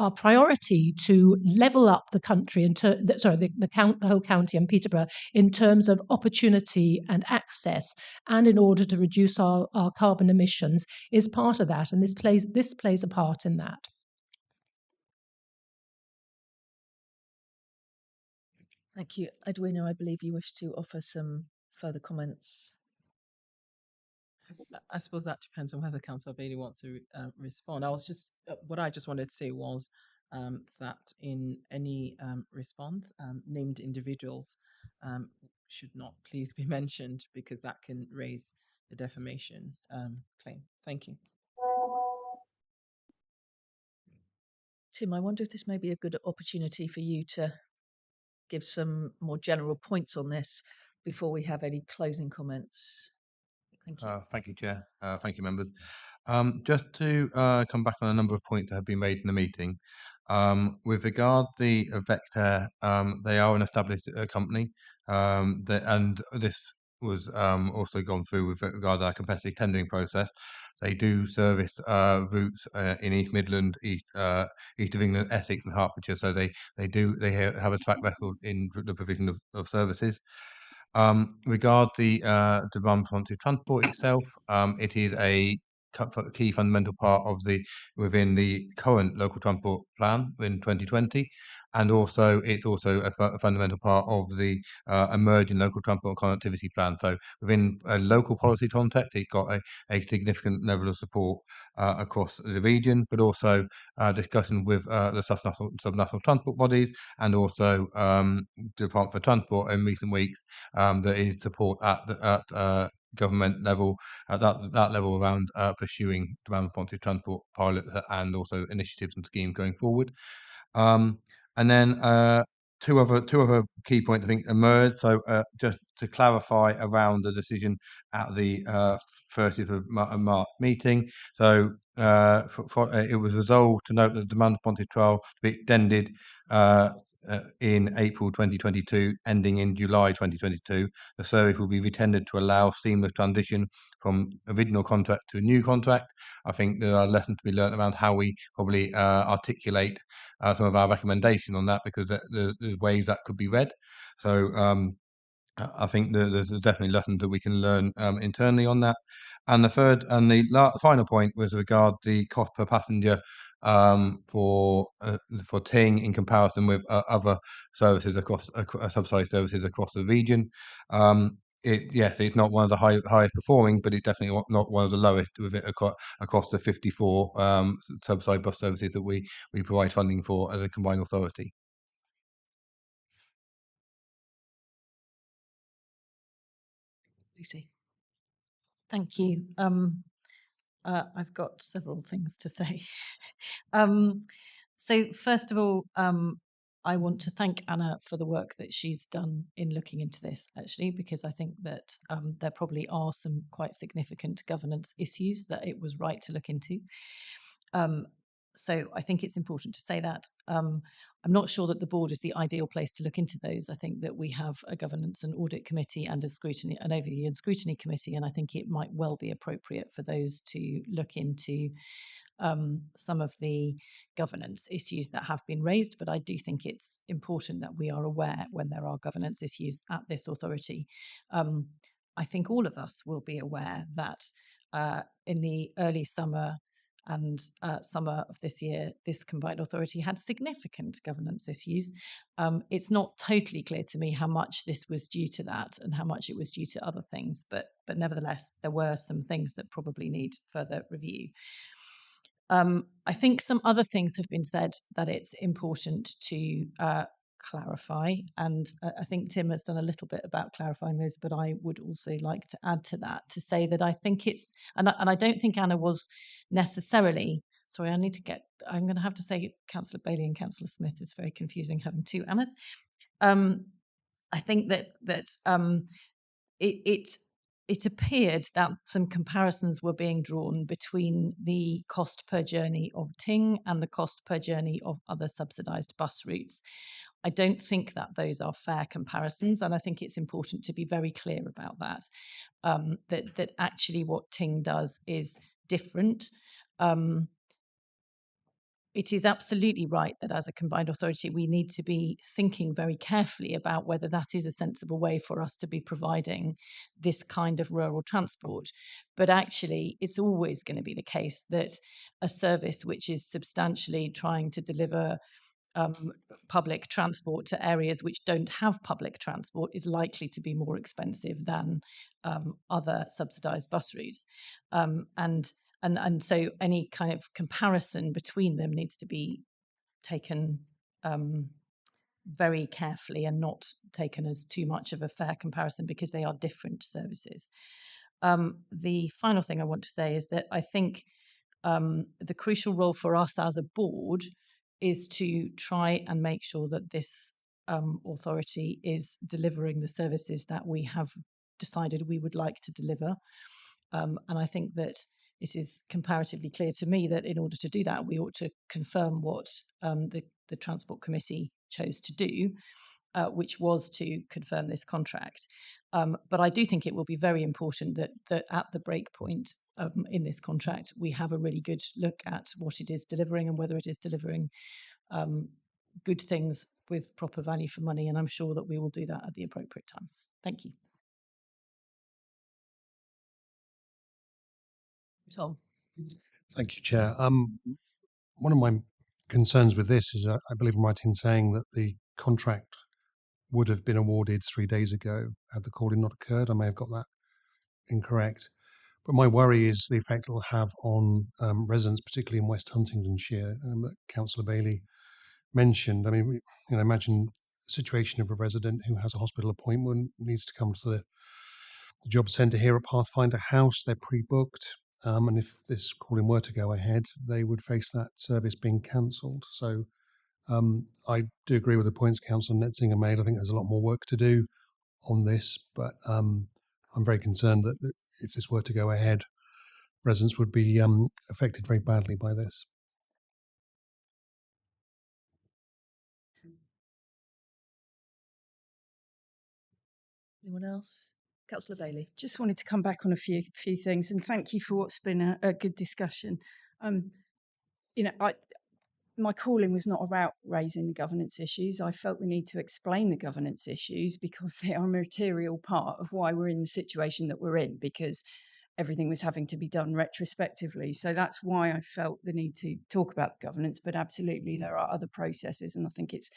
our priority to level up the country, the whole county and Peterborough, in terms of opportunity and access, and in order to reduce our carbon emissions, is part of that, and this plays a part in that. Thank you. Edwina, I believe you wish to offer some further comments. I suppose that depends on whether Councillor Bailey wants to respond. I was just what I just wanted to say was that in any response, named individuals should not please be mentioned because that can raise the defamation claim. Thank you. Tim, I wonder if this may be a good opportunity for you to give some more general points on this before we have any closing comments. Thank you. Thank you, Chair. Thank you, members. Just to come back on a number of points that have been made in the meeting. With regard the Vector, they are an established company, and this was also gone through with regard to our competitive tendering process. They do service routes in East Midland, East of England, Essex, and Hertfordshire. So they have a track record in the provision of services. Regard the demand responsive transport itself, it is a key fundamental part of within the current local transport plan in 2020, and also it's also a fundamental part of the emerging local transport connectivity plan. So within a local policy context, it's got a significant level of support across the region, but also discussion with the subnational transport bodies and also the Department for Transport in recent weeks. There is support at government level, at that level around pursuing demand responsive transport pilots and also initiatives and schemes going forward. And then two other key points I think emerged. So just to clarify around the decision at the 30th of March meeting. So it was resolved to note that the demand responsive trial to be extended in April 2022, ending in July 2022. The service will be retendered to allow seamless transition from original contract to a new contract. I think there are lessons to be learned around how we probably articulate some of our recommendation on that, because there's ways that could be read. So I think there's definitely lessons that we can learn internally on that. And the third and the final point was regard the cost per passenger for Ting in comparison with other services across subsidised services across the region. Yes, it's not one of the highest performing, but it's definitely not one of the lowest with it across the 54 subsidised bus services that we provide funding for as a combined authority. Lucy. Thank you. I've got several things to say. So first of all, I want to thank Anna for the work that she's done in looking into this, actually, because I think that there probably are some quite significant governance issues that it was right to look into. So I think it's important to say that. I'm not sure that the board is the ideal place to look into those. I think that we have a governance and audit committee and an overview and scrutiny committee, and I think it might well be appropriate for those to look into some of the governance issues that have been raised. But I do think it's important that we are aware when there are governance issues at this authority. I think all of us will be aware that in the early summer and summer of this year, this combined authority had significant governance issues. It's not totally clear to me how much this was due to that and how much it was due to other things, but nevertheless, there were some things that probably need further review. I think some other things have been said that it's important to clarify, and I think Tim has done a little bit about clarifying those, but I would also like to add to that to say that I think it's, and I don't think Anna was necessarily, sorry, I'm going to have to say Councillor Bailey and Councillor Smith. It's very confusing having two Annas. I think that it appeared that some comparisons were being drawn between the cost per journey of Ting and the cost per journey of other subsidised bus routes. I don't think that those are fair comparisons, and I think it's important to be very clear about that, that actually what Ting does is different. It is absolutely right that as a combined authority, we need to be thinking very carefully about whether that is a sensible way for us to be providing this kind of rural transport. But actually, it's always going to be the case that a service which is substantially trying to deliver public transport to areas which don't have public transport is likely to be more expensive than other subsidised bus routes, and so any kind of comparison between them needs to be taken very carefully and not taken as too much of a fair comparison because they are different services. The final thing I want to say is that I think the crucial role for us as a board is to try and make sure that this authority is delivering the services that we have decided we would like to deliver. And I think that it is comparatively clear to me that in order to do that, we ought to confirm what the Transport Committee chose to do, which was to confirm this contract. But I do think it will be very important that at the break point in this contract, we have a really good look at what it is delivering and whether it is delivering good things with proper value for money. And I'm sure that we will do that at the appropriate time. Thank you. Tom. Thank you, Chair. One of my concerns with this is I believe I'm right in saying that the contract would have been awarded 3 days ago had the call-in not occurred. I may have got that incorrect. But my worry is the effect it will have on residents, particularly in West Huntingdonshire, that Councillor Bailey mentioned. I mean, imagine a situation of a resident who has a hospital appointment, needs to come to the job centre here at Pathfinder House. They're pre-booked. And if this call-in were to go ahead, they would face that service being cancelled. So I do agree with the points Councillor Netzinger made. I think there's a lot more work to do on this, but I'm very concerned that if this were to go ahead, residents would be affected very badly by this. Anyone else? Councillor Bailey. Just wanted to come back on a few things, and thank you for what's been a good discussion. My calling was not about raising the governance issues. I felt the need to explain the governance issues because they are a material part of why we're in the situation that we're in, because everything was having to be done retrospectively. So that's why I felt the need to talk about governance. But absolutely, there are other processes, and I think it's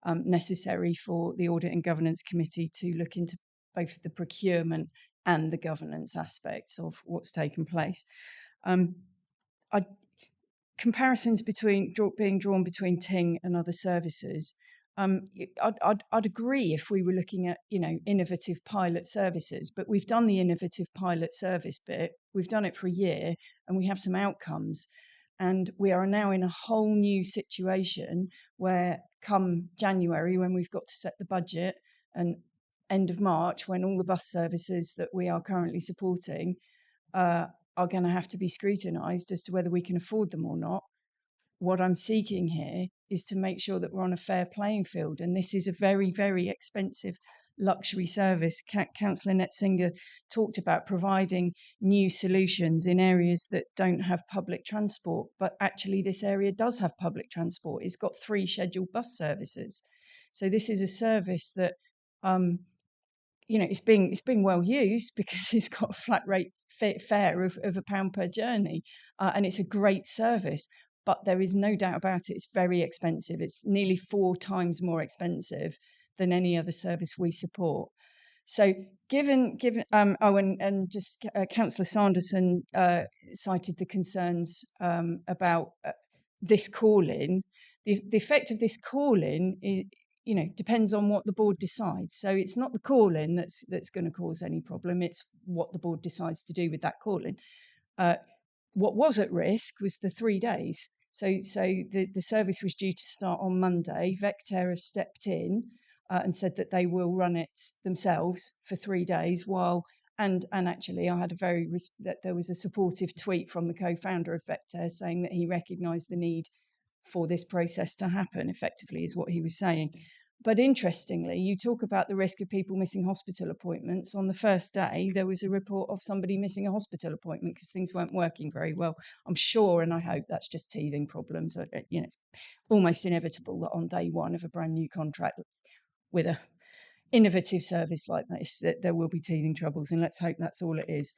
necessary for the Audit and Governance Committee to look into both the procurement and the governance aspects of what's taken place. Comparisons being drawn between Ting and other services. I'd agree if we were looking at innovative pilot services, but we've done the innovative pilot service bit. We've done it for a year, and we have some outcomes. And we are now in a whole new situation where, come January, when we've got to set the budget, and end of March, when all the bus services that we are currently supporting are going to have to be scrutinised as to whether we can afford them or not. What I'm seeking here is to make sure that we're on a fair playing field. And this is a very, very expensive luxury service. Councillor Netzinger talked about providing new solutions in areas that don't have public transport, but actually this area does have public transport. It's got 3 scheduled bus services. So this is a service that it's being well used because it's got a flat rate fare of £1 per journey, and it's a great service. But there is no doubt about it, it's very expensive. It's nearly 4 times more expensive than any other service we support. So given Councillor Sanderson cited the concerns about this call-in. The effect of this call-in is, depends on what the board decides. So it's not the call-in that's going to cause any problem. It's what the board decides to do with that call-in. What was at risk was the 3 days. So the service was due to start on Monday. Vectair have stepped in and said that they will run it themselves for 3 days and actually I had that there was a supportive tweet from the co-founder of Vectair saying that he recognised the need for this process to happen, effectively, is what he was saying. But interestingly, you talk about the risk of people missing hospital appointments. On the first day, there was a report of somebody missing a hospital appointment because things weren't working very well. I'm sure, and I hope that's just teething problems. It's almost inevitable that on day one of a brand new contract with a innovative service like this, that there will be teething troubles, and let's hope that's all it is.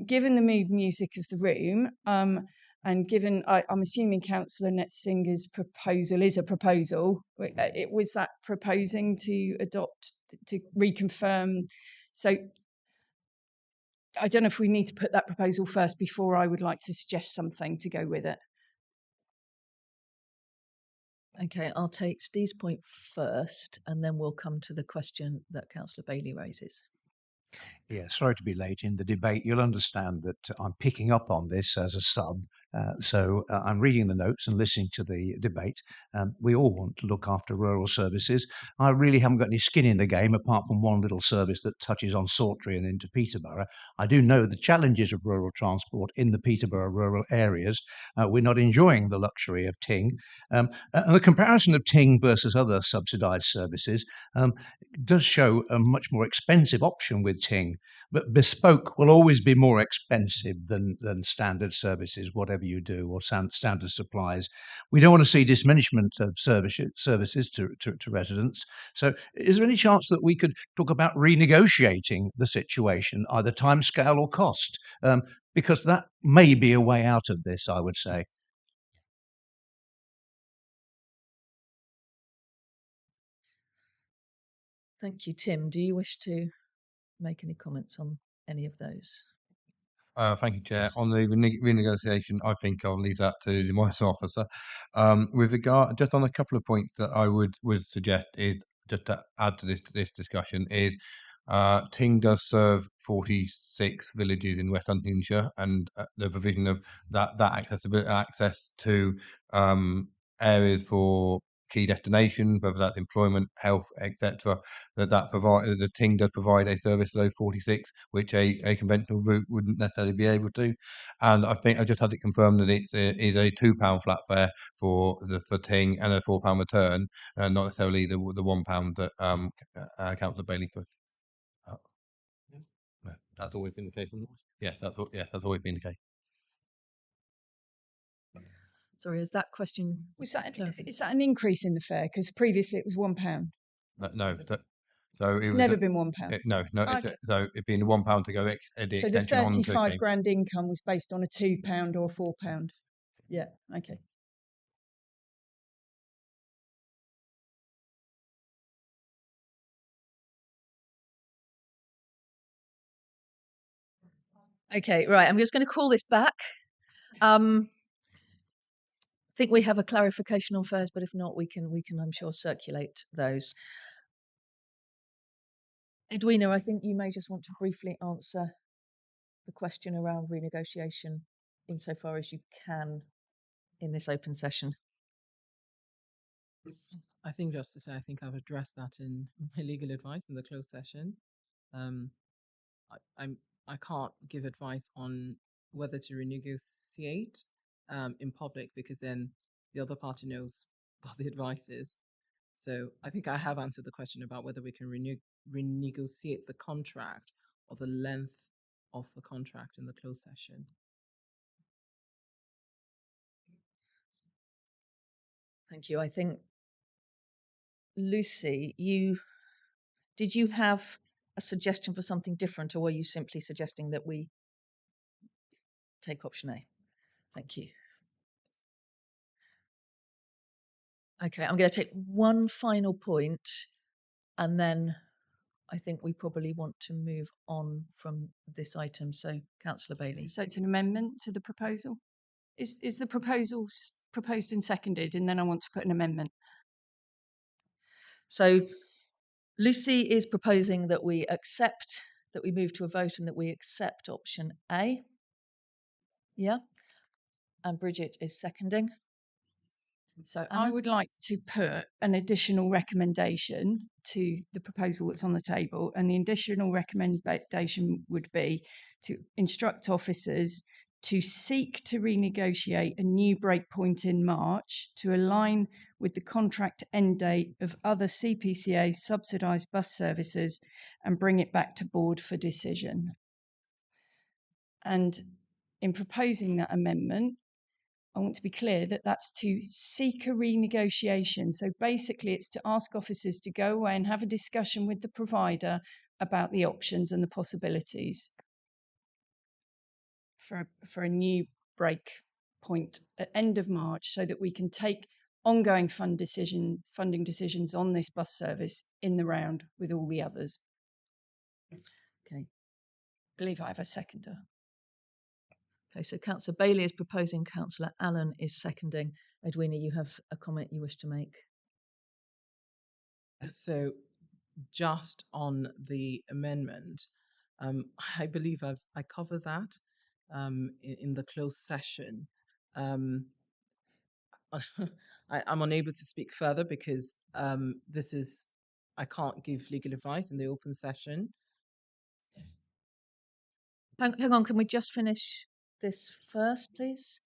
Given the mood music of the room, And given, I'm assuming Councillor Netsinger's proposal is a proposal, it was that proposing to adopt, to reconfirm. So I don't know if we need to put that proposal first before I would like to suggest something to go with it. Okay, I'll take Steve's point first, and then we'll come to the question that Councillor Bailey raises. Yeah, sorry to be late in the debate. You'll understand that I'm picking up on this as a sub. So I'm reading the notes and listening to the debate. We all want to look after rural services. I really haven't got any skin in the game apart from one little service that touches on Sawtry and into Peterborough. I do know the challenges of rural transport in the Peterborough rural areas. We're not enjoying the luxury of Ting. And the comparison of Ting versus other subsidised services does show a much more expensive option with Ting. But bespoke will always be more expensive than standard services, whatever you do, or standard supplies. We don't want to see diminishment of services to residents. So is there any chance that we could talk about renegotiating the situation, either timescale or cost? Because that may be a way out of this, I would say. Thank you. Tim, do you wish to make any comments on any of those? Thank you, Chair. On the renegotiation, I think I'll leave that to the Morris officer. With regard, just on a couple of points that I would suggest is just to add to this discussion is Ting does serve 46 villages in West Huntingdonshire, and the provision of that access to areas for key destinations, whether that's employment, health, etc. The Ting does provide a service to those 46, which a conventional route wouldn't necessarily be able to. And I think I just had it confirmed that it is a £2 flat fare for Ting and a £4 return, not necessarily the £1 that Councillor Bailey put. No, that's always been the case. Yes, that's always been the case. Sorry, is that question? Is that an increase in the fare? Because previously it was £1. No, so it's never been £1. No. Okay. So it'd been £1 to go the so the extension on to 35 grand income was based on a £2 or £4. Yeah. Okay. Okay, right. I'm just going to call this back. I think we have a clarification on fares, but if not, we can, I'm sure, circulate those. Edwina, I think you may just want to briefly answer the question around renegotiation insofar as you can in this open session. I think just to say, I think I've addressed that in my legal advice in the closed session. I can't give advice on whether to renegotiate in public, because then the other party knows what the advice is. So I think I have answered the question about whether we can renegotiate the contract or the length of the contract in the closed session. Thank you. I think, Lucy, did you have a suggestion for something different, or were you simply suggesting that we take option A? Thank you. Okay, I'm going to take one final point, and then I think we probably want to move on from this item. So, Councillor Bailey. So it's an amendment to the proposal? Is the proposal proposed and seconded, and then I want to put an amendment? So Lucy is proposing that we move to a vote and that we accept option A. Yeah. And Bridget is seconding. So I would like to put an additional recommendation to the proposal that's on the table, and the additional recommendation would be to instruct officers to seek to renegotiate a new breakpoint in March to align with the contract end date of other CPCA subsidised bus services and bring it back to board for decision. And in proposing that amendment, I want to be clear that that's to seek a renegotiation. So basically it's to ask officers to go away and have a discussion with the provider about the options and the possibilities for a new break point at end of March so that we can take ongoing funding decisions on this bus service in the round with all the others. Okay. I believe I have a seconder. Okay, so Councillor Bailey is proposing, Councillor Allen is seconding. Edwina, you have a comment you wish to make? So, just on the amendment, I believe I covered that in the closed session. I'm unable to speak further because I can't give legal advice in the open session. Hang on, can we just finish this first, please?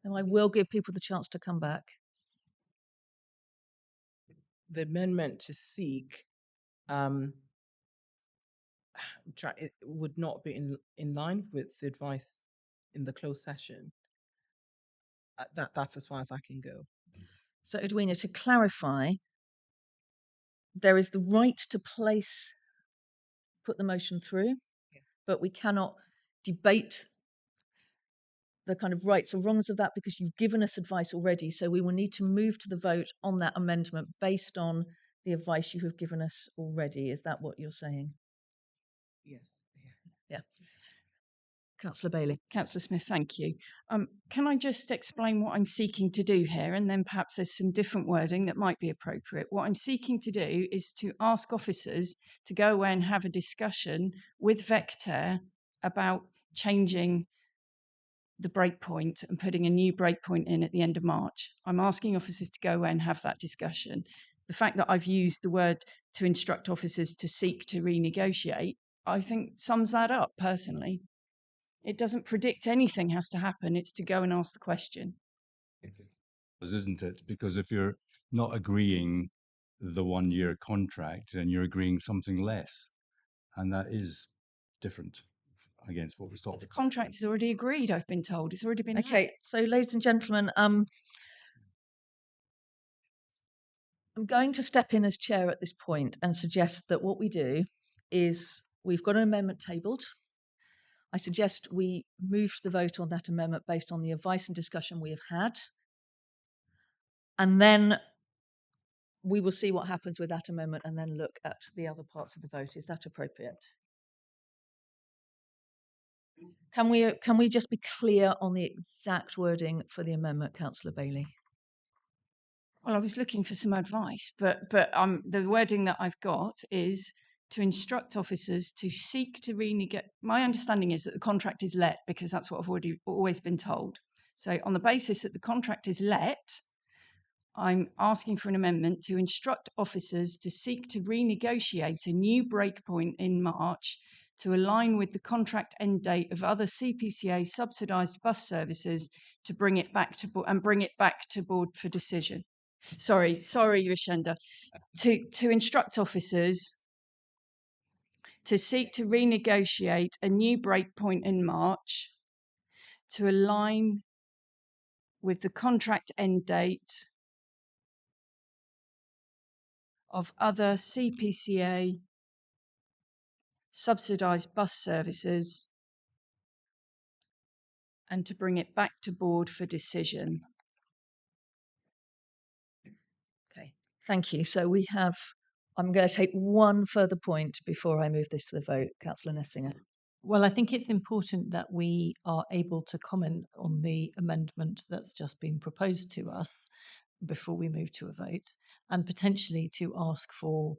And I will give people the chance to come back. The amendment to seek it would not be in line with the advice in the closed session. That's as far as I can go. So, Edwina, to clarify, there is the right to put the motion through, but we cannot debate the kind of rights or wrongs of that because you've given us advice already. So we will need to move to the vote on that amendment based on the advice you have given us already. Is that what you're saying? Yes. Yeah. Councillor Bailey. Councillor Smith, thank you. Can I just explain what I'm seeking to do here, and then perhaps there's some different wording that might be appropriate. What I'm seeking to do is to ask officers to go away and have a discussion with Vector about changing the breakpoint and putting a new breakpoint in at the end of March. I'm asking officers to go away and have that discussion. The fact that I've used the word to instruct officers to seek to renegotiate, I think sums that up personally. It doesn't predict anything has to happen. It's to go and ask the question. Isn't it? Because if you're not agreeing the 1 year contract, then you're agreeing something less. And that is different against what was talked The about. contract is already agreed, I've been told. It's already been. Okay, so ladies and gentlemen, I'm going to step in as chair at this point and suggest that what we do is we've got an amendment tabled. I suggest we move to the vote on that amendment based on the advice and discussion we have had. And then we will see what happens with that amendment and then look at the other parts of the vote. Is that appropriate? Can we just be clear on the exact wording for the amendment, Councillor Bailey? Well, I was looking for some advice, but the wording that I've got is to instruct officers to seek to renegotiate. My understanding is that the contract is let because that's what I've always been told. So on the basis that the contract is let, I'm asking for an amendment to instruct officers to seek to renegotiate a new breakpoint in March to align with the contract end date of other CPCA subsidised bus services to bring it back to board for decision. Sorry, Rishenda. To instruct officers to seek to renegotiate a new breakpoint in March to align with the contract end date of other CPCA subsidised bus services and to bring it back to board for decision. Okay, thank you. So I'm going to take one further point before I move this to the vote. Councillor Nessinger. Well, I think it's important that we are able to comment on the amendment that's just been proposed to us before we move to a vote, and potentially to ask for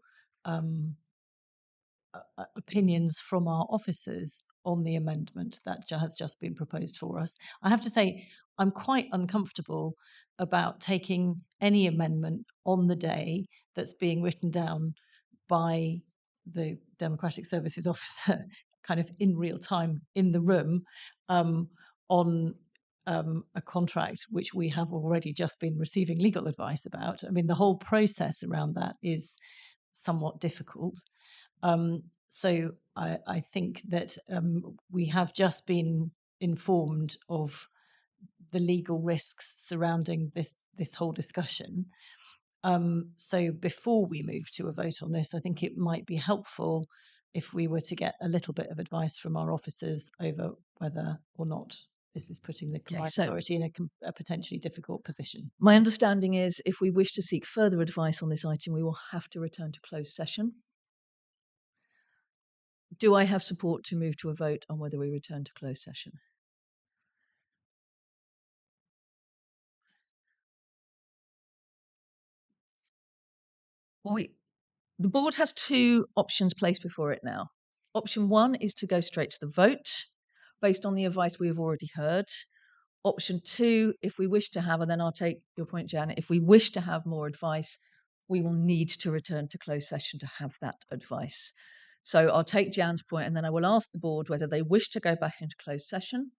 opinions from our officers on the amendment that has just been proposed for us. I have to say, I'm quite uncomfortable about taking any amendment on the day that's being written down by the Democratic Services Officer kind of in real time in the room on a contract which we have already just been receiving legal advice about. I mean, the whole process around that is somewhat difficult. So I think that we have just been informed of the legal risks surrounding this whole discussion. So before we move to a vote on this, I think it might be helpful if we were to get a little bit of advice from our officers over whether or not Is this putting the Okay, combined so authority in a potentially difficult position? my understanding is if we wish to seek further advice on this item, we will have to return to closed session. Do I have support to move to a vote on whether we return to closed session? Well, the board has two options placed before it now. Option one is to go straight to the vote based on the advice we have already heard. Option two, if we wish to have, and then I'll take your point, Janet, if we wish to have more advice, we will need to return to closed session to have that advice. So I'll take Jan's point and then I will ask the board whether they wish to go back into closed session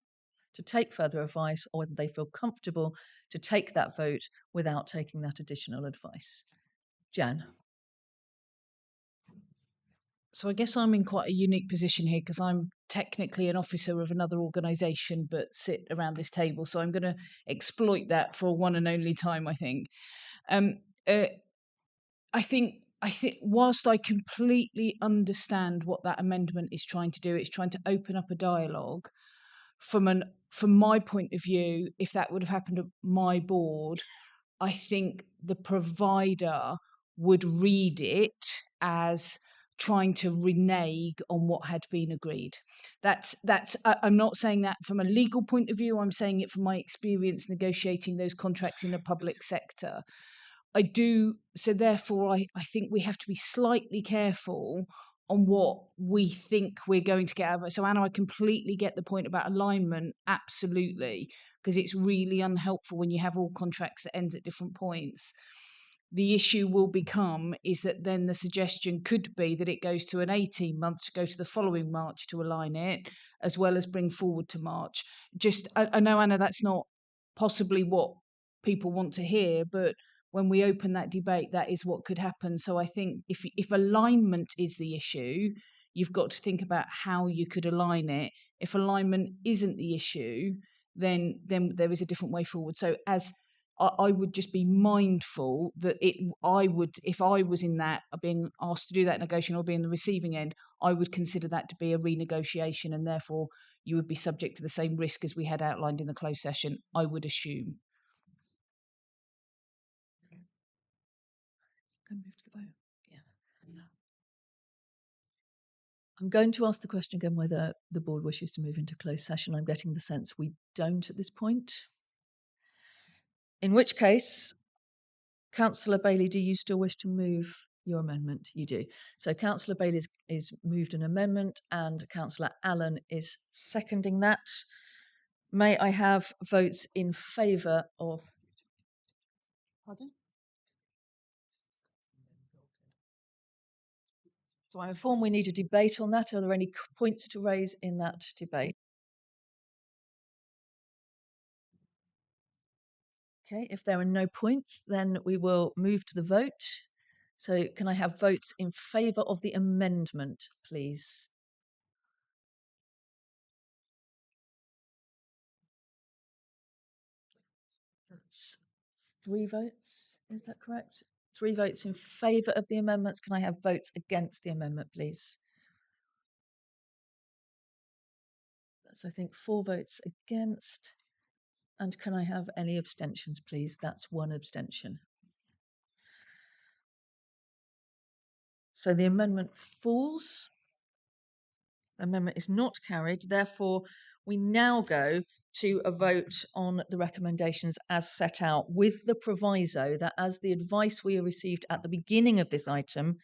to take further advice or whether they feel comfortable to take that vote without taking that additional advice. Jan. So I guess I'm in quite a unique position here because I'm technically an officer of another organisation but sit around this table. So I'm going to exploit that for one and only time, I think. I think whilst I completely understand what that amendment is trying to do, it's trying to open up a dialogue. From my point of view, if that would have happened at my board, I think the provider would read it as trying to renege on what had been agreed. I'm not saying that from a legal point of view. I'm saying it from my experience negotiating those contracts in the public sector. I do. So therefore, I think we have to be slightly careful on what we think we're going to get out of it. So Anna, I completely get the point about alignment, absolutely, because it's really unhelpful when you have all contracts that ends at different points. The issue will become is that then the suggestion could be that it goes to an 18 months to go to the following March to align it, as well as bring forward to March. I know, Anna, that's not possibly what people want to hear, but when we open that debate, that is what could happen. So I think if alignment is the issue, you've got to think about how you could align it. If alignment isn't the issue, then there is a different way forward. So as I would just be mindful that if I was in that, being asked to do that negotiation or be in the receiving end, I would consider that to be a renegotiation, and therefore you would be subject to the same risk as we had outlined in the closed session, I would assume. Go move to the vote. Yeah. I'm going to ask the question again whether the board wishes to move into closed session. I'm getting the sense we don't at this point. In which case, Councillor Bailey, do you still wish to move your amendment? You do. So Councillor Bailey is moved an amendment and Councillor Allen is seconding that. May I have votes in favour of... Pardon? So I'm informed we need a debate on that. Are there any points to raise in that debate? Okay, if there are no points, then we will move to the vote. So can I have votes in favour of the amendment, please? That's 3 votes, is that correct? 3 votes in favour of the amendments. Can I have votes against the amendment, please? That's, I think, 4 votes against. And can I have any abstentions, please? That's 1 abstention. So the amendment falls. The amendment is not carried. Therefore, we now go to a vote on the recommendations as set out, with the proviso that as the advice we received at the beginning of this item,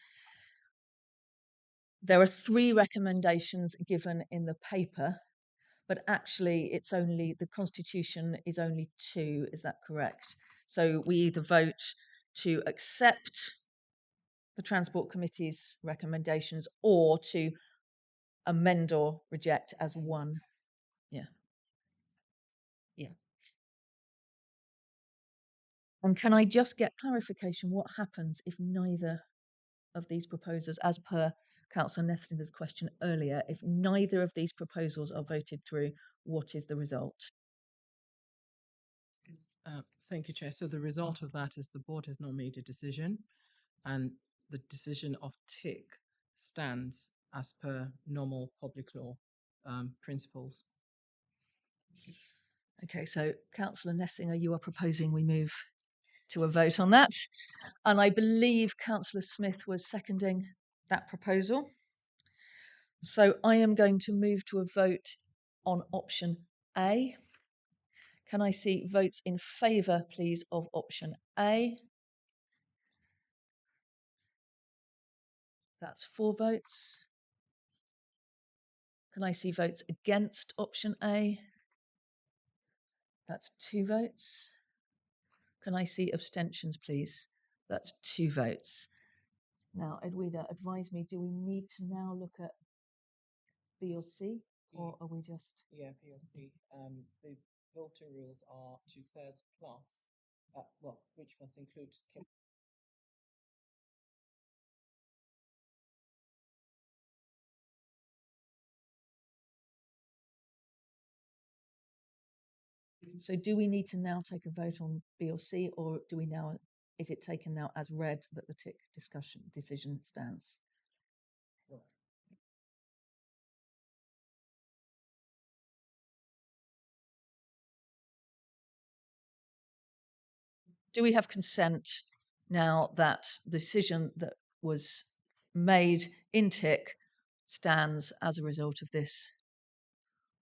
there are 3 recommendations given in the paper, but actually it's only, the constitution is only 2, is that correct? So we either vote to accept the Transport Committee's recommendations or to amend or reject as 1. Yeah. Yeah. And can I just get clarification what happens if neither of these proposals, as per Councillor Nethlinger's question earlier, if neither of these proposals are voted through, what is the result? Thank you, Chair. So the result of that is the board has not made a decision, and the decision of TIC stands as per normal public law principles. Okay, so Councillor Nessinger, you are proposing we move to a vote on that. And I believe Councillor Smith was seconding that proposal. So I am going to move to a vote on option A. Can I see votes in favour, please, of option A? That's 4 votes. Can I see votes against option A? That's 2 votes. Can I see abstentions, please? That's 2 votes. Now, Edwina, advise me, do we need to now look at B or C, or are we just... Yeah, B or C. The voting rules are 2/3 plus, well, which must include... So do we need to now take a vote on B or C, or do we now, is it taken now as read that the TIC decision stands? Do we have consent now that the decision that was made in TIC stands as a result of this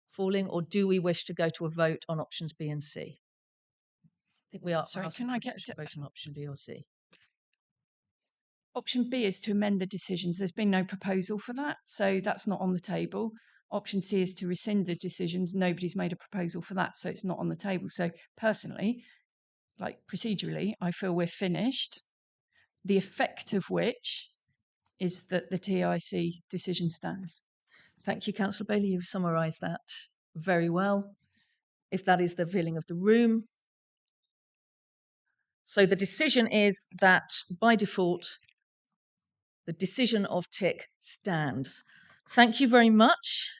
falling, or do we wish to go to a vote on options B and C? I think we are. Sorry, can I get to vote on option B or C? Option B is to amend the decisions. There's been no proposal for that, so that's not on the table. Option C is to rescind the decisions. Nobody's made a proposal for that, so it's not on the table. So personally, like procedurally, I feel we're finished. The effect of which is that the TIC decision stands. Thank you, Councillor Bailey. You've summarised that very well. If that is the feeling of the room. So the decision is that by default, the decision of TIC stands. Thank you very much.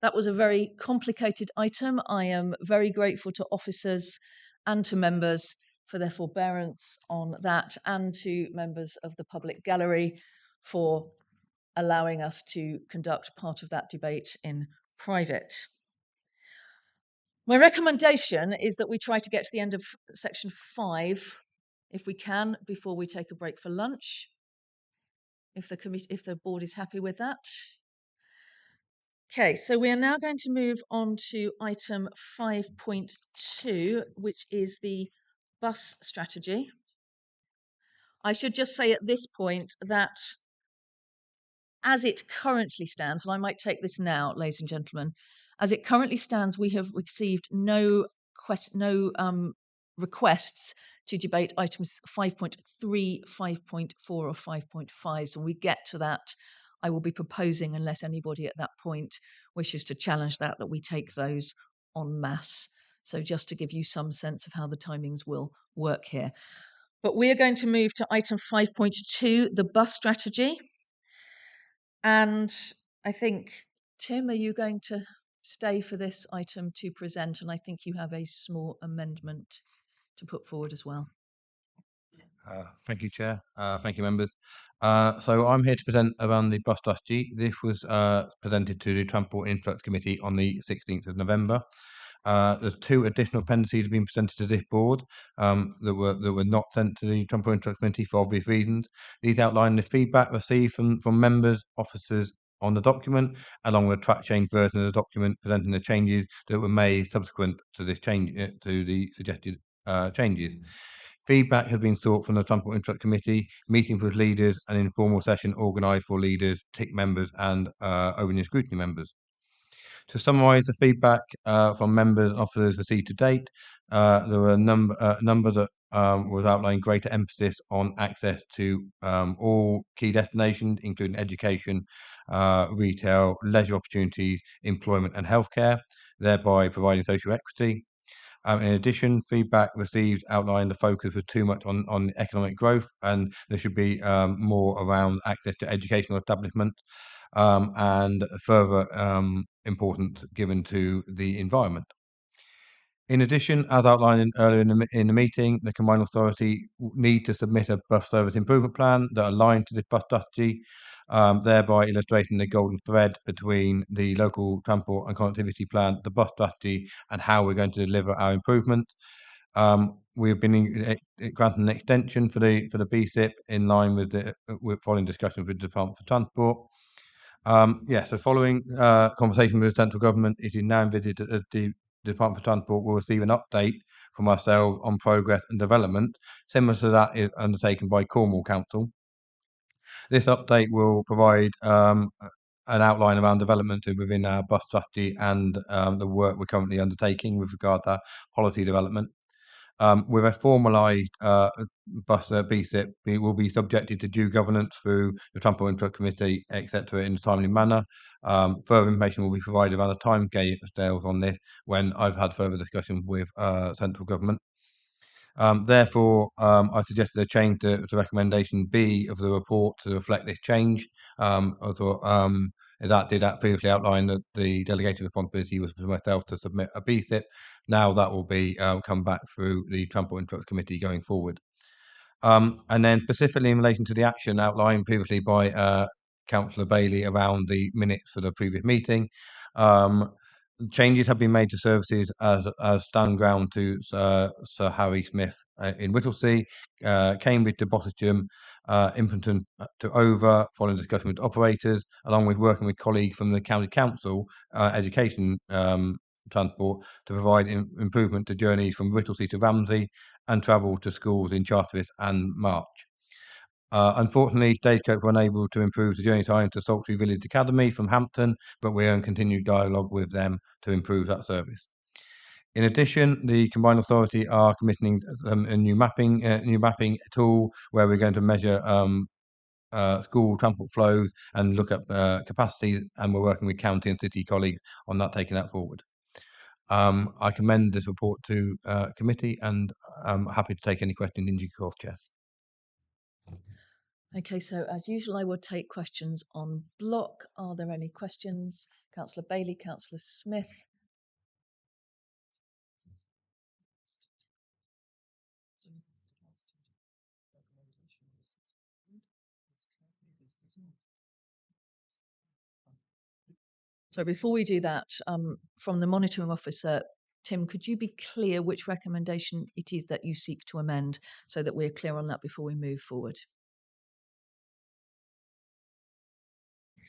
That was a very complicated item. I am very grateful to officers and to members for their forbearance on that, and to members of the public gallery for allowing us to conduct part of that debate in private. My recommendation is that we try to get to the end of section 5, if we can, before we take a break for lunch, if the board is happy with that. Okay, so we are now going to move on to item 5.2, which is the bus strategy. I should just say at this point that as it currently stands, and I might take this now, ladies and gentlemen, as it currently stands, we have received no requests to debate items 5.3, 5.4 or 5.5. So when we get to that, I will be proposing, unless anybody at that point wishes to challenge that we take those en masse. So just to give you some sense of how the timings will work here. But we are going to move to item 5.2, the bus strategy. And I think, Tim, are you going to stay for this item to present? And I think you have a small amendment to put forward as well. Thank you, Chair. Thank you, members. So I'm here to present around the bus strategy. This was presented to the Transport and Infrastructure Committee on the 16th of November. There's 2 additional appendices have been presented to this board that were not sent to the Transport and Infrastructure Committee for obvious reasons. These outline the feedback received from members, officers on the document, along with a track change version of the document presenting the changes that were made subsequent to this change to the suggested changes. Feedback has been sought from the Transport and Infrastructure Committee, meetings with leaders, an informal session organised for leaders, TIC members and open scrutiny members. To summarise the feedback from members and officers received to date, there were a number that was outlining greater emphasis on access to all key destinations, including education, retail, leisure opportunities, employment and healthcare, thereby providing social equity. In addition, feedback received outlined the focus was too much on economic growth, and there should be more around access to educational establishment, and further importance given to the environment. In addition, as outlined earlier in the meeting, the Combined Authority need to submit a bus service improvement plan that aligned to this bus strategy. thereby illustrating the golden thread between the local transport and connectivity plan, the bus strategy, and how we're going to deliver our improvement. We've been granting an extension for the BSIP in line with following discussions with the Department for Transport. So following conversation with the central government, it is now envisaged that the Department for Transport will receive an update from ourselves on progress and development, similar to that is undertaken by Cornwall Council. This update will provide an outline around development within our bus strategy and the work we're currently undertaking with regard to policy development. With a formalised bus BSIP, it will be subjected to due governance through the Transport Infrastructure Committee, etc., in a timely manner. Further information will be provided around the timescales on this when I've had further discussions with central government. Therefore, I suggested a change to recommendation B of the report to reflect this change. That did previously outline that the delegated responsibility was for myself to submit a BSIP. Now that will be come back through the Transport Infrastructure Committee going forward. And then specifically in relation to the action outlined previously by Councillor Bailey around the minutes for the previous meeting, changes have been made to services as stand ground to Sir Harry Smith in Whittlesea, Cambridge to Botticham, Impington to Over, following discussion with operators, along with working with colleagues from the County Council Education Transport to provide improvement to journeys from Whittlesea to Ramsey and travel to schools in Charterford and March. Unfortunately, Stagecoach were unable to improve the journey time to Saltry Village Academy from Hampton, but we are in continued dialogue with them to improve that service. In addition, the Combined Authority are commissioning a new mapping tool where we're going to measure school transport flows and look at capacity, and we're working with county and city colleagues on that, taking that forward. I commend this report to committee, and I'm happy to take any questions in due course, Chair. Okay, so as usual, I will take questions on block. Are there any questions? Councillor Bailey, Councillor Smith. So before we do that, from the monitoring officer, Tim, could you be clear which recommendation it is that you seek to amend so that we're clear on that before we move forward?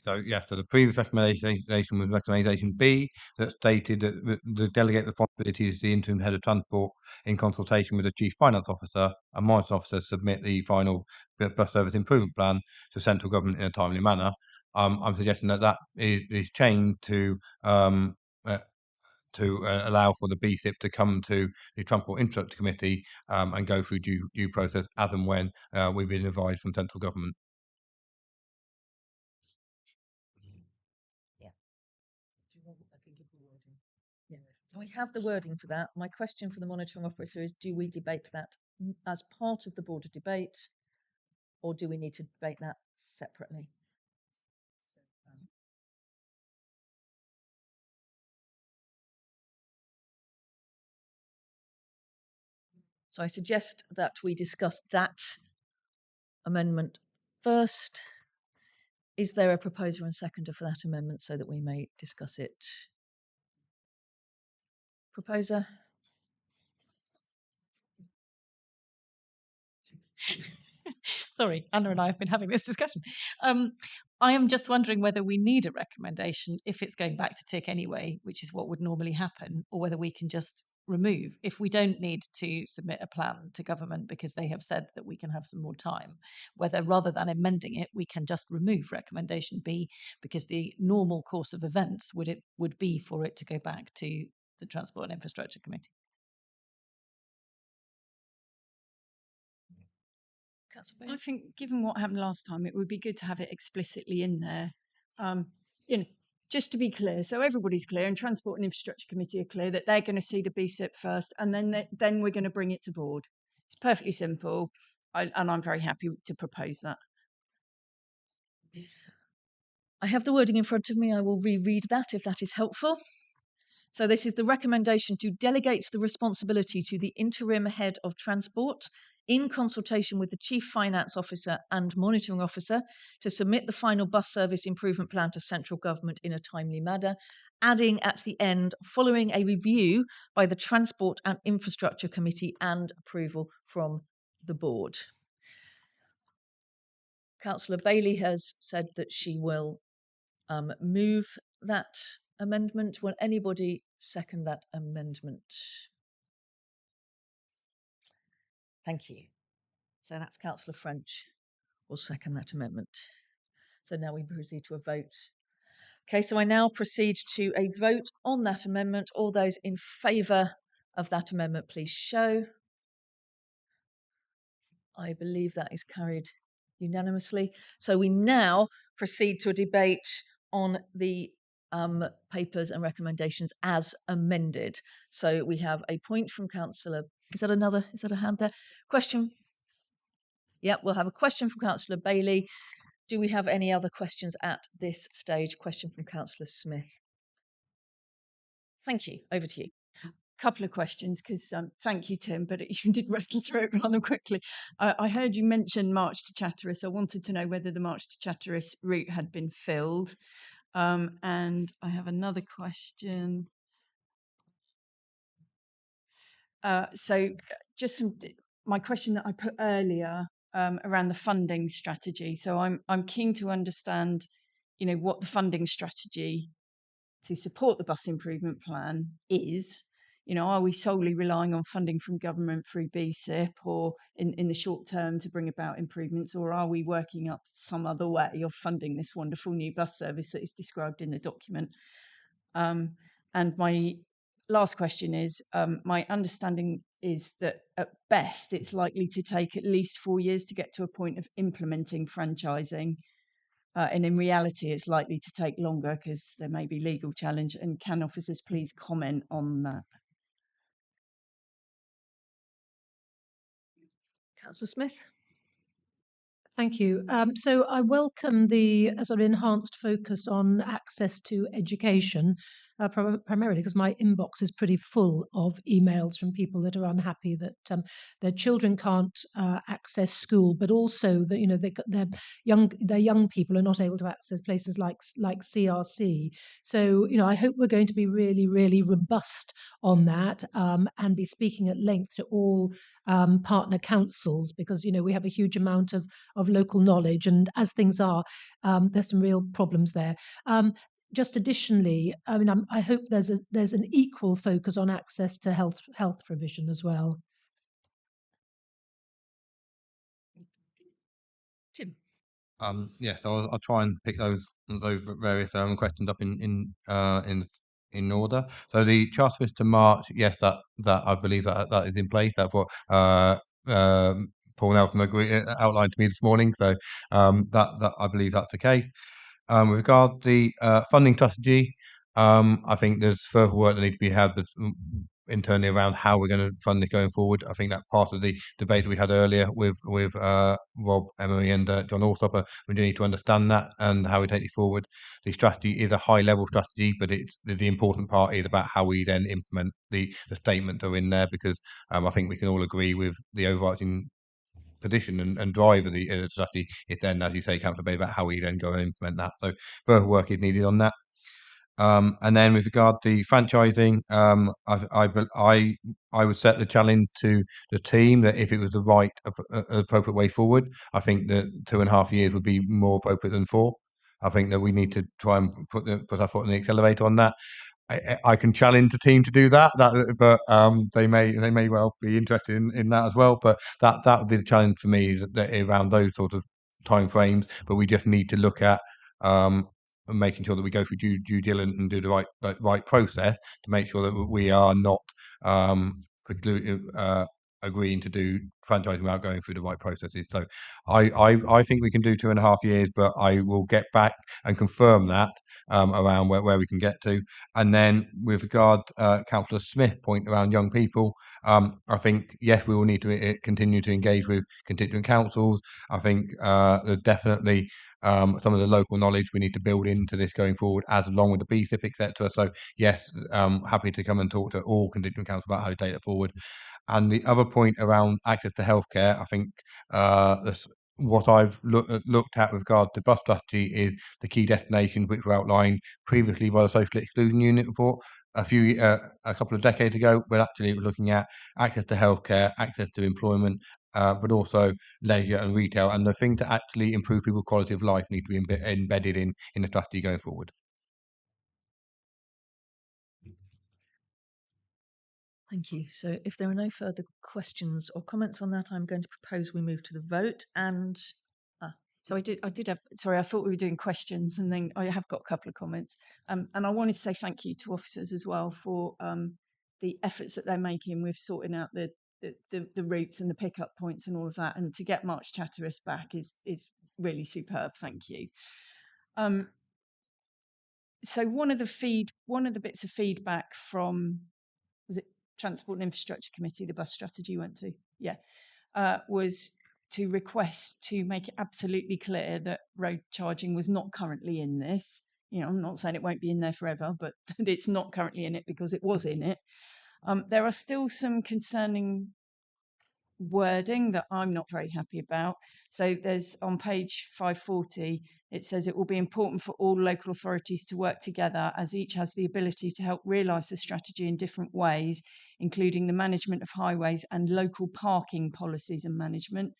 So the previous recommendation was recommendation B that stated that the delegate responsibility is the interim head of transport in consultation with the chief finance officer and monitoring officer submit the final bus service improvement plan to central government in a timely manner. I'm suggesting that is changed to allow for the BSIP to come to the Transport Infrastructure Committee and go through due process as and when we've been advised from central government. So we have the wording for that. My question for the monitoring officer is, do we debate that as part of the broader debate, or do we need to debate that separately? So I suggest that we discuss that amendment first. Is there a proposer and seconder for that amendment so that we may discuss it? Proposer? Sorry, Anna and I have been having this discussion. I am just wondering whether we need a recommendation if it's going back to tick anyway, which is what would normally happen, or whether we can just remove. If we don't need to submit a plan to government because they have said that we can have some more time, whether rather than amending it, we can just remove recommendation B, because the normal course of events would be for it to go back to the Transport and Infrastructure Committee. I think, given what happened last time, it would be good to have it explicitly in there. Just to be clear, so everybody's clear, and Transport and Infrastructure Committee are clear that they're going to see the BSIP first, and then we're going to bring it to board. It's perfectly simple, and I'm very happy to propose that. I have the wording in front of me. I will reread that if that is helpful. So this is the recommendation to delegate the responsibility to the interim head of transport in consultation with the Chief Finance Officer and Monitoring Officer, to submit the final bus service improvement plan to central government in a timely manner, adding at the end, following a review by the Transport and Infrastructure Committee and approval from the board. Councillor Bailey has said that she will move that amendment. Will anybody second that amendment? Thank you. So that's Councillor French will second that amendment. So now we proceed to a vote. Okay, so I now proceed to a vote on that amendment. All those in favour of that amendment, please show. I believe that is carried unanimously. So we now proceed to a debate on the papers and recommendations as amended. So we have a point from Councillor. Is that a hand there? Question. Yep, we'll have a question from Councillor Bailey. Do we have any other questions at this stage? Question from Councillor Smith. Thank you. Over to you. Couple of questions, because thank you, Tim, but you did rattle through it rather quickly. I heard you mention March to Chatteris. I wanted to know whether the March to Chatteris route had been filled. And I have another question. So just my question that I put earlier around the funding strategy. So I'm keen to understand, what the funding strategy to support the bus improvement plan is. Are we solely relying on funding from government through BSIP or in the short term to bring about improvements, or are we working up some other way of funding this wonderful new bus service that is described in the document? And my last question is, my understanding is that at best it's likely to take at least 4 years to get to a point of implementing franchising. And in reality, it's likely to take longer because there may be legal challenge. And can officers please comment on that? Councillor Smith. Thank you. So I welcome the sort of enhanced focus on access to education, primarily because my inbox is pretty full of emails from people that are unhappy that their children can't access school, but also that they're young people are not able to access places like CRC. So I hope we're going to be really, really robust on that and be speaking at length to all partner councils, because we have a huge amount of local knowledge, and as things are, there's some real problems there. Just additionally, I hope there's an equal focus on access to health provision as well. Tim. Yeah, so I'll try and pick those various questions up in order. So the Charter Fist to March, yes, that I believe that is in place. That's what Paul Nelson outlined to me this morning. So that I believe that's the case. With regard to the funding strategy, I think there's further work that needs to be had internally around how we're going to fund this going forward. I think that part of the debate we had earlier with Rob, Emily, and John Alsopper, we do need to understand that and how we take it forward. The strategy is a high-level strategy, but it's the important part is about how we then implement the statements that are in there, because I think we can all agree with the overarching position and drive of the strategy is then, as you say, Councillor Bay, about how we then go and implement that. So further work is needed on that. And then with regard to franchising, I would set the challenge to the team that if it was the right appropriate way forward, I think that 2.5 years would be more appropriate than 4. I think that we need to try and put our foot on the accelerator on that. I can challenge the team to do that, but they may well be interested in that as well. But that would be the challenge for me, around those sort of time frames. But we just need to look at making sure that we go through due diligence and do the right process to make sure that we are not agreeing to do franchising without going through the right processes. So I think we can do 2.5 years, but I will get back and confirm that around where we can get to. And then with regard Councillor Smith's point around young people, I think, yes, we will need to continue to engage with constituent councils. I think there's definitely some of the local knowledge we need to build into this going forward, as along with the BSIP, etc. So yes, happy to come and talk to all constituent councils about how to take it forward. And the other point around access to healthcare, I think what I've looked at with regard to bus strategy is the key destinations which were outlined previously by the Social Exclusion Unit report a couple of decades ago. We're actually looking at access to healthcare, access to employment, but also leisure and retail. And the thing to actually improve people's quality of life need to be embedded in the strategy going forward. Thank you. So if there are no further questions or comments on that, I'm going to propose we move to the vote. And so I did have, sorry, I thought we were doing questions, and then I have got a couple of comments. And I wanted to say thank you to officers as well for the efforts that they're making with sorting out the routes and the pickup points and all of that. And to get March Chatteris back is really superb. Thank you. So one of the bits of feedback from, was it Transport and Infrastructure Committee, the bus strategy went to? Yeah. Was to request to make it absolutely clear that road charging was not currently in this. You know, I'm not saying it won't be in there forever, but it's not currently in it because it was in it. There are still some concerning wording that I'm not very happy about. So there's on page 540, it says it will be important for all local authorities to work together as each has the ability to help realise the strategy in different ways, including the management of highways and local parking policies and management.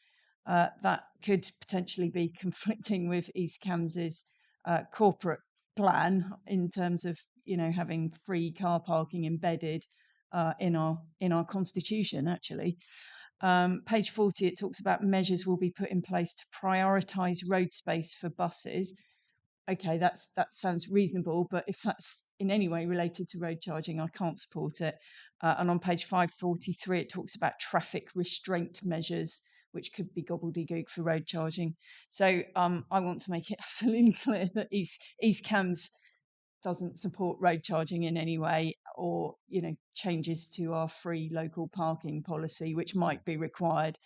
That could potentially be conflicting with East Cams's corporate plan in terms of, you know, having free car parking embedded in our constitution, actually. Page 40, it talks about measures will be put in place to prioritise road space for buses. Okay, that sounds reasonable, but if that's in any way related to road charging, I can't support it. And on page 543, it talks about traffic restraint measures, which could be gobbledygook for road charging. So I want to make it absolutely clear that East Cams doesn't support road charging in any way, or, you know, changes to our free local parking policy, which might be required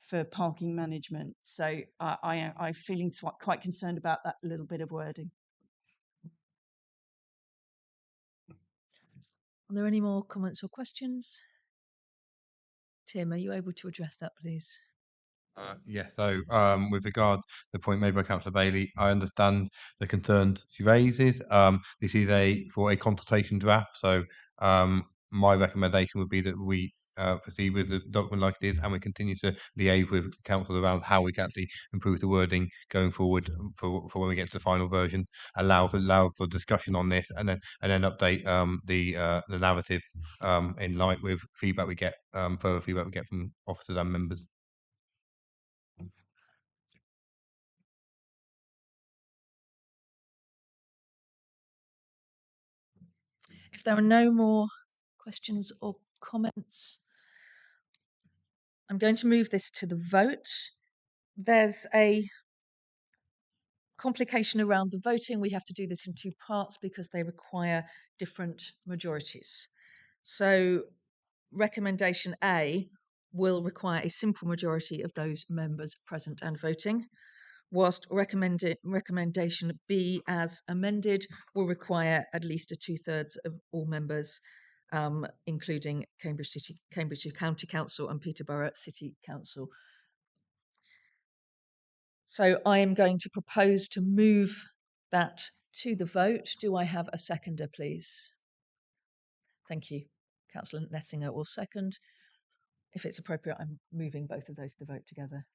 for parking management. So I'm feeling quite concerned about that little bit of wording. are there any more comments or questions? Tim, are you able to address that, please? Yeah, so with regard to the point made by Councillor Bailey, I understand the concerns she raises. This is for a consultation draft, so my recommendation would be that we proceed with the document like it is, and we continue to liaise with council around how we can actually improve the wording going forward for when we get to the final version. Allow for discussion on this, and then update the narrative in line with feedback we get, further feedback we get from officers and members. If there are no more questions or comments, I'm going to move this to the vote. There's a complication around the voting. We have to do this in two parts because they require different majorities. So recommendation A will require a simple majority of those members present and voting, whilst recommendation B as amended will require at least a 2/3 of all members, including Cambridgeshire County Council and Peterborough City Council. So I am going to propose to move that to the vote. Do I have a seconder, please? Thank you. Councillor Nessinger will second. If it's appropriate, I'm moving both of those to the vote together.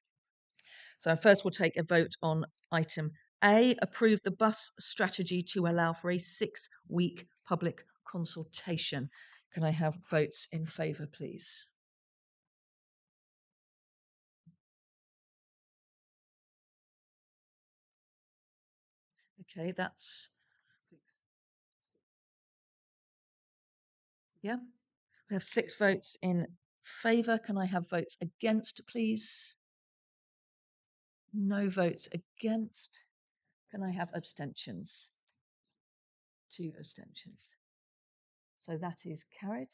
So first we'll take a vote on item A, approve the bus strategy to allow for a 6-week public consultation. Can I have votes in favour, please? Okay, that's 6. Yeah, we have 6 votes in favour. Can I have votes against, please? No votes against. Can I have abstentions? 2 abstentions. So that is carried.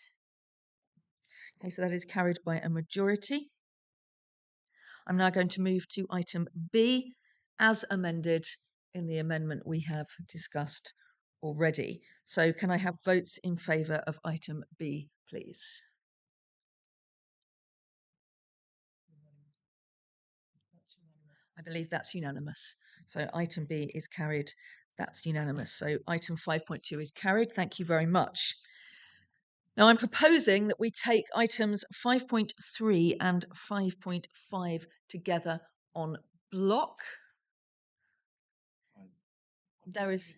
Okay, so that is carried by a majority. I'm now going to move to item B as amended in the amendment we have discussed already. So can I have votes in favour of item B, please? I believe that's unanimous. So item B is carried. That's unanimous. So item 5.2 is carried. Thank you very much. Now I'm proposing that we take items 5.3 and 5.5 together on block. There is,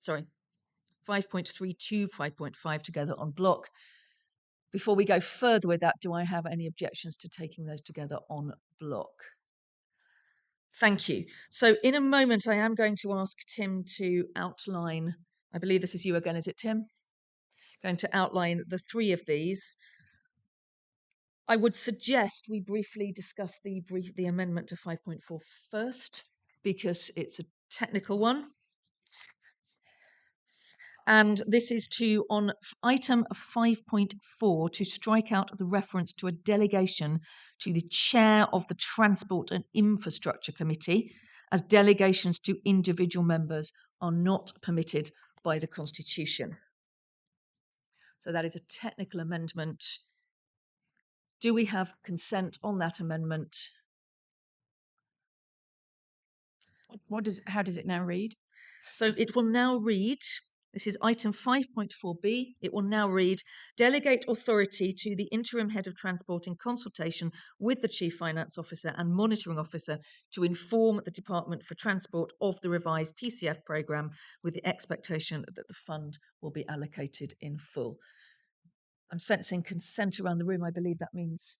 sorry, 5.32, 5.5 together on block. Before we go further with that, do I have any objections to taking those together on block? Thank you. So in a moment, I am going to ask Tim to outline, I believe this is you again, is it, Tim? Going to outline the three of these. I would suggest we briefly discuss the amendment to 5.4 first, because it's a technical one. And this is to, on item 5.4, to strike out the reference to a delegation to the chair of the Transport and Infrastructure Committee, as delegations to individual members are not permitted by the Constitution. So that is a technical amendment. Do we have consent on that amendment? How does it now read? So it will now read, this is item 5.4b. It will now read, delegate authority to the interim head of transport in consultation with the chief finance officer and monitoring officer to inform the Department for Transport of the revised TCF programme with the expectation that the fund will be allocated in full. I'm sensing consent around the room. I believe that means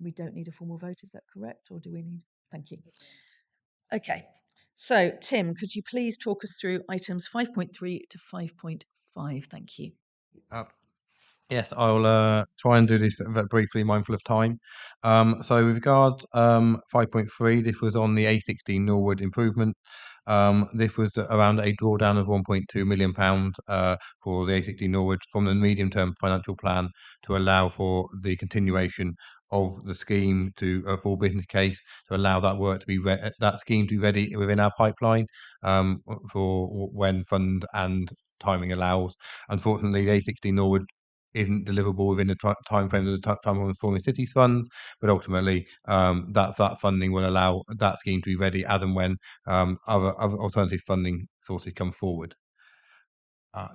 we don't need a formal vote. Is that correct? Or do we need? Thank you. Okay. So, Tim, could you please talk us through items 5.3 to 5.5? Thank you. Yes, I'll try and do this very briefly, mindful of time. So with regard 5.3, this was on the A16 Norwood improvement. This was around a drawdown of £1.2 million for the A16 Norwood from the medium-term financial plan to allow for the continuation of the scheme to a full business case, to allow that work to be that scheme to be ready within our pipeline for when fund and timing allows. Unfortunately, the A16 Norwood isn't deliverable within the time frame of the time on the Forming Cities Fund, but ultimately that funding will allow that scheme to be ready as and when other alternative funding sources come forward.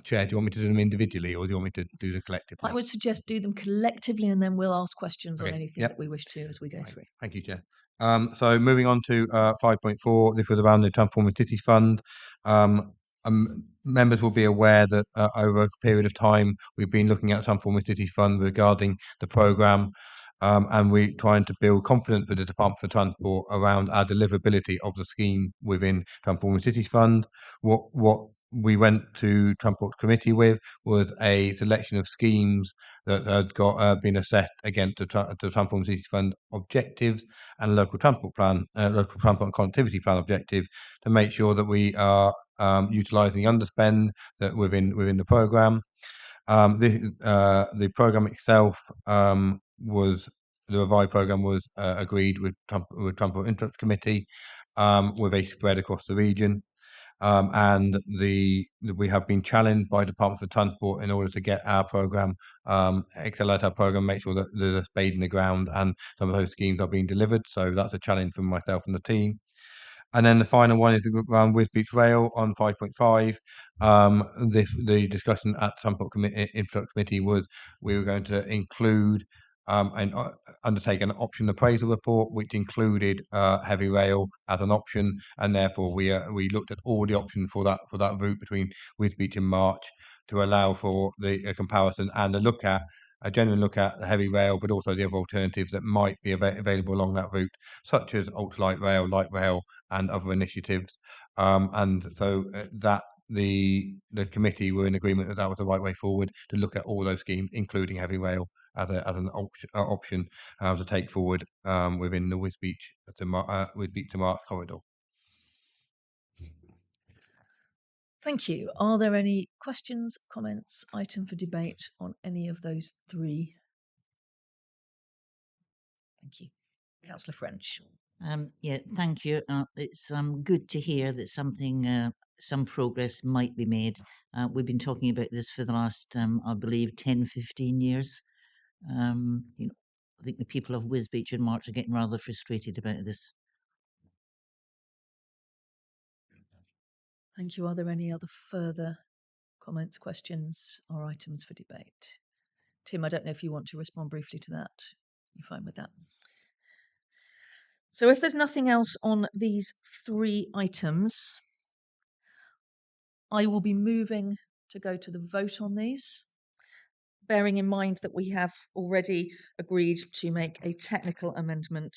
Chair, do you want me to do them individually, or do you want me to do them collectively? I would suggest do them collectively, and then we'll ask questions on Okay, anything yep. that we wish to as we go through. Thank you, Chair. So moving on to 5.4, this was around the Transforming Cities Fund. Members will be aware that over a period of time, we've been looking at Transforming Cities Fund regarding the programme, and we're trying to build confidence with the Department for Transport around our deliverability of the scheme within Transforming Cities Fund. What we went to Transport Committee with was a selection of schemes that had got been assessed against the Transforming Cities Fund objectives and local transport plan, local transport and connectivity plan objective, to make sure that we are utilising the underspend that within the programme. The programme itself was the revised programme was agreed with Transport Interest Committee with a spread across the region. And we have been challenged by Department for Transport in order to get our programme, accelerate our programme, make sure that there's a spade in the ground and some of those schemes are being delivered. So that's a challenge for myself and the team. And then the final one is around Wisbeach Rail on 5.5. The discussion at Transport Infrastructure Committee was we were going to include and undertake an option appraisal report, which included heavy rail as an option, and therefore we looked at all the options for that route between Wisbeach and March to allow for a comparison and a genuine look at the heavy rail, but also the other alternatives that might be available along that route, such as ultralight rail, light rail, and other initiatives. And so that the committee were in agreement that that was the right way forward to look at all those schemes, including heavy rail as an option to take forward within the Wisbeach to March corridor. Thank you. Are there any questions, comments, item for debate on any of those three? Thank you. Councillor French. Yeah, thank you. It's good to hear that some progress might be made. We've been talking about this for the last, I believe, 10, 15 years. I think the people of Wisbeach and March are getting rather frustrated about this Thank you. Are there any other further comments, questions, or items for debate? Tim, I don't know if you want to respond briefly to that. You're fine with that. So if there's nothing else on these 3 items, I will be moving to go to the vote on these, bearing in mind that we have already agreed to make a technical amendment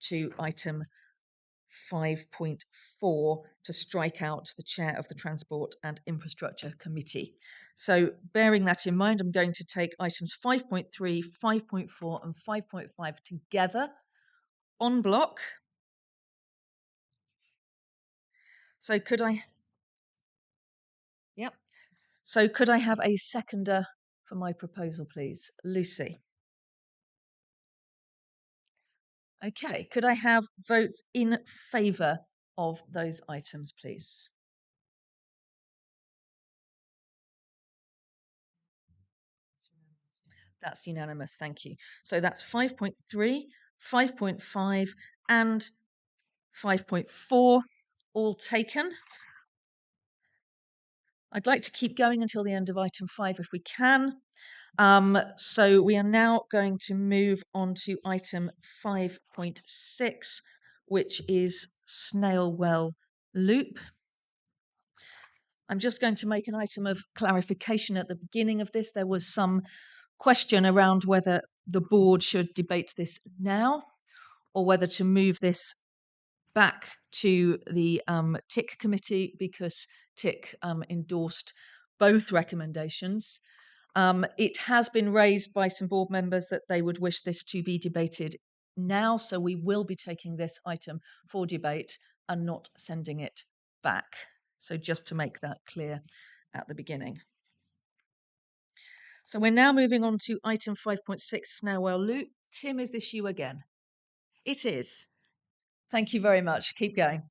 to item 5.4 to strike out the chair of the Transport and Infrastructure Committee. So bearing that in mind, I'm going to take items 5.3, 5.4 and 5.5 together on block. So could I... Yep. So could I have a seconder for my proposal, please? Lucy. Okay, could I have votes in favour of those items, please? That's unanimous, thank you. So that's 5.3, 5.5 and 5.4 all taken. I'd like to keep going until the end of item 5 if we can. So we are now going to move on to item 5.6, which is Snailwell Loop. I'm just going to make an item of clarification at the beginning of this. There was some question around whether the board should debate this now or whether to move this back to the TIC committee because TIC endorsed both recommendations. It has been raised by some board members that they would wish this to be debated now, so we will be taking this item for debate and not sending it back. So just to make that clear at the beginning. So we're now moving on to item 5.6, Snailwell Loop. Tim, is this you again? It is. Thank you very much. Keep going.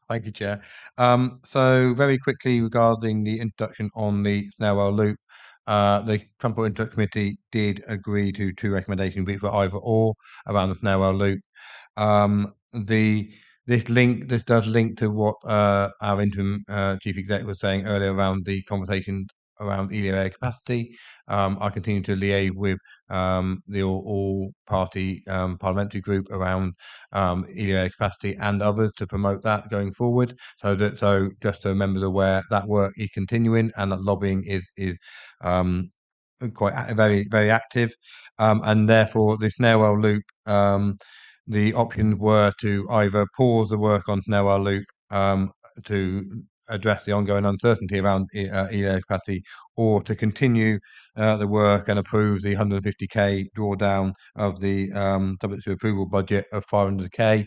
Thank you, Chair. So very quickly regarding the introduction on the Snailwell Loop, the Transport Inter Committee did agree to 2 recommendations, which were either or around the Snailwell Loop. This does link to what our interim chief executive was saying earlier around the conversations around Ely area capacity. I continue to liaise with the all-party parliamentary group around Ely area capacity and others to promote that going forward. So just so members are aware, that work is continuing and that lobbying is very very active, and therefore the Snailwell Loop. The options were to either pause the work on Snailwell Loop to address the ongoing uncertainty around EA capacity, or to continue the work and approve the 150k drawdown of the subject to approval budget of 500k.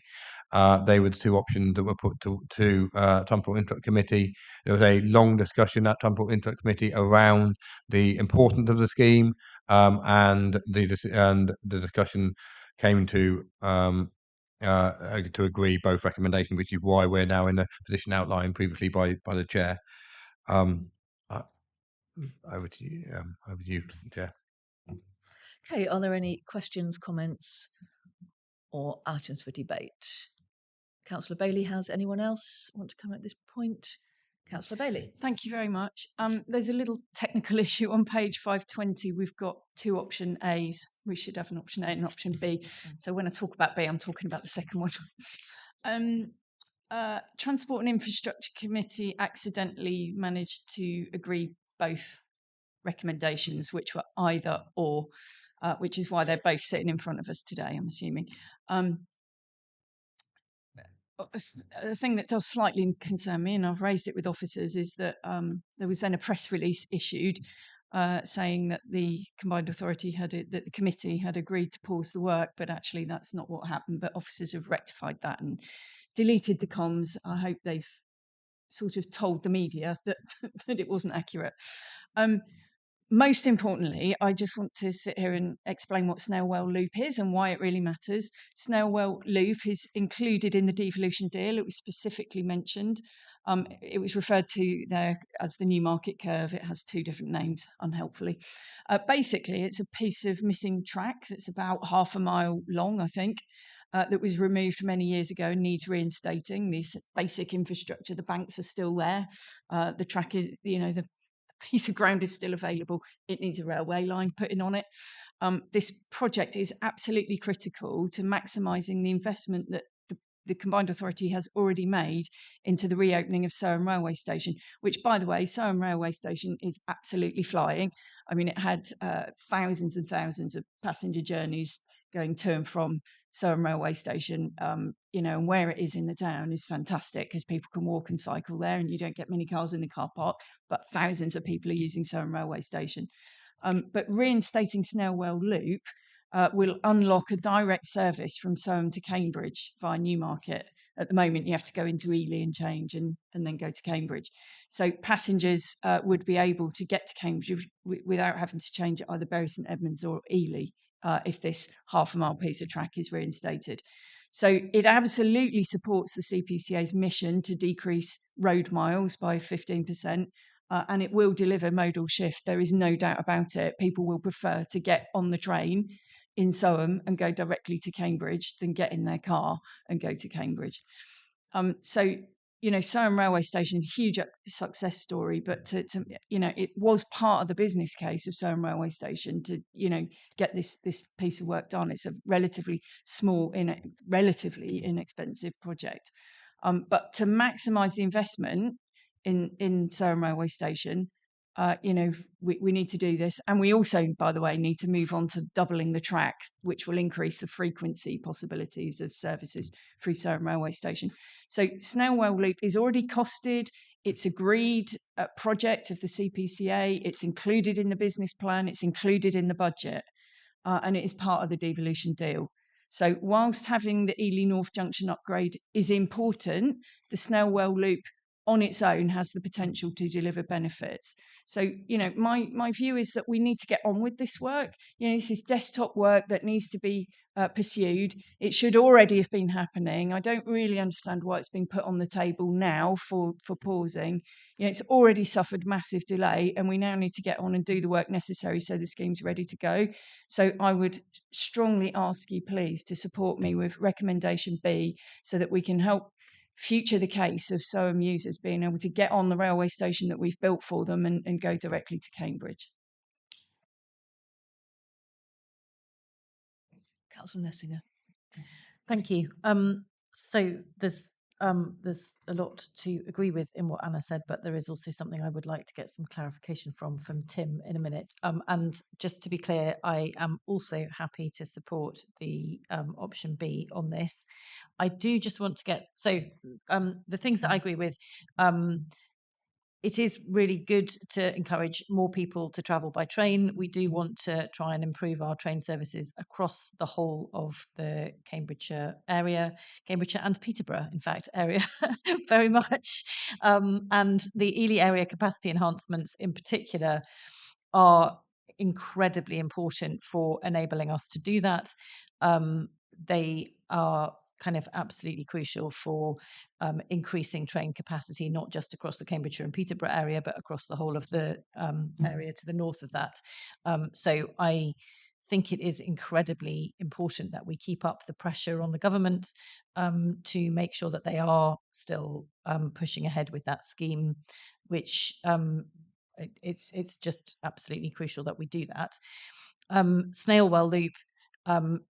They were the 2 options that were put to Transport Inter Committee. There was a long discussion at Transport Inter Committee around the importance of the scheme, and the discussion came to agree both recommendations, which is why we're now in the position outlined previously by the chair. Over to you, Chair. Okay, are there any questions, comments, or items for debate? Councillor Bailey, has anyone else want to come at this point? Councillor Bailey. Thank you very much. There's a little technical issue on page 520. We've got 2 option A's. We should have an option A and an option B. So when I talk about B, I'm talking about the second one. Transport and Infrastructure Committee accidentally managed to agree both recommendations, which were either or, which is why they're both sitting in front of us today, I'm assuming. A thing that does slightly concern me, and I've raised it with officers, is that there was then a press release issued saying that the combined authority that the committee had agreed to pause the work, but actually that's not what happened. But officers have rectified that and deleted the comms. I hope they've sort of told the media that that it wasn't accurate. Most importantly, I just want to sit here and explain what Snailwell Loop is and why it really matters. Snailwell Loop is included in the devolution deal. It was specifically mentioned. It was referred to there as the Newmarket Curve. It has 2 different names, unhelpfully. Basically, it's a piece of missing track that's about half a mile long, I think. that was removed many years ago and needs reinstating. This basic infrastructure, the banks are still there. The track is, the piece of ground is still available. It needs a railway line putting on it. This project is absolutely critical to maximising the investment that the Combined Authority has already made into the reopening of Soham Railway Station, which, by the way, Soham Railway Station is absolutely flying. I mean, it had thousands and thousands of passenger journeys going to and from Soham Railway Station, and where it is in the town is fantastic because people can walk and cycle there and you don't get many cars in the car park, but thousands of people are using Soham Railway Station. But reinstating Snellwell Loop will unlock a direct service from Soham to Cambridge via Newmarket. At the moment, you have to go into Ely and change and then go to Cambridge. So passengers would be able to get to Cambridge without having to change at either Bury St Edmunds or Ely if this half-a-mile piece of track is reinstated. So it absolutely supports the CPCA's mission to decrease road miles by 15%. And it will deliver modal shift. There is no doubt about it. People will prefer to get on the train in Soham and go directly to Cambridge than get in their car and go to Cambridge. Soham Railway Station, huge success story, but it was part of the business case of Soham Railway Station to, get this piece of work done. It's a relatively small, relatively inexpensive project. But to maximise the investment in Soham Railway Station, we need to do this. And we also, by the way, need to move on to doubling the track, which will increase the frequency possibilities of services through Soham Railway Station. So Snellwell Loop is already costed. It's agreed project of the CPCA. It's included in the business plan. It's included in the budget. And it is part of the devolution deal. So whilst having the Ely North Junction upgrade is important, the Snellwell Loop on its own has the potential to deliver benefits. So, my view is that we need to get on with this work. This is desktop work that needs to be pursued. It should already have been happening. I don't really understand why it's been put on the table now for pausing. It's already suffered massive delay, and we now need to get on and do the work necessary so the scheme's ready to go. So I would strongly ask you, please, to support me with recommendation B so that we can help future the case of Soham users being able to get on the railway station that we've built for them and go directly to Cambridge. Councillor Nessinger. Thank you. So there's a lot to agree with in what Anna said, but there is also something I would like to get some clarification from Tim in a minute. And just to be clear, I am also happy to support the option B on this. I do just want to get the things that I agree with. It is really good to encourage more people to travel by train. We do want to try and improve our train services across the whole of the Cambridgeshire area, Cambridgeshire and Peterborough, in fact, area very much. And the Ely area capacity enhancements in particular are incredibly important for enabling us to do that. They are kind of absolutely crucial for increasing train capacity, not just across the Cambridgeshire and Peterborough area, but across the whole of the area to the north of that. So I think it is incredibly important that we keep up the pressure on the government to make sure that they are still pushing ahead with that scheme, which it's just absolutely crucial that we do that. Snailwell Loop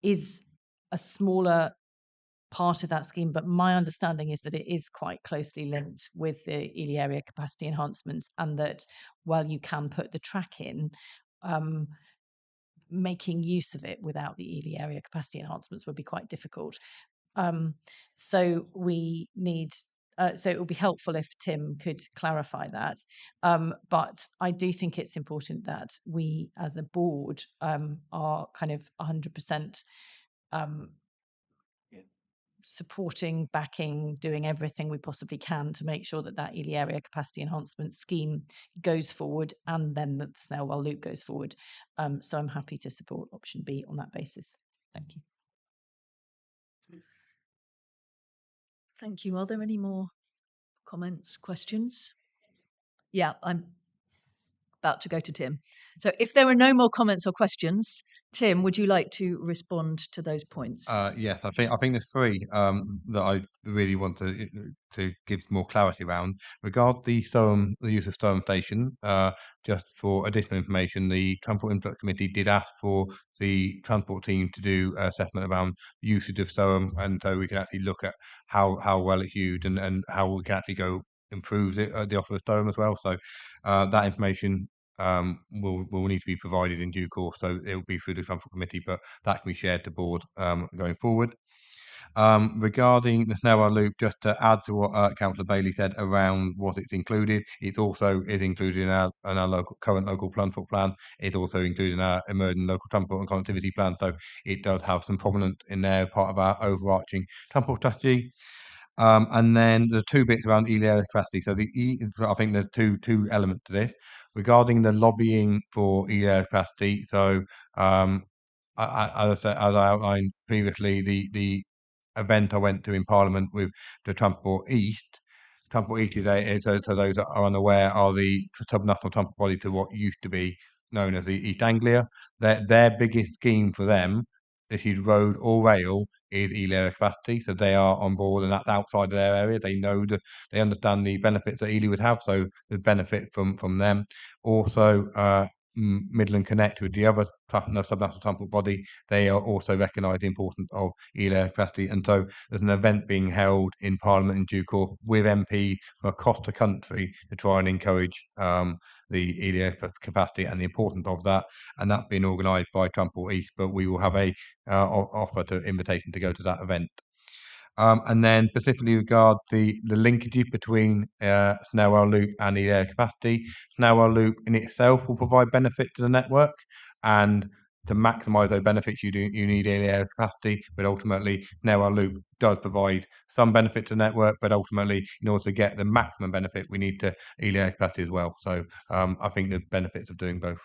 is a smaller part of that scheme, but my understanding is that it is quite closely linked with the Ely area capacity enhancements, and that while you can put the track in, making use of it without the Ely area capacity enhancements would be quite difficult. So we need so it would be helpful if Tim could clarify that. But I do think it's important that we as a board are kind of 100% supporting, backing, doing everything we possibly can to make sure that that Ely area capacity enhancement scheme goes forward, and then that the Snailwell Loop goes forward. So I'm happy to support option B on that basis. Thank you. Thank you. Are there any more comments, questions? Yeah, I'm about to go to Tim. So if there are no more comments or questions, Tim, would you like to respond to those points? Yes, I think there's three that I really want to give more clarity around. Regard the use of Soham Station, just for additional information, the Transport Infrastructure Committee did ask for the transport team to do an assessment around usage of Soham, and so we can actually look at how well it's used and how we can actually go improve the offer of Soham as well. So that information will need to be provided in due course. So it will be through the Transport Committee, but that can be shared to board going forward. Regarding the Snowell Loop, just to add to what Councillor Bailey said around what it's included, it also is included in our current local transport plan. It's also included in our emerging local transport and connectivity plan. So it does have some prominence in there, part of our overarching transport strategy. And then the two bits around area capacity. So I think there's two elements to this regarding the lobbying for area capacity. So as I outlined previously, the event I went to in Parliament with the Transport East. Transport East is so those that are unaware, are the subnational transport body to what used to be known as the East Anglia. Their biggest scheme for them, if you road or rail, is Ely capacity. So they are on board, and that's outside of their area. They understand the benefits that Ely would have, so the benefit from them. Also, Midland Connect with the other subnational transport body, they are also recognise the importance of Ely capacity, and so there's an event being held in Parliament in due course with MP from across the country to try and encourage the Ely capacity and the importance of that, and that being organised by Transport East. But we will have a offer to invitation to go to that event. And then specifically regard the linkages between Snowell Loop and the air capacity. Snowell Loop in itself will provide benefit to the network, and to maximise those benefits, you need air capacity. But ultimately, Snowell Loop does provide some benefit to the network, but ultimately, in order to get the maximum benefit, we need to air capacity as well. So I think the benefits of doing both.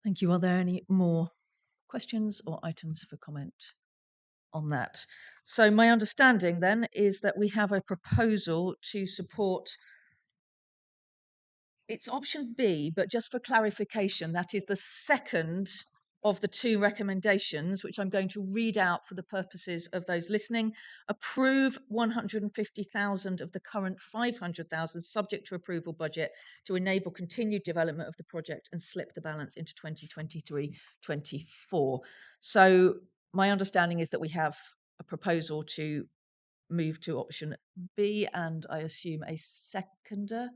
Thank you. Are there any more questions or items for comment on that? So my understanding then is that we have a proposal to support, it's option B, but just for clarification, that is the second of the two recommendations, which I'm going to read out for the purposes of those listening. Approve 150,000 of the current 500,000 subject to approval budget to enable continued development of the project and slip the balance into 2023-24. So my understanding is that we have a proposal to move to option B, and I assume a seconder.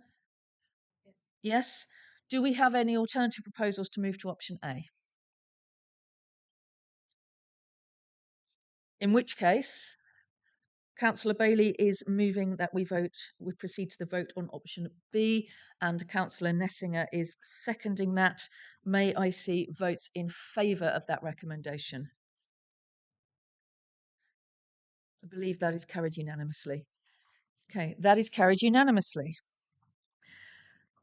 Yes. Do we have any alternative proposals to move to option A? In which case, Councillor Bailey is moving that we proceed to the vote on option B, and Councillor Nessinger is seconding that. May I see votes in favour of that recommendation? I believe that is carried unanimously. Okay, that is carried unanimously.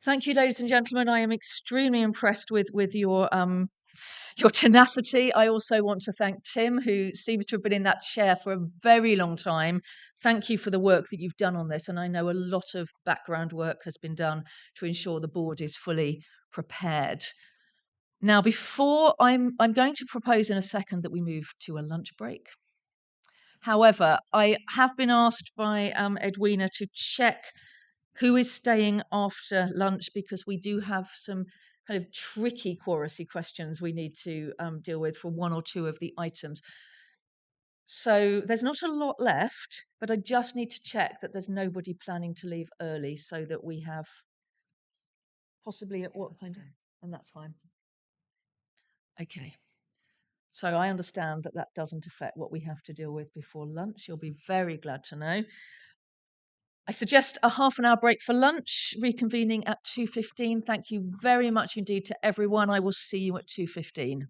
Thank you, ladies and gentlemen. I am extremely impressed with your tenacity. I also want to thank Tim, who seems to have been in that chair for a very long time. Thank you for the work that you've done on this. And I know a lot of background work has been done to ensure the board is fully prepared. Now, before I'm going to propose in a second that we move to a lunch break. However, I have been asked by Edwina to check who is staying after lunch, because we do have some kind of tricky quoracy questions we need to deal with for one or two of the items. So there's not a lot left, but I just need to check that there's nobody planning to leave early, so that we have possibly at what kind of, and that's fine. Okay. So I understand that that doesn't affect what we have to deal with before lunch. You'll be very glad to know. I suggest a half an hour break for lunch, reconvening at 2:15. Thank you very much indeed to everyone. I will see you at 2:15.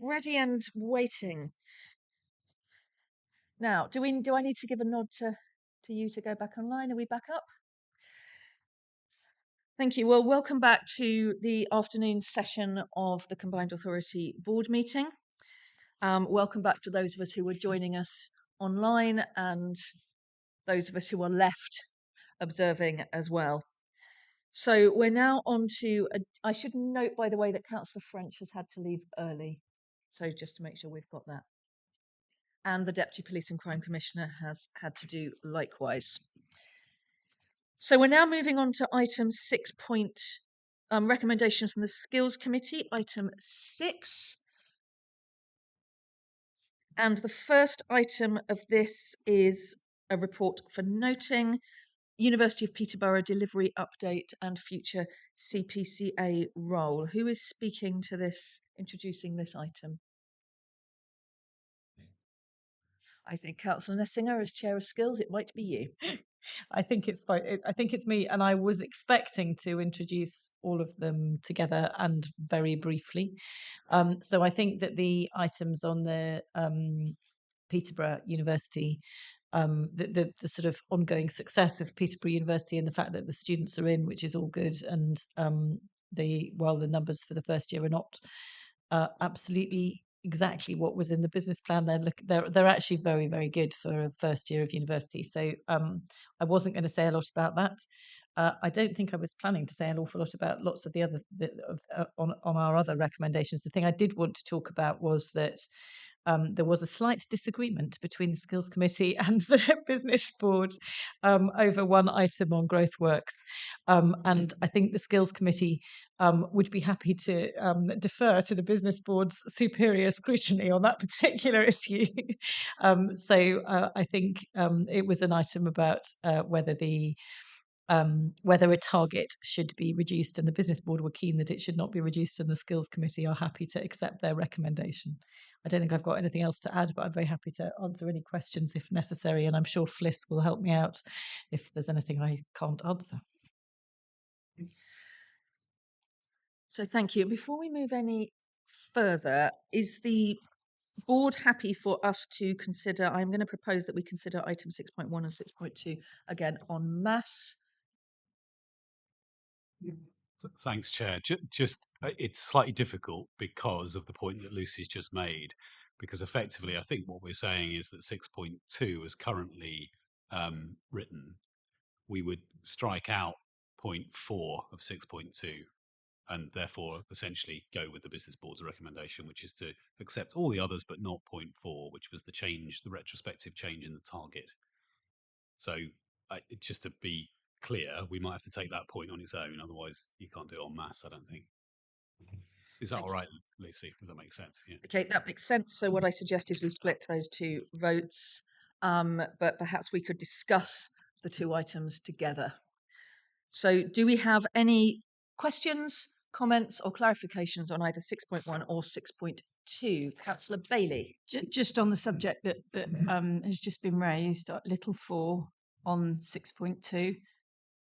Ready and waiting. Now, do I need to give a nod to you to go back online? Are we back up? Thank you. Well, welcome back to the afternoon session of the Combined Authority Board meeting. Welcome back to those of us who are joining us online and those of us who are left observing as well. So we're now on to, I should note, by the way, that Councillor French has had to leave early. So just to make sure we've got that. And the Deputy Police and Crime Commissioner has had to do likewise. So we're now moving on to item 6. Recommendations from the Skills Committee, item 6. And the first item of this is a report for noting, University of Peterborough delivery update and future CPCA role. Who is speaking to this, introducing this item? I think Councillor Nessinger, as Chair of Skills, it might be you. I think it's fine. I think it's me, and I was expecting to introduce all of them together and very briefly. So I think that the items on the Peterborough University, the sort of ongoing success of Peterborough University and the fact that the students are in, which is all good, and the numbers for the first year are not absolutely exactly what was in the business plan. They're actually very, very good for a first year of university. So I wasn't going to say a lot about that. I don't think I was planning to say an awful lot about lots of the other on our other recommendations. The thing I did want to talk about was that there was a slight disagreement between the Skills Committee and the Business Board over one item on Growth Works. And I think the Skills Committee would be happy to defer to the Business Board's superior scrutiny on that particular issue. So I think it was an item about whether a target should be reduced, and the Business Board were keen that it should not be reduced, and the Skills Committee are happy to accept their recommendation. I don't think I've got anything else to add, but I'm very happy to answer any questions if necessary, and I'm sure Fliss will help me out if there's anything I can't answer. So thank you. Before we move any further, is the board happy for us to consider, I'm going to propose that we consider item 6.1 and 6.2 again en masse. Thanks, Chair. Just it's slightly difficult because of the point that Lucy's just made, because effectively I think what we're saying is that 6.2 is currently written. We would strike out point 4 of 6.2 and therefore essentially go with the Business Board's recommendation, which is to accept all the others but not point 4, which was the change, the retrospective change in the target. So just to be clear, we might have to take that point on its own, otherwise you can't do it en masse, I don't think. Is that all right, Lucy? Does that make sense? Yeah. Okay, that makes sense. So what I suggest is we split those two votes, but perhaps we could discuss the two items together. So do we have any questions, comments or clarifications on either 6.1 or 6.2? Councillor Bailey. Just on the subject that has just been raised, little 4 on 6.2.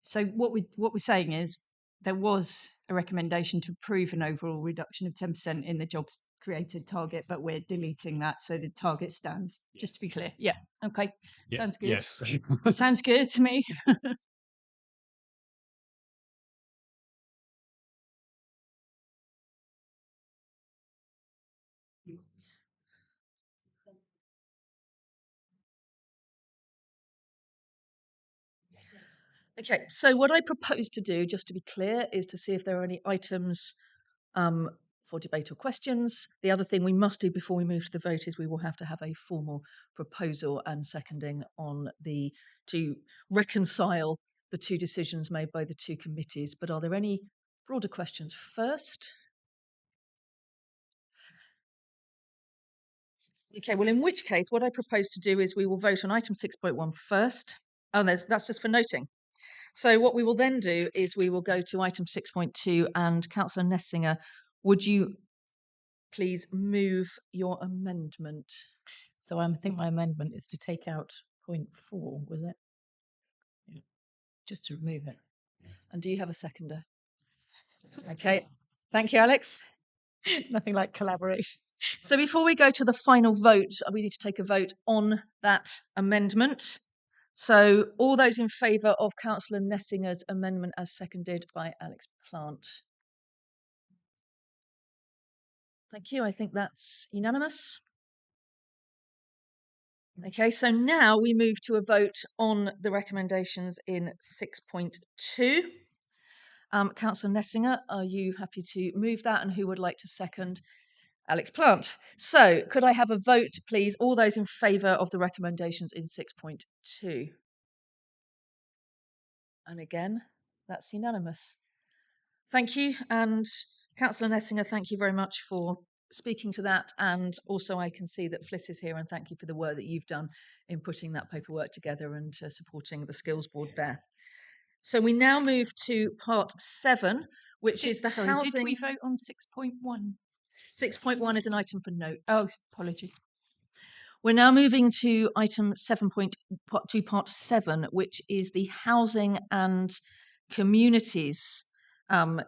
So what we're saying is there was a recommendation to approve an overall reduction of 10% in the jobs created target, but we're deleting that so the target stands. Yes. Just to be clear. Yeah. Okay. Yeah. Sounds good. Yes. Sounds good to me. Okay, so what I propose to do, just to be clear, is to see if there are any items for debate or questions. The other thing we must do before we move to the vote is we will have to have a formal proposal and seconding on to reconcile the two decisions made by the two committees. But are there any broader questions first? Okay, well, in which case, what I propose to do is we will vote on item 6.1 first. Oh, that's just for noting. So what we will then do is we will go to item 6.2, and Councillor Nessinger, would you please move your amendment? So I think my amendment is to take out point 4, was it? Yeah. Just to remove it. And do you have a seconder? Okay, thank you, Alex. Nothing like collaboration. So before we go to the final vote, we need to take a vote on that amendment. So all those in favour of Councillor Nessinger's amendment as seconded by Alex Plant. Thank you. I think that's unanimous. Okay, so now we move to a vote on the recommendations in 6.2. Councillor Nessinger, are you happy to move that, and who would like to second? Alex Plant. So could I have a vote, please? All those in favour of the recommendations in 6.2. And again, that's unanimous. Thank you. And Councillor Nessinger, thank you very much for speaking to that. And also I can see that Fliss is here, and thank you for the work that you've done in putting that paperwork together and supporting the skills board there. So we now move to part 7, which is the housing. Did we vote on 6.1? 6.1 is an item for note. Oh, apologies. We're now moving to item 7.2, part 7, which is the Housing and Communities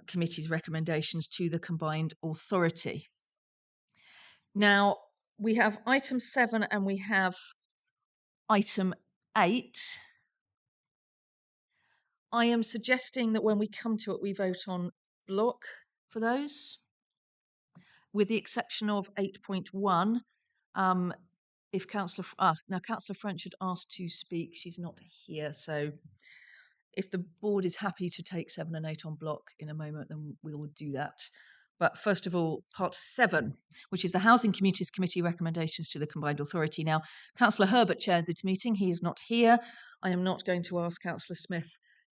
Committee's recommendations to the Combined Authority. Now, we have item 7 and we have item 8. I am suggesting that when we come to it, we vote on block for those, with the exception of 8.1. If Councillor, now Councillor French had asked to speak, she's not here. So if the board is happy to take 7 and 8 on block in a moment, then we will do that. But first of all, part 7, which is the Housing Communities Committee recommendations to the Combined Authority. Now, Councillor Herbert chaired this meeting. He is not here. I am not going to ask Councillor Smith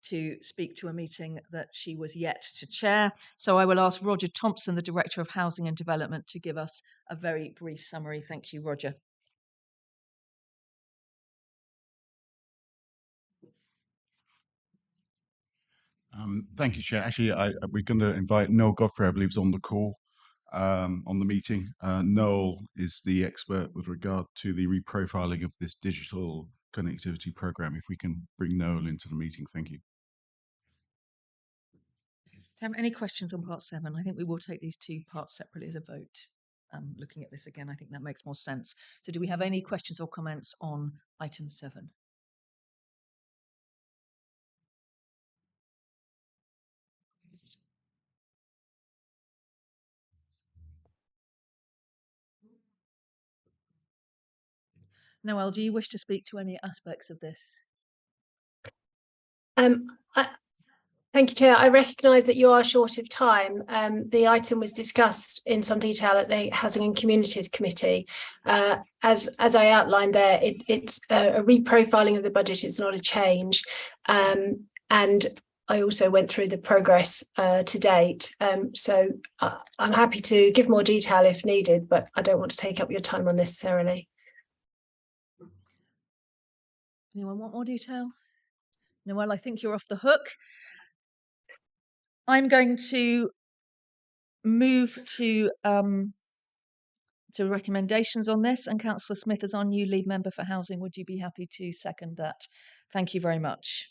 to speak to a meeting that she was yet to chair. So I will ask Roger Thompson, the Director of Housing and Development, to give us a very brief summary. Thank you, Roger. Thank you, Chair. Actually, we're going to invite Noel Godfrey, I believe, is on the call on the meeting. Noel is the expert with regard to the reprofiling of this digital connectivity program. If we can bring Noel into the meeting, thank you. Any questions on part 7? I think we will take these two parts separately as a vote. Looking at this again, I think that makes more sense. So do we have any questions or comments on item 7? Noel, do you wish to speak to any aspects of this? Thank you, Chair. I recognise that you are short of time. The item was discussed in some detail at the Housing and Communities Committee. As I outlined there, it's a reprofiling of the budget. It's not a change. And I also went through the progress to date. So I'm happy to give more detail if needed, but I don't want to take up your time unnecessarily. Anyone want more detail? Noel, I think you're off the hook. I'm going to move to recommendations on this, and Councillor Smith, as our new lead member for housing, would you be happy to second that? Thank you very much.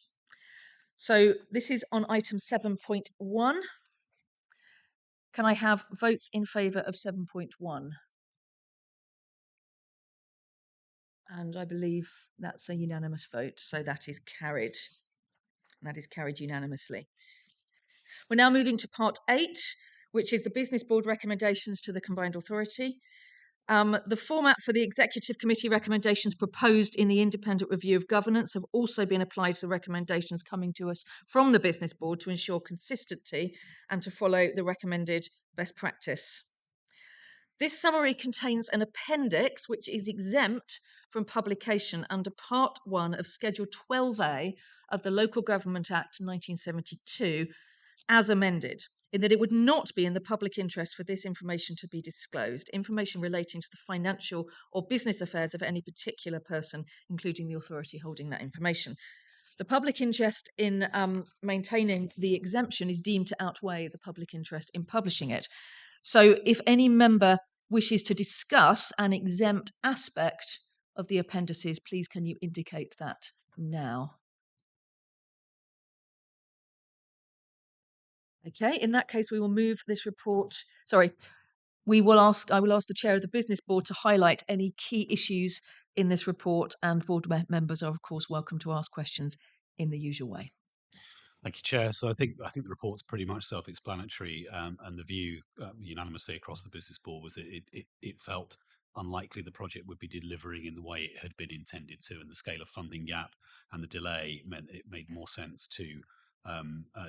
So this is on item 7.1. Can I have votes in favour of 7.1? And I believe that's a unanimous vote, so that is carried. That is carried unanimously. We're now moving to part 8, which is the Business Board recommendations to the Combined Authority. The format for the Executive Committee recommendations proposed in the Independent Review of Governance have also been applied to the recommendations coming to us from the Business Board to ensure consistency and to follow the recommended best practice. This summary contains an appendix which is exempt from publication under Part 1 of Schedule 12A of the Local Government Act 1972 as amended, in that it would not be in the public interest for this information to be disclosed, information relating to the financial or business affairs of any particular person, including the authority holding that information. The public interest in maintaining the exemption is deemed to outweigh the public interest in publishing it. So if any member wishes to discuss an exempt aspect of the appendices, please can you indicate that now? Okay, in that case, we will move this report, I will ask the chair of the business board to highlight any key issues in this report, and board members are of course welcome to ask questions in the usual way. Thank you, Chair. So I think the report's pretty much self-explanatory, and the view unanimously across the business board was that it felt unlikely the project would be delivering in the way it had been intended to, and the scale of funding gap and the delay meant it made more sense to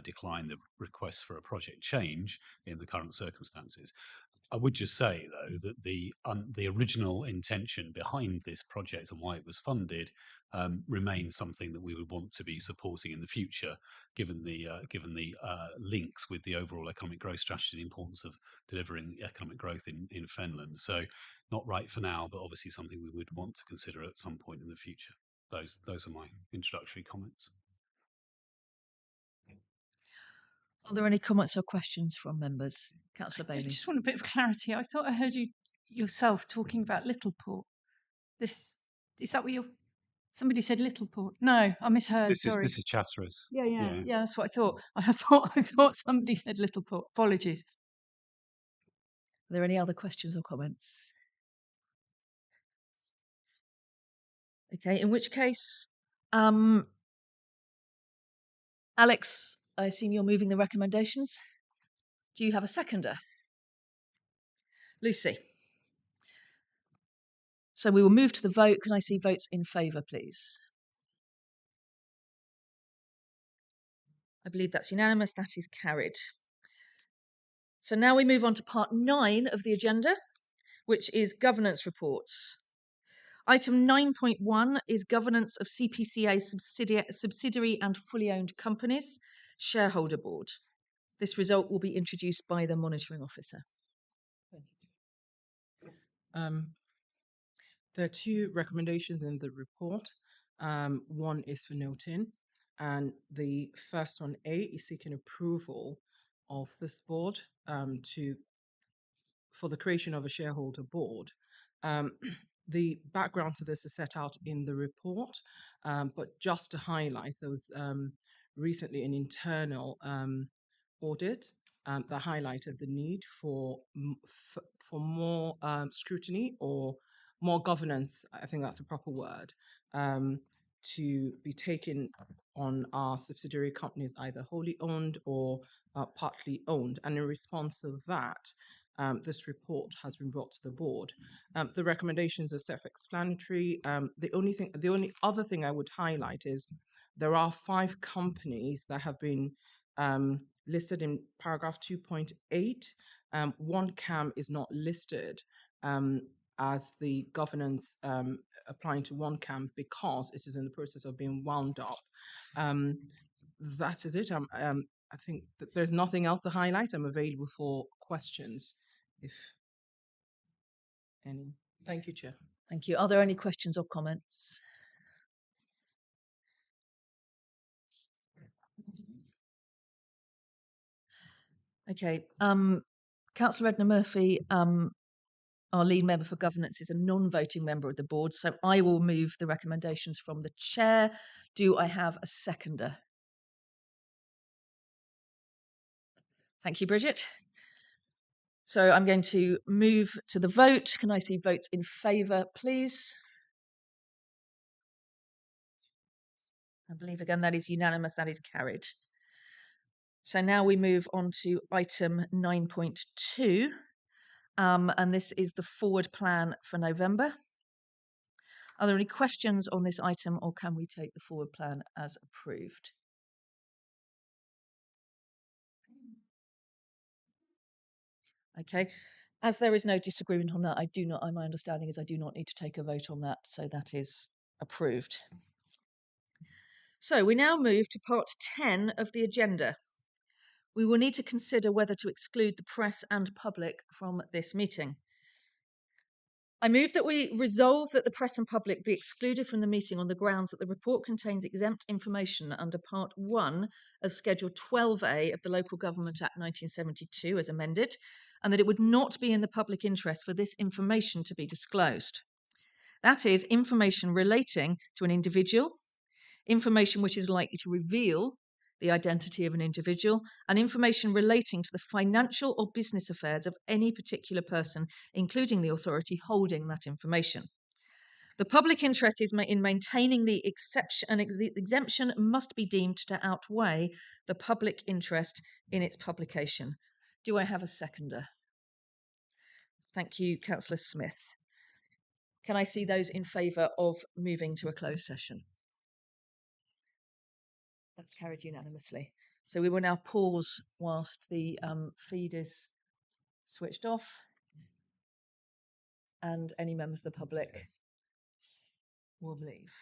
decline the request for a project change in the current circumstances. I would just say, though, that the original intention behind this project and why it was funded remains something that we would want to be supporting in the future, given the links with the overall economic growth strategy, the importance of delivering economic growth in Finland. So, not right for now, but obviously something we would want to consider at some point in the future. Those are my introductory comments. Are there any comments or questions from members? Councillor I Bailey. just want a bit of clarity. I thought I heard you yourself talking about Littleport. Is that what somebody said Littleport? No, I misheard. This Sorry. is Chatteris. Yeah. That's what I thought. I thought somebody said Littleport. Apologies. Are there any other questions or comments? Okay, in which case, Alex, I assume you're moving the recommendations. Do you have a seconder? Lucy. So we will move to the vote. Can I see votes in favour, please? I believe that's unanimous. That is carried. So now we move on to part 9 of the agenda, which is governance reports. Item 9.1 is governance of CPCA subsidiary and fully owned companies, shareholder board. This result will be introduced by the monitoring officer. There are 2 recommendations in the report. One is for noting, and the first one, A, is seeking approval of this board for the creation of a shareholder board. The background to this is set out in the report, but just to highlight, there was recently an internal audit that highlighted the need for more scrutiny or more governance, I think that's a proper word, to be taken on our subsidiary companies, either wholly owned or partly owned. And in response to that, this report has been brought to the board. The recommendations are self-explanatory. The only other thing I would highlight is there are 5 companies that have been listed in paragraph 2.8. One CAM is not listed as the governance applying to one CAM because it is in the process of being wound up. That is it. I think that there's nothing else to highlight. I'm available for questions, if any. Thank you, Chair. Thank you. Are there any questions or comments? Okay. Councillor Edna Murphy, our lead member for governance, is a non-voting member of the board, so I will move the recommendations from the chair. Do I have a seconder? Thank you, Bridget. So I'm going to move to the vote. Can I see votes in favour, please? I believe again that is unanimous, that is carried. So now we move on to item 9.2, and this is the forward plan for November. Are there any questions on this item, or can we take the forward plan as approved? Okay, as there is no disagreement on that, my understanding is I do not need to take a vote on that, so that is approved. So we now move to part 10 of the agenda. We will need to consider whether to exclude the press and public from this meeting. I move that we resolve that the press and public be excluded from the meeting on the grounds that the report contains exempt information under Part 1 of Schedule 12A of the Local Government Act 1972 as amended, and that it would not be in the public interest for this information to be disclosed. That is, information relating to an individual, information which is likely to reveal the identity of an individual, and information relating to the financial or business affairs of any particular person, including the authority holding that information. The public interest is in maintaining the exception, and the exemption must be deemed to outweigh the public interest in its publication. Do I have a seconder? Thank you, Councillor Smith. Can I see those in favour of moving to a closed session? That's carried unanimously. So we will now pause whilst the feed is switched off and any members of the public will leave.